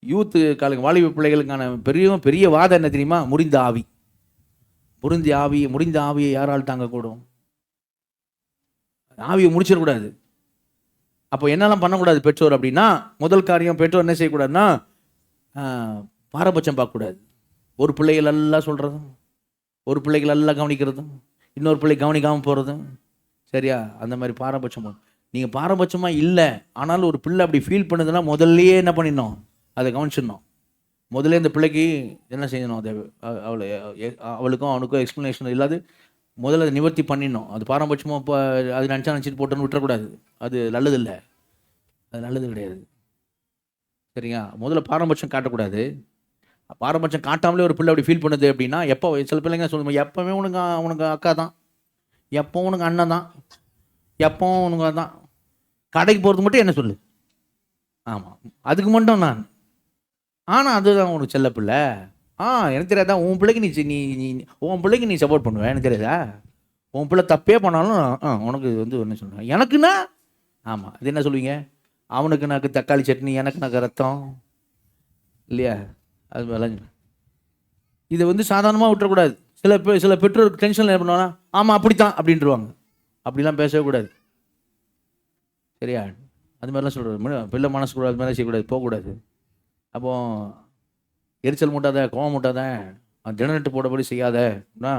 [SPEAKER 1] யூத்து காலங்க வாலிப பிள்ளைகளுக்கான பெரிய வாதம் என்ன தெரியுமா? முறிந்த ஆவியை யாரால் தாங்கக்கூடும்? ஆவியை முடிச்சிடக்கூடாது. அப்போ என்னெல்லாம் பண்ணக்கூடாது பெற்றோர் அப்படின்னா, முதல் காரியம் பெற்றோர் என்ன செய்யக்கூடாதுன்னா, பாரபட்சம் பார்க்கக்கூடாது. ஒரு பிள்ளைகள் எல்லாம் சொல்கிறதும், ஒரு பிள்ளைகள் எல்லாம் கவனிக்கிறதும், இன்னொரு பிள்ளை கவனிக்காமல் போகிறதும், சரியா? அந்த மாதிரி பாரபட்சம். நீங்கள் பாரபட்சமாக இல்லை, ஆனாலும் ஒரு பிள்ளை அப்படி ஃபீல் பண்ணுதுன்னா முதல்லையே என்ன பண்ணிடணும்? அதை கவனிச்சிடணும். முதல்ல இந்த பிள்ளைக்கு என்ன செய்யணும்? அதை அவளுக்கும் அவனுக்கும் எக்ஸ்ப்ளனேஷன் இல்லாது முதல்ல அதை நிவர்த்தி பண்ணிடணும். அது பாரபட்சமாக இப்போ அது நினச்சிட்டு போட்டோன்னு விட்டுறக்கூடாது. அது நல்லது இல்லை, அது நல்லது கிடையாது. சரிங்க? முதல்ல பாரபட்சம் காட்டக்கூடாது. பாரபட்சம் காட்டாமலே ஒரு பிள்ளை அப்படி ஃபீல் பண்ணுது அப்படின்னா, எப்போ சில பிள்ளைங்க சொல்லுவோம், எப்போவுமே உனக்கு அக்கா தான், எப்போ உனக்கு அண்ணன் தான், எப்போ உனக்கு தான், கடைக்கு போகிறது மட்டும் என்ன சொல்லு? ஆமாம், அதுக்கு மட்டும் நான். ஆனால் அதுதான் உனக்கு செல்ல பிள்ளை. எனக்கு தெரியாதா? உன் பிள்ளைக்கு உன் பிள்ளைக்கு நீ சப்போர்ட் பண்ணுவேன், எனக்கு தெரியாதா? உன் பிள்ளை தப்பே பண்ணாலும் உனக்கு வந்து என்ன சொல்லுவேன்? எனக்குன்னா ஆமாம், அது என்ன சொல்லுவீங்க? அவனுக்கு நாக்கு தக்காளி சட்னி, எனக்கு நாக்கு ரத்தம் இல்லையா? அது மேலே இதை வந்து சாதாரணமாக விட்டுறக்கூடாது. சில பெற்றோருக்கு டென்ஷனில் என்ன பண்ணுவாங்கன்னா, ஆமாம் அப்படித்தான் அப்படின்ட்டுருவாங்க. அப்படிலாம் பேசவே கூடாது. சரியா? அது மாதிரிலாம் சொல்கிறது பிள்ளை மனசுக்கூடாது, அது மாதிரிலாம் செய்யக்கூடாது, போகக்கூடாது. அப்போ எரிச்சல் மூட்டாத, கோவம் மூட்டாத, தினநட்டு போடபடி செய்யாதன்னா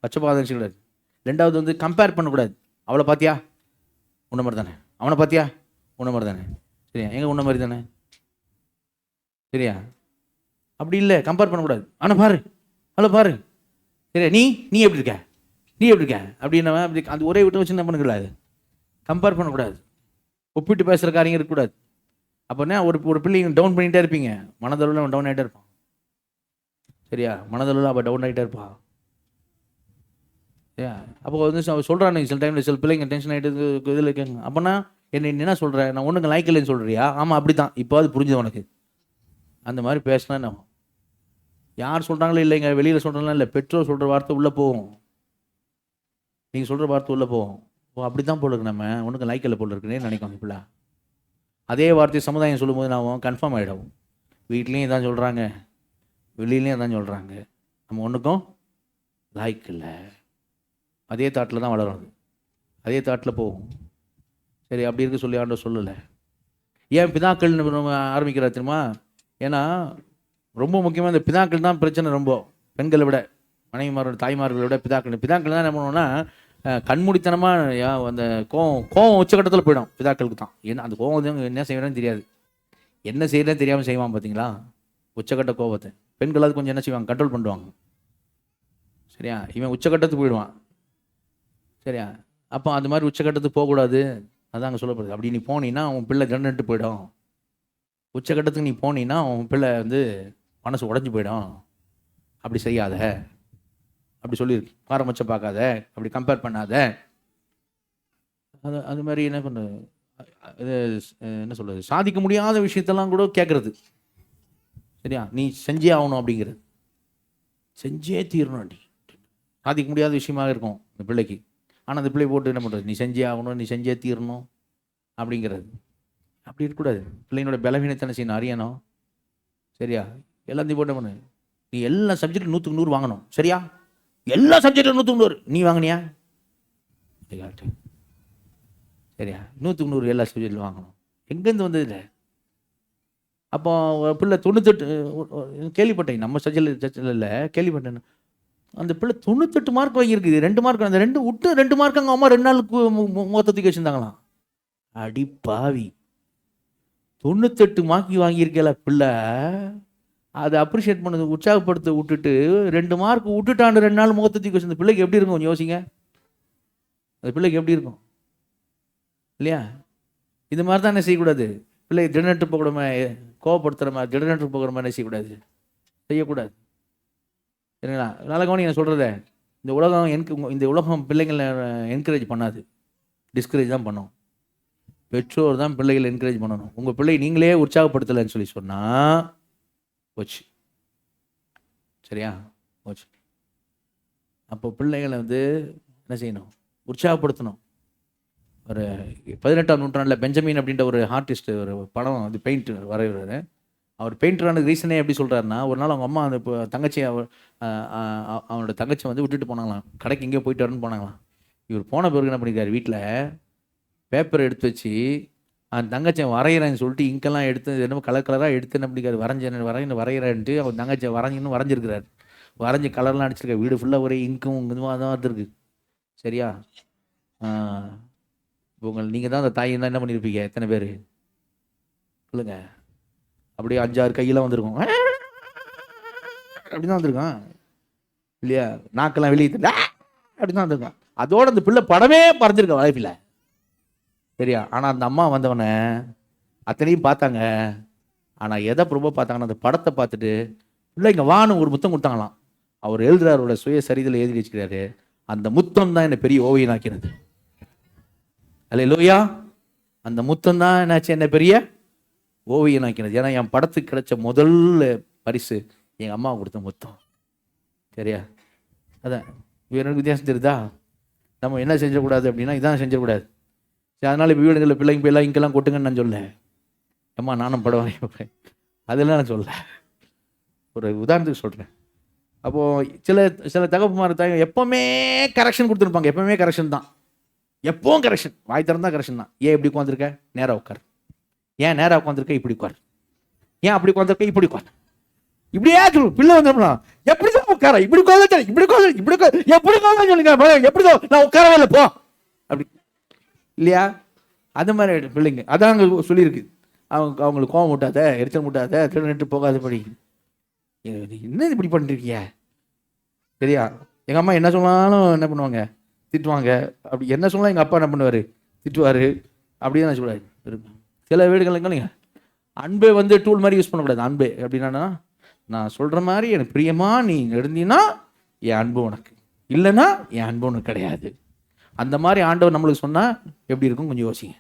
[SPEAKER 1] பச்சைப்பாதம் செய்யக்கூடாது. ரெண்டாவது வந்து கம்பேர் பண்ணக்கூடாது. அவளை பார்த்தியா? உன்ன மாதிரி தானே. அவனை பார்த்தியா? உன்ன மாதிரி தானே. சரியா? எங்கே உன்ன மாதிரி தானே. சரியா? அப்படி இல்லை, கம்பேர் பண்ணக்கூடாது. ஆனால் பாரு, அவளை பாரு, சரியா? நீ எப்படி இருக்க அப்படின்னா அப்படி அந்த ஒரே விட்டு வச்சு என்ன பண்ணக்கூடாது? கம்பேர் பண்ணக்கூடாது. ஒப்பிட்டு பேசுகிற காரியம் இருக்கக்கூடாது. அப்போனா ஒரு பிள்ளைங்க டவுன் பண்ணிகிட்டே இருப்பீங்க, மனதளவில் அவன் டவுன் ஆகிட்டே இருப்பான். சரியா? மனதளவில் அவள் டவுன் ஆகிட்டே இருப்பா. சரியா? அப்போ வந்து சொல்கிறான், சில டைமில் சில பிள்ளைங்க டென்ஷன் ஆகிட்டு இதில் இருக்காங்க. அப்போனா என்ன சொல்கிறேன்? நான் ஒன்றுங்க லைக் இல்லைன்னு சொல்கிறியா? ஆமாம் அப்படி தான். இப்போ அது புரிஞ்சுது உனக்கு. அந்த மாதிரி பேசினா என்ன? யார் சொல்கிறாங்களோ இல்லைங்க, வெளியில் சொல்கிறாங்களா இல்லை, பெற்றோர் சொல்கிற வார்த்தை உள்ளே போகும். நீங்கள் சொல்கிற வார்த்தை உள்ளே போகும். ஓ அப்படி தான் போல இருக்கு, நம்ம ஒன்றுக்கு லைக் இல்லை போல இருக்குன்னே நினைக்கும் இப்போல. அதே வார்த்தை சமுதாயம் சொல்லும்போது நான் கன்ஃபார்ம் ஆகிடும். வீட்லேயும் தான் சொல்கிறாங்க, வெளியிலையும் தான் சொல்கிறாங்க, நம்ம ஒன்றுக்கும் லைக் இல்லை. அதே தாட்டில் தான் வளரும், அதே தாட்டில் போகும். சரி, அப்படி இருக்க சொல்லி ஆண்டவர் சொல்லலை. ஏன் பிதாக்கள்னு ஆரம்பிக்கிறார் தெரியுமா? ஏன்னா ரொம்ப முக்கியமாக இந்த பிதாக்கள் தான் பிரச்சனை. ரொம்ப பெண்களை விட, மனைவிமாரோட தாய்மார்களை விட பிதாக்கள் தான் என்ன பண்ணுவோம்னா, கண்மூடித்தனமாக அந்த கோவம் உச்சக்கட்டத்தில் போயிடும். பிதாக்களுக்கு தான். ஏன்னா அந்த கோவம் வந்து என்ன செய்வேன்னு தெரியாது, என்ன செய்யறதுன்னு தெரியாமல் செய்வான். பார்த்தீங்களா? உச்சக்கட்ட கோபத்தை பெண்களாவது கொஞ்சம் என்ன செய்வாங்க, கண்ட்ரோல் பண்ணுவாங்க. சரியா? இவன் உச்சக்கட்டத்துக்கு போயிடுவான். சரியா? அப்போ அந்த மாதிரி உச்சக்கட்டத்துக்கு போகக்கூடாது. அதான் அங்கே சொல்லப்படுது. அப்படி நீ போனீன்னா உன் பிள்ளை திடன்ட்டு போயிடும். உச்சக்கட்டத்துக்கு நீ போனீன்னா உன் பிள்ளை வந்து மனசு உடஞ்சி போயிடும். அப்படி செய்யாத, அப்படி சொல்லியிருக்கு. பாரபட்சம் பார்க்காத, அப்படி கம்பேர் பண்ணாத. அது மாதிரி என்ன பண்ணுறது, இது என்ன சொல்கிறது, சாதிக்க முடியாத விஷயத்தெல்லாம் கூட கேட்குறது. சரியா? நீ செஞ்சே ஆகணும் அப்படிங்கிறது. செஞ்சே தீரணும். நீ சாதிக்க முடியாத விஷயமாக இருக்கும் இந்த பிள்ளைக்கு. ஆனால் அந்த பிள்ளை போட்டு என்ன பண்ணுறது, நீ செஞ்சே ஆகணும், நீ செஞ்சே தீரணும் அப்படிங்கிறது. அப்படி இருக்கக்கூடாது. பிள்ளைங்களோட பலவீனத்தை என்ன செய்யணும், அறியணும். சரியா? எல்லாத்தையும் போட்டு பண்ணு. நீ எல்லா சப்ஜெக்டும் 100க்கு 100 வாங்கணும். சரியா? எல்லா சப்ஜெக்டும் 100க்கு 100 நீ வாங்கினியா? சரியா? 100க்கு 100 எல்லா சப்ஜெக்டிலும் வாங்கணும். எங்கேருந்து வந்தது இல்லை. அப்போ பிள்ளை 98 கேள்விப்பட்டேன், நம்ம சர்ச்சில் இல்லை, கேள்விப்பட்டேன். அந்த பிள்ளை 98 மார்க் வாங்கியிருக்குது. 2 மார்க், அந்த 2 விட்டு 2 மார்க் அங்கே அம்மா 2 நாளுக்கு மொத்தத்துக்கு வச்சுருந்தாங்களாம். அடி பாவி, 98 மார்க் வாங்கியிருக்கல பிள்ளை. அதை அப்ரிஷியேட் பண்ணது, உற்சாகப்படுத்த விட்டுட்டு 2 மார்க் விட்டுட்டாண்டு 2 நாள் முகத்துக்கு வச்சு, அந்த பிள்ளைக்கு எப்படி இருக்கும் யோசிங்க. அந்த பிள்ளைக்கு எப்படி இருக்கும் இல்லையா? இது மாதிரி தான் என்ன செய்யக்கூடாது. பிள்ளை திடனட்டு போகிற மாதிரி, கோவப்படுத்துகிற மாதிரி, திடனட்டு போகிற மாதிரி என்ன செய்யக்கூடாது, செய்யக்கூடாது. சரிங்களா? நல்ல கவனி நான் சொல்கிறத. இந்த உலகம் பிள்ளைங்களை என்கரேஜ் பண்ணாது, டிஸ்கரேஜ் தான் பண்ணும். பெற்றோர் தான் பிள்ளைகளை என்கரேஜ் பண்ணணும். உங்கள் பிள்ளை நீங்களே உற்சாகப்படுத்தலைன்னு சொல்லி சொன்னால் போச்சு. சரியா? போச்சு. அப்போ பிள்ளைகளை வந்து என்ன செய்யணும், உற்சாகப்படுத்தணும். ஒரு 18ஆம் நூற்றாண்டில் பெஞ்சமின் அப்படின்ற ஒரு ஆர்டிஸ்ட், ஒரு படம், அது பெயிண்ட் வரைகிறாரு. அவர் பெயிண்டரான ரீசனே எப்படி சொல்கிறாருன்னா, ஒரு நாள் அவங்க அம்மா அந்த தங்கச்சி, அவனோட தங்கச்சி வந்து விட்டுட்டு போனாங்களாம். கடைக்கு எங்கேயோ போயிட்டு வரணும்னு போனாங்களாம். இவர் போன பிறகு என்ன பண்ணியிருக்காரு, வீட்டில் பேப்பர் எடுத்து வச்சு அந்த தங்கச்சியை வரைகிறேன்னு சொல்லிட்டு இங்கெல்லாம் எடுத்து என்னமோ கலர் கலராக எடுத்து என்ன பண்ணிக்காரு, வரைகிறேன்ட்டு அவன் தங்கச்சியை வரைஞ்சிருக்கிறார். வரைஞ்சி கலர்லாம் அடிச்சிருக்காரு. வீடு ஃபுல்லாக ஒரே இங்கும் இதுவாக தான் வந்துருக்கு. சரியா? நீங்கள் தான் அந்த தாயை தான் என்ன பண்ணியிருப்பீங்க, எத்தனை பேர் சொல்லுங்க. அப்படியே 5-6 கையெல்லாம் வந்திருக்கும். அப்படி தான் வந்திருக்கான் இல்லையா? நாக்கெல்லாம் வெளியே அப்படி தான் வந்திருக்கான். அதோட அந்த பிள்ளை படமே பறஞ்சிருக்க வாய்ப்பில்லை. சரியா? ஆனால் அந்த அம்மா வந்தவனே அத்தனையும் பார்த்தாங்க. ஆனால் எதை ரொம்ப பார்த்தாங்கன்னா, அந்த படத்தை பார்த்துட்டு பிள்ளைங்க வான்னு ஒரு முத்தம் கொடுத்தாங்களாம். அவர் எழுதுறாரோட சுய சரிதில் எழுதி வச்சுக்கிறாரு, அந்த முத்தம் தான் என்னை பெரிய ஓவியனாக்கிறது. அல்லேலூயா. அந்த முத்தம் தான் என்னாச்சு, என்ன பெரிய ஓவியனாக்கிறது. ஏன்னா என் படத்துக்கு கிடைச்ச முதல் பரிசு எங்கள் அம்மா கொடுத்த முத்தம். சரியா? அதான் எனக்கு வித்தியாசம் தெரியுதா? நம்ம என்ன செஞ்சக்கூடாது அப்படின்னா, இதான் செஞ்சிடக்கூடாது. அதனால் இப்போ வீடுகளில் பிள்ளைங்க போயெல்லாம் இங்கெல்லாம் கொட்டுங்கன்னு நான் சொல்ல. அம்மா நானும் படம் வரைப்பேன், அதெல்லாம் நான் சொல்ல. ஒரு உதாரணத்துக்கு சொல்கிறேன். அப்போது சில தகப்பமார் தாய் எப்போவுமே கரெக்ஷன் கொடுத்துருப்பாங்க. எப்போவுமே கரெக்ஷன் தான், எப்பவும் கரெக்ஷன். வாய் திறந்தா கரெக்ஷன் தான். ஏன் இப்படி உட்காந்துருக்க, நேராக உட்கார். ஏன் நேராக உட்காந்துருக்க, இப்படி உட்கார். ஏன் அப்படி உட்காந்துருக்க, இப்படி உட்கார். இப்படியே பிள்ளை வந்துடா, எப்படி தான் உட்கார, இப்படி உட்காந்து, இப்படி உட்காந்து, இப்படி உட்காந்து, எப்படி உட்காந்து சொல்லுங்க, எப்படிதான் நான் உட்காரவே இல்லை போ அப்படி இல்லையா? அந்த மாதிரி பிள்ளைங்க அதான் அங்கே சொல்லியிருக்கு. அவங்களுக்கு கோவம் முட்டாத, எரிச்சல் முட்டாத, திருநெட்டு போகாதபடி. என்ன இப்படி பண்ணிருக்கிய? சரியா? எங்கள் அம்மா என்ன சொன்னாலும் என்ன பண்ணுவாங்க, திட்டுவாங்க. அப்படி என்ன சொன்னாலும் எங்கள் அப்பா என்ன பண்ணுவார், திட்டுவார். அப்படியே நான் சொல்லுவார். சில வீடுகளுங்க நீங்கள் அன்பை வந்து டூல் மாதிரி யூஸ் பண்ணக்கூடாது. அன்பு எப்படின்னா, நான் சொல்கிற மாதிரி எனக்கு பிரியமாக நீ எழுந்தினா என் அன்பு உனக்கு, இல்லைன்னா என் அன்பு உனக்கு கிடையாது. அந்த மாதிரி ஆண்டவர் நம்மளுக்கு சொன்னால் எப்படி இருக்கும் கொஞ்சம் யோசிங்க.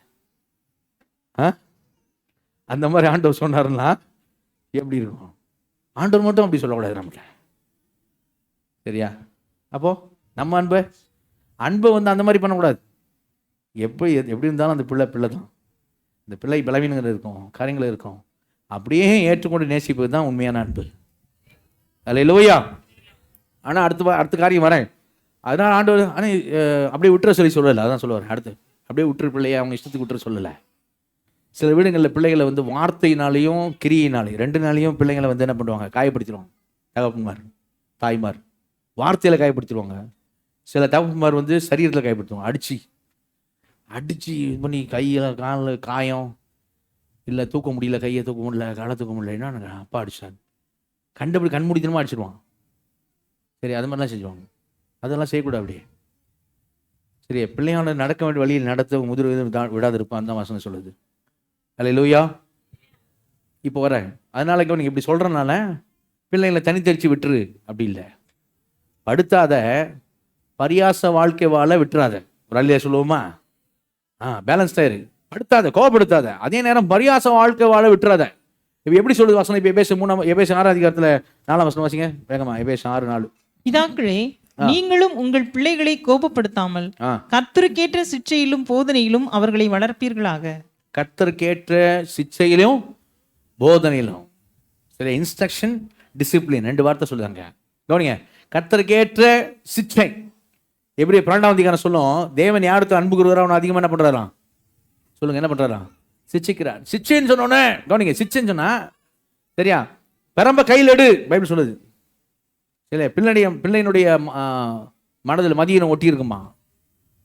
[SPEAKER 1] அந்த மாதிரி ஆண்டவர் சொன்னாருன்னா எப்படி இருக்கும்? ஆண்டவர் மட்டும் அப்படி சொல்லக்கூடாது நமக்கு. சரியா? அப்போது நம்ம அன்பை வந்து அந்த மாதிரி பண்ணக்கூடாது. எப்படி இருந்தாலும் அந்த பிள்ளை தான். இந்த பிள்ளை பலவீனங்கள் இருக்கும், காரியங்கள் இருக்கும், அப்படியே ஏற்றுக்கொண்டு நேசிப்பது தான் உண்மையான அன்பு. அல்லேலூயா. ஆனால் அடுத்த காரியம் வரேன். அதனால் ஆண்டவர் ஆனால் அப்படியே விட்டுற சொல்லலை. அதான் சொல்லுவார். அடுத்து அப்படியே விட்டுற பிள்ளையை அவங்க இஷ்டத்துக்கு விட்டுற சொல்லலை. சில வீடுகளில் பிள்ளைகளை வந்து வார்த்தையினாலையும் கிரியினாலையும் 2 நாளையும் பிள்ளைங்களை வந்து என்ன பண்ணுவாங்க, காயப்படுத்திடுவாங்க. தகப்பன்மார் தாய்மார் வார்த்தையில் காயப்படுத்திடுவாங்க. சில தகப்பன்மார் வந்து சரீரத்தில் காயப்படுத்துவாங்க. அடித்து இது பண்ணி கையில் காலில் காயம், இல்லை தூக்க முடியல, கையை தூக்க முடியல, காலை தூக்க முடியலன்னா எனக்கு அப்பா அடிச்சாங்க, கண்டபடி கண்மூடித்தனமாக அடிச்சிடுவாங்க. சரி, அது மாதிரிலாம் செஞ்சுவாங்க. அதெல்லாம் செய்யக்கூடாது. அப்படியே சரியா? பிள்ளையான நடக்க வேண்டிய வழியில் நடத்த முதிர் விடாது இருப்பான் தான் வசனம் சொல்லுது. அல்லேலூயா. இப்போ வரேன். அதனால நீங்க இப்படி சொல்றனால பிள்ளைங்களை தனித்தரிச்சு விட்டுரு அப்படி இல்லை. படுத்தாத, பரியாச வாழ்க்கை வாழ விட்டுறாத. ஒரு அல்லையா சொல்லுவோமா? பேலன்ஸ் ஆயிரு. படுத்தாத, கோபப்படுத்தாத, அதே நேரம் பரியாச வாழ்க்கை வாழ விட்டுறாத. இப்போ எப்படி சொல்லுது வசனம்? இப்போ எபேசு 6 அதிகாரத்தில் 4 வசனம் வாசிங்க வேகமா. எபேசு 6:4.
[SPEAKER 2] பிதாக்களே, நீங்களும் உங்கள் பிள்ளைகளை கோபப்படுத்தாமல் கர்த்தருக்கேற்ற சிட்சையிலும் போதனையிலும் அவர்களை வளர்ப்பீர்களாக.
[SPEAKER 1] கர்த்தருக்கேற்ற சிட்சையிலும் போதனையிலும். சரி, இன்ஸ்ட்ரக்ஷன், டிசிப்ளின் 2 வார்த்தை சொல்லுவாங்க. கவனிங்க, கர்த்தருக்கேற்ற சிட்சை. எப்படி 12ஆம் அதிகாரம் சொல்லும், தேவன் யாருக்கு அன்பு கூறுகிறாரோ அவன் அதிகமாக என்ன பண்றாராம்? சொல்லுங்க, என்ன பண்றாராம்? சிட்சிக்கிறார். சிச்சைன்னு சொன்னோன்னே கவனிங்க, சிச்சைன்னு சொன்னா சரியா, பெரம்ப கையில் எடு பைபிள் சொல்லுது. இல்லை, பிள்ளையினுடைய மனதில் மதியம் ஒட்டி இருக்குமா?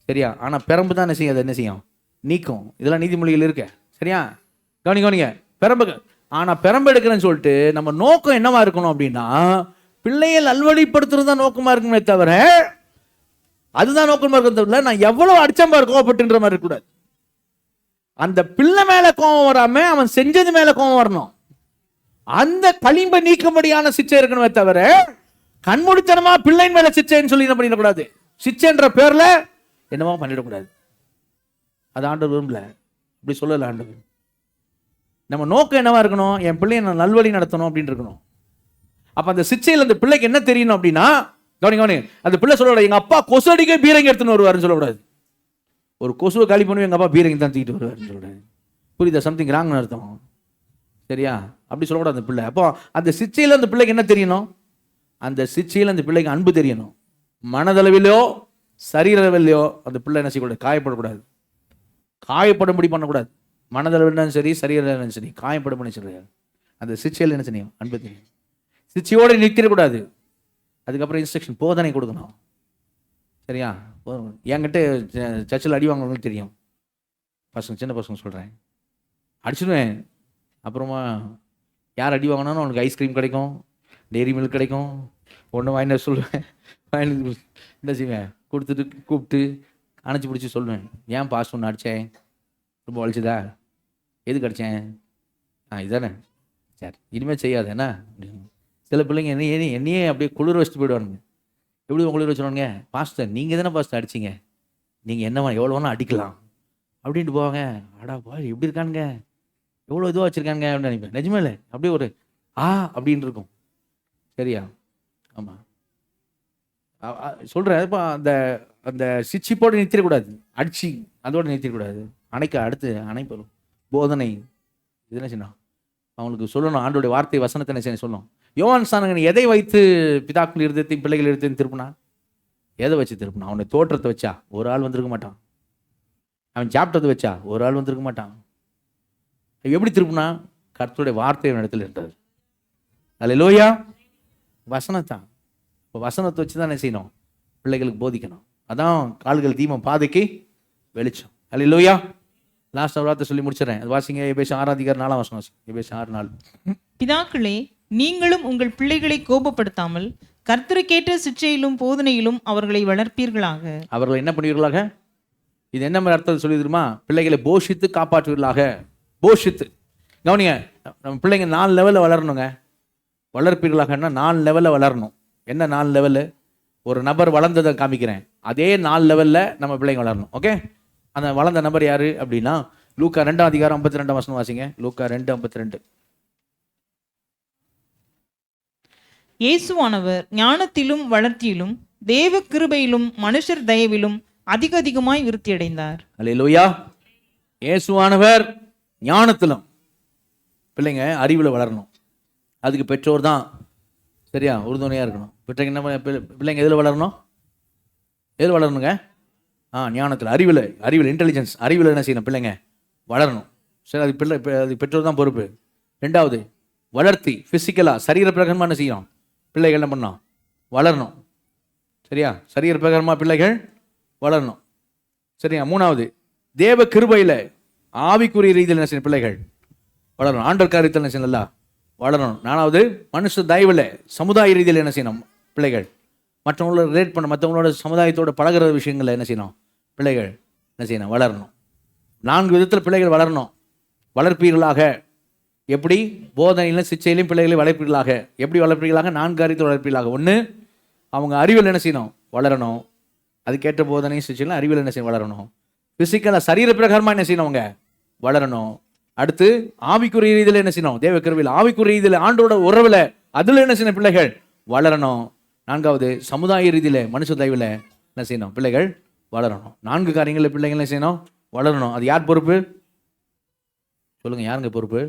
[SPEAKER 1] சரியா? ஆனால் பெரம்பு தான் என்ன செய்யும்? அதை என்ன செய்யும்? நீக்கும். இதெல்லாம் நீதிமொழிகள் இருக்க. சரியா? கவனிங்க, பெரம்பு. ஆனால் பெரம்பு எடுக்கிறேன்னு சொல்லிட்டு நம்ம நோக்கம் என்னவா இருக்கணும் அப்படின்னா, பிள்ளையை நல்வழிப்படுத்துறது தான் நோக்கமா இருக்குமே தவிர, அதுதான் நோக்கமா இருக்கிறது இல்லை நான் எவ்வளவு அடிச்சம்பா கோவப்பட்டுன்ற மாதிரி இருக்கக்கூடாது. அந்த பிள்ளை மேல கோபம் வராம அவன் செஞ்சது மேல கோபம் வரணும். அந்த களிம்பை நீக்கும்படியான சிச்சை இருக்கணுமே தவிர, கண்மூடித்தனமா பிள்ளையின் மேல சிச்சைன்னு சொல்லி என்ன பண்ணிடக்கூடாது. சிச்சைன்ற பேர்ல என்னவோ பண்ணிடக்கூடாது. அது ஆண்டவர் விரும்பல. இப்படி சொல்லல ஆண்டவர். நம்ம நோக்கம் என்னவா இருக்கணும்? என் பிள்ளையை நான் நல்வழி நடத்தணும் அப்படின்னு இருக்கணும். அப்ப அந்த சிச்சையில் அந்த பிள்ளைக்கு என்ன தெரியணும் அப்படின்னா, கவனி, அந்த பிள்ளை சொல்லக்கூடாது எங்க அப்பா கொசு அடிக்க பீரங்கி எடுத்துன்னு வருவாருன்னு சொல்லக்கூடாது. ஒரு கொசுவை காலி பண்ணுவோம் எங்க அப்பா பீரங்கி தான் தூக்கிட்டு வருவாருன்னு சொல்லக்கூடாது. புரியுதா? சம்திங் ராங்னு அர்த்தம். சரியா? அப்படி சொல்லக்கூடாது அந்த பிள்ளை. அப்போ அந்த சிச்சையில் அந்த பிள்ளைக்கு என்ன தெரியணும்? அந்த சிச்சையில் அந்த பிள்ளைக்கு அன்பு தெரியணும். மனதளவிலையோ சரீர அளவிலையோ அந்த பிள்ளை என்ன செய்யக்கூடாது? காயப்படக்கூடாது. காயப்படும்படி பண்ணக்கூடாது. மனதளவிலும் சரி, சரீரம் சரி, காயப்படும் பண்ணி சொல்றாரு. அந்த சிச்சையில் என்ன செய்யணும்? அன்பு தெரியும். சிச்சையோடு நிற்கக்கூடாது. அதுக்கப்புறம் இன்ஸ்ட்ரக்ஷன், போதனை கொடுக்கணும். சரியா? என்கிட்ட சர்ச்சில் அடி வாங்கணும்னு தெரியும். சின்ன பசங்க சொல்கிறேன், அடிச்சுடுவேன். அப்புறமா யார் அடி வாங்கினாலும் அவனுக்கு ஐஸ்கிரீம் கிடைக்கும், டெய்ரி மில்க் கிடைக்கும், ஒன்று வாங்கிட்டு சொல்லுவேன். வாங்கி என்ன செய்வேன்? கொடுத்துட்டு கூப்பிட்டு அணைச்சி பிடிச்சி சொல்லுவேன், ஏன் பாஸ் ஒன்று அடித்தேன், ரொம்ப வலிச்சுதா, எதுக்கு அடித்தேன்? இதுதானே, சரி இனிமேல் செய்யாது என்ன. சில பிள்ளைங்க என்னையே அப்படியே குளிர் வச்சுட்டு போயிடுவானுங்க. எப்படி குளிர் வச்சுருவானுங்க? பாஸ்டர் நீங்கள் தானே பாஸ்டர் அடிச்சிங்க, நீங்கள் என்னவா எவ்வளோ வேணாலும் அடிக்கலாம் அப்படின்ட்டு போவாங்க. அடா பா எப்படி இருக்கானுங்க, எவ்வளோ இதுவாக வச்சுருக்காங்க அப்படின்னு நினைப்பேன். நிஜமே இல்லை, அப்படியே ஒரு அப்படின்னு இருக்கும். சரியா? ஆமாம் சொல்கிறேன். இப்போ அந்த அந்த சிச்சிப்போடு நிறுத்திடக்கூடாது, அடிச்சு அதோடு நிறுத்திடக்கூடாது. அடுத்து அணைப்படும் போதனை இது என்ன செய்யணும்? அவங்களுக்கு சொல்லணும், ஆண்டோடைய வார்த்தை வசனத்தை என்ன செய்ய சொல்லணும். யோவான் ஸ்நானகன் எதை வைத்து பிதாக்கள் இருதயத்தையும் பிள்ளைகள் இருதயத்தையும் திருப்பினா? எதை வச்சு திருப்பினா? அவனை தோற்றத்தை வச்சா ஒரு ஆள் வந்திருக்க மாட்டான். அவன் சாப்பிட்டதை வச்சா ஒரு ஆள் வந்திருக்க மாட்டான். எப்படி திருப்பினா? கர்த்தருடைய வார்த்தை இடத்துல இருந்தது. அல்லேலூயா. வசனத்தான். இப்போ வசனத்தை வச்சு தான் என்ன செய்யணும்? பிள்ளைகளுக்கு போதிக்கணும். அதான் கால்கள் தீபம் பாதைக்கு வெளிச்சம். அல்லேலூயா. லாஸ்ட் வார்த்தை சொல்லி முடிச்சிடறேன். அது வாசிங்க, எபேசு 6 அதிகாரம் 4 வசனம். எபேசு 6:4.
[SPEAKER 2] பிதாக்களே, நீங்களும் உங்கள் பிள்ளைகளை கோபப்படுத்தாமல் கர்த்தருக்கேற்ற சிட்சையிலும் போதனையிலும் அவர்களை வளர்ப்பீர்களாக. அவர்களை என்ன பண்ணுவீர்களாக? இது என்ன மாதிரி அர்த்தம் சொல்லி தெரியுமா? பிள்ளைகளை போஷித்து காப்பாற்றுவீர்களாக. போஷித்து. கவனிங்க, நம்ம பிள்ளைங்க 4 லெவலில் வளரணுங்க. வளர்ப்பீர்களாகன்னா 4 லெவலில் வளரணும். என்ன 4 லெவலு? ஒரு நபர் வளர்ந்ததை காமிக்கிறேன். அதே 4 லெவலில் நம்ம பிள்ளைங்க வளரணும். ஓகே? அந்த வளர்ந்த நபர் யாரு அப்படின்னா, லூக்கா 2ஆம் அதிகாரம் 52 வசனம் வாசிங்க. லூக்கா 2:52. இயேசுவானவர் ஞானத்திலும் வளர்ச்சியிலும் தேவ கிருபையிலும் மனுஷர் தயவிலும் அதிகமாய் விருத்தி அடைந்தார்.
[SPEAKER 1] அல்லேலூயா. இயேசுவானவர் ஞானத்திலும், பிள்ளைங்க அறிவில் வளரணும். அதுக்கு பெற்றோர் தான் சரியா உறுதுணையாக இருக்கணும். பிள்ளைங்க என்ன பிள்ளைங்க எதில் வளரணும்? எதில் வளரணுங்க? ஞானத்தில், அறிவில் இன்டெலிஜென்ஸ், அறிவில் என்ன செய்யணும்? பிள்ளைங்க வளரணும். சரி, அது பெற்றோர் தான் பொறுப்பு. 2வது வளர்த்தி, ஃபிசிக்கலாக சரீர பிரகாரமாக என்ன செய்யணும்? பிள்ளைகள் என்ன பண்ணணும்? வளரணும். சரியா? சரீர பிரகாரமாக பிள்ளைகள் வளரணும். சரியா? 3வது தேவ கிருபையில் ஆவிக்குரிய ரீதியில் என்ன செய்யணும்? பிள்ளைகள் வளரணும். ஆண்டவர் காரியத்தில் என்ன செய்யணும்? நல்லா வளரணும். 4வது மனுஷ தயவில் சமுதாய ரீதியில் என்ன செய்யணும்? பிள்ளைகள் மற்றவங்களோட ரிலேட் பண்ண, மற்றவங்களோட சமுதாயத்தோட பழகிற விஷயங்களை என்ன செய்யணும்? பிள்ளைகள் என்ன செய்யணும்? வளரணும். 4 விதத்தில் பிள்ளைகள் வளரணும். வளர்ப்பீர்களாக. எப்படி? போதனையிலும் சிச்சையிலும் பிள்ளைகளை வளர்ப்பீர்களாக. எப்படி வளர்ப்பீர்களாக? 4 காரியத்தில் வளர்ப்பீர்களாக. 1, அவங்க அறிவில் என்ன செய்யணும்? வளரணும். அதுக்கேற்ற போதனையும் சிச்சையிலும் அறிவில் என்ன செய்யணும்? வளரணும். பிசிக்கலாக சரீர பிரகாரமாக என்ன செய்யணும்? அவங்க வளரணும். அடுத்து ஆவிக்குரிய ரீதியில் என்ன செய்யணும்? தேவ கிருபையில் ஆவிக்குரிய ரீதியில் ஆண்டோட உறவில் அதில் என்ன செய்யணும்? பிள்ளைகள் வளரணும். 4வது சமுதாய ரீதியில் மனுஷ தயவில் என்ன செய்யணும்? பிள்ளைகள் வளரணும். 4 காரியங்களில் பிள்ளைகள் என்ன செய்யணும்? வளரணும். அது யார் பொறுப்பு? சொல்லுங்க, யாருங்க பொறுப்பு?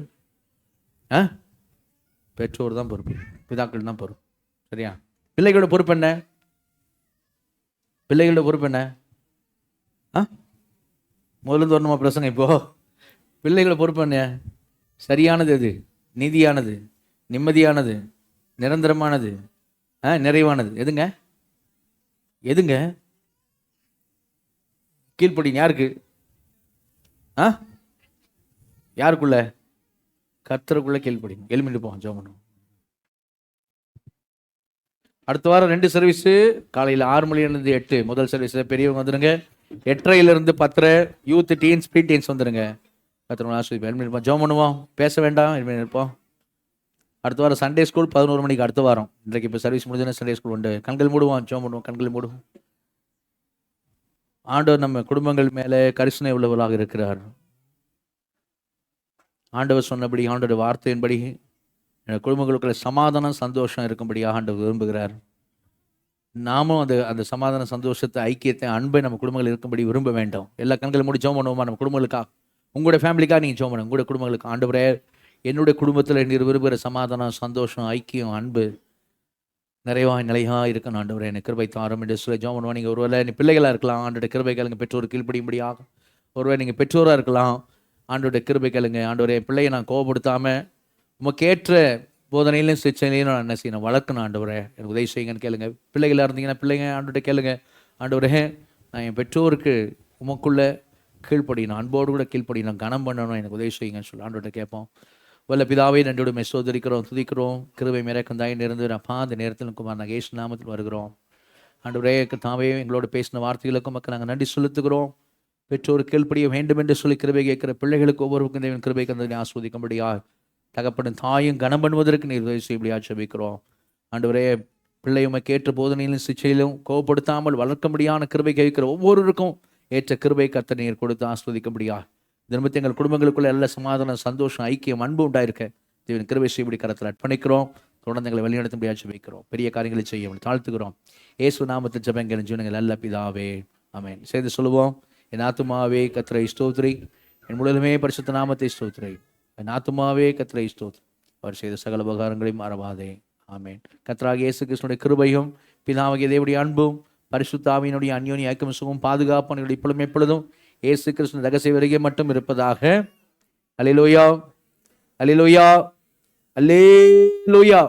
[SPEAKER 1] பெற்றோர் தான் பொறுப்பு, பிதாக்கள் தான் பொறுப்பு. சரியா? பிள்ளைகளோட பொறுப்பு என்ன? பிள்ளைகளோட பொறுப்பு என்ன? முதல்ல வரணுமா பிரசங்க? இப்போ பிள்ளைகளோட பொறுப்பு என்ன? சரியானது எது? நீதியானது, நிம்மதியானது, நிரந்தரமானது, நிறைவானது எதுங்க? எதுங்க? கீழ்ப்படிங்க. யாருக்கு? யாருக்குள்ள? கர்த்தருக்குள்ள கீழ்ப்படிங்க. எழுமிட்டு போவோம், ஜெபம் பண்ணுவோம். அடுத்த வாரம் 2 சர்வீஸ், காலையில் 6 மணிலேருந்து 8. முதல் சர்வீஸில் பெரியவங்க வந்துடுங்க. 8:30 10:30 யூத், டீன்ஸ், ப்ரீ-டீன்ஸ் வந்துடுங்க. கர்த்தர் ஆசீர்வதிப்பார். எழுமிட்டு இருப்போம், ஜெபம் பண்ணுவோம். பேச வேண்டாம், எழுமிட்டு இருப்போம். அடுத்த வாரம் சண்டே ஸ்கூல் 11 மணிக்கு. அடுத்த வாரம் இன்றைக்கு இப்போ சர்வீஸ் முடிஞ்சோன்னா சண்டே ஸ்கூல் உண்டு. கண்கள் மூடுவோம், ஜெபம் பண்ணுவோம். கண்கள் மூடுவோம். ஆண்டவர் நம்ம குடும்பங்கள் மேலே கரிசனை உள்ளவர்களாக இருக்கிறார். ஆண்டவர் சொன்னபடி, ஆண்டோட வார்த்தையின்படி குடும்பங்களுக்குள்ள சமாதானம், சந்தோஷம் இருக்கும்படியாக ஆண்டவர் விரும்புகிறார். நாமும் அந்த சமாதான சந்தோஷத்தை, ஐக்கியத்தை, அன்பை நம்ம குடும்பங்கள் இருக்கும்படி விரும்ப வேண்டும். எல்லா கண்களை மூடி ஜெபம் பண்ணுவோமா? நம்ம குடும்பங்களுக்காக, உங்களுடைய ஃபேமிலிக்காக நீங்கள் ஜெபம் பண்ணுங்க. உங்களுடைய குடும்பங்களுக்கு, ஆண்டவரே என்னுடைய குடும்பத்தில் நீர் விரும்புகிற சமாதானம், சந்தோஷம், ஐக்கியம், அன்பு நிறைவாக நிலையாக இருக்கணும். ஆண்டவரே எனக்கு கிருபை தாரும் என்று சொல்லி ஜெபம் பண்ணுவோம். நீங்கள் ஒருவேளை நீ பிள்ளைகளாக இருக்கலாம், ஆண்டோட கிருபை கேளுங்க, பெற்றோர் கீழ்ப்படியும்படியாக. ஒருவேளை நீங்கள் பெற்றோராக இருக்கலாம், ஆண்டோட கிருபை கேளுங்க. ஆண்டவரே பிள்ளையை நான் கோபப்படுத்தாமல் உமக்கேற்ற போதனையிலும் சிச்சையிலையும் நான் என்ன செய்யணும்? வளர்க்கணும். ஆண்டவரே எனக்கு உதவி செய்யுங்கன்னு கேளுங்க. பிள்ளைகளாக இருந்தீங்கன்னா பிள்ளைங்க ஆண்டோட கேளுங்க. ஆண்டவரே நான் என் பெற்றோருக்கு உமக்குள்ள கீழ்ப்படியணும், அன்போடு கூட கீழ்ப்படியணும், கனம் பண்ணணும், எனக்கு உதவி செய்யுங்கன்னு சொல்லி ஆண்டோட கேட்போம். வல்ல பிதாவே நன்றியோடு மெசோதரிக்கிறோம், துதிக்கிறோம். கிருபை மேரக்கம் தாய் நிறந்து அப்பா அந்த நேரத்தில் குமார் நகேஷ் நாமத்தில் வருகிறோம். ஆண்டவரே தாவே எங்களோட பேசின வார்த்தைகளுக்கும் மக்கள் நாங்கள் நன்றி செலுத்துகிறோம். பெற்றோர் கீழ்ப்படிய வேண்டும் என்று சொல்லி கிருபை கேட்கிற பிள்ளைகளுக்கு ஒவ்வொருவருக்கும் தேவன் கிருபை கந்தனை ஆஸ்வதிக்கும்படியா, தகப்படும் தாயும் கனம் பண்ணுவதற்கு நீர் உதவி செய்யபடியா ஜெபிக்கிறோம். ஆண்டவரே பிள்ளையுமை கேட்ட போதனையிலும் சிச்சையிலும் கோபப்படுத்தாமல் வளர்க்கும்படியான கிருபை கேட்கிற ஒவ்வொருவருக்கும் ஏற்ற கிருபை கர்த்தர் நீர் கொடுத்து ஆஸ்வதிக்கும்படியா, தினமும் எங்கள் குடும்பங்களுக்குள்ள நல்ல சமாதானம், சந்தோஷம், ஐக்கியம், அன்பு உண்டாயிருக்க தேவன் கிருபை செய்யபடி கரத்தில் அர்ப்பணிக்கிறோம். தொடர்ந்து எங்களை வழிநடத்தும்படியா ஜெபிக்கிறோம். பெரிய காரியங்களை செய்ய தாழ்த்துக்கிறோம். இயேசு நாமத்தில் ஜெபங்கள் ஜீவனங்கள் நல்ல பிதாவே, ஆமென். சேர்ந்து சொல்லுவோம். என் ஆத்துமாவே கர்த்தரை ஸ்தோத்திரி, என் முழுவதுமே பரிசுத்த நாமத்தை ஸ்தோத்திரி. என் ஆத்துமாவே கர்த்தரை ஸ்தோத்திரி, அவர் செய்த சகல உபகாரங்களையும் மறவாதே. ஆமென். கர்த்தராகிய இயேசு கிறிஸ்துவின் கிருபையும் பிதாவாகிய தேவனுடைய அன்பும் பரிசுத்த ஆவியினுடைய அந்யோன்ய ஐக்கியம் சுகமும் பாதுகாப்பு இப்பொழுதும் எப்பொழுதும் இயேசு கிறிஸ்துவின் ரகசிய வருகை மட்டும் இருப்பதாக. அல்லேலூயா, அல்லேலூயா, அல்லேலூயா.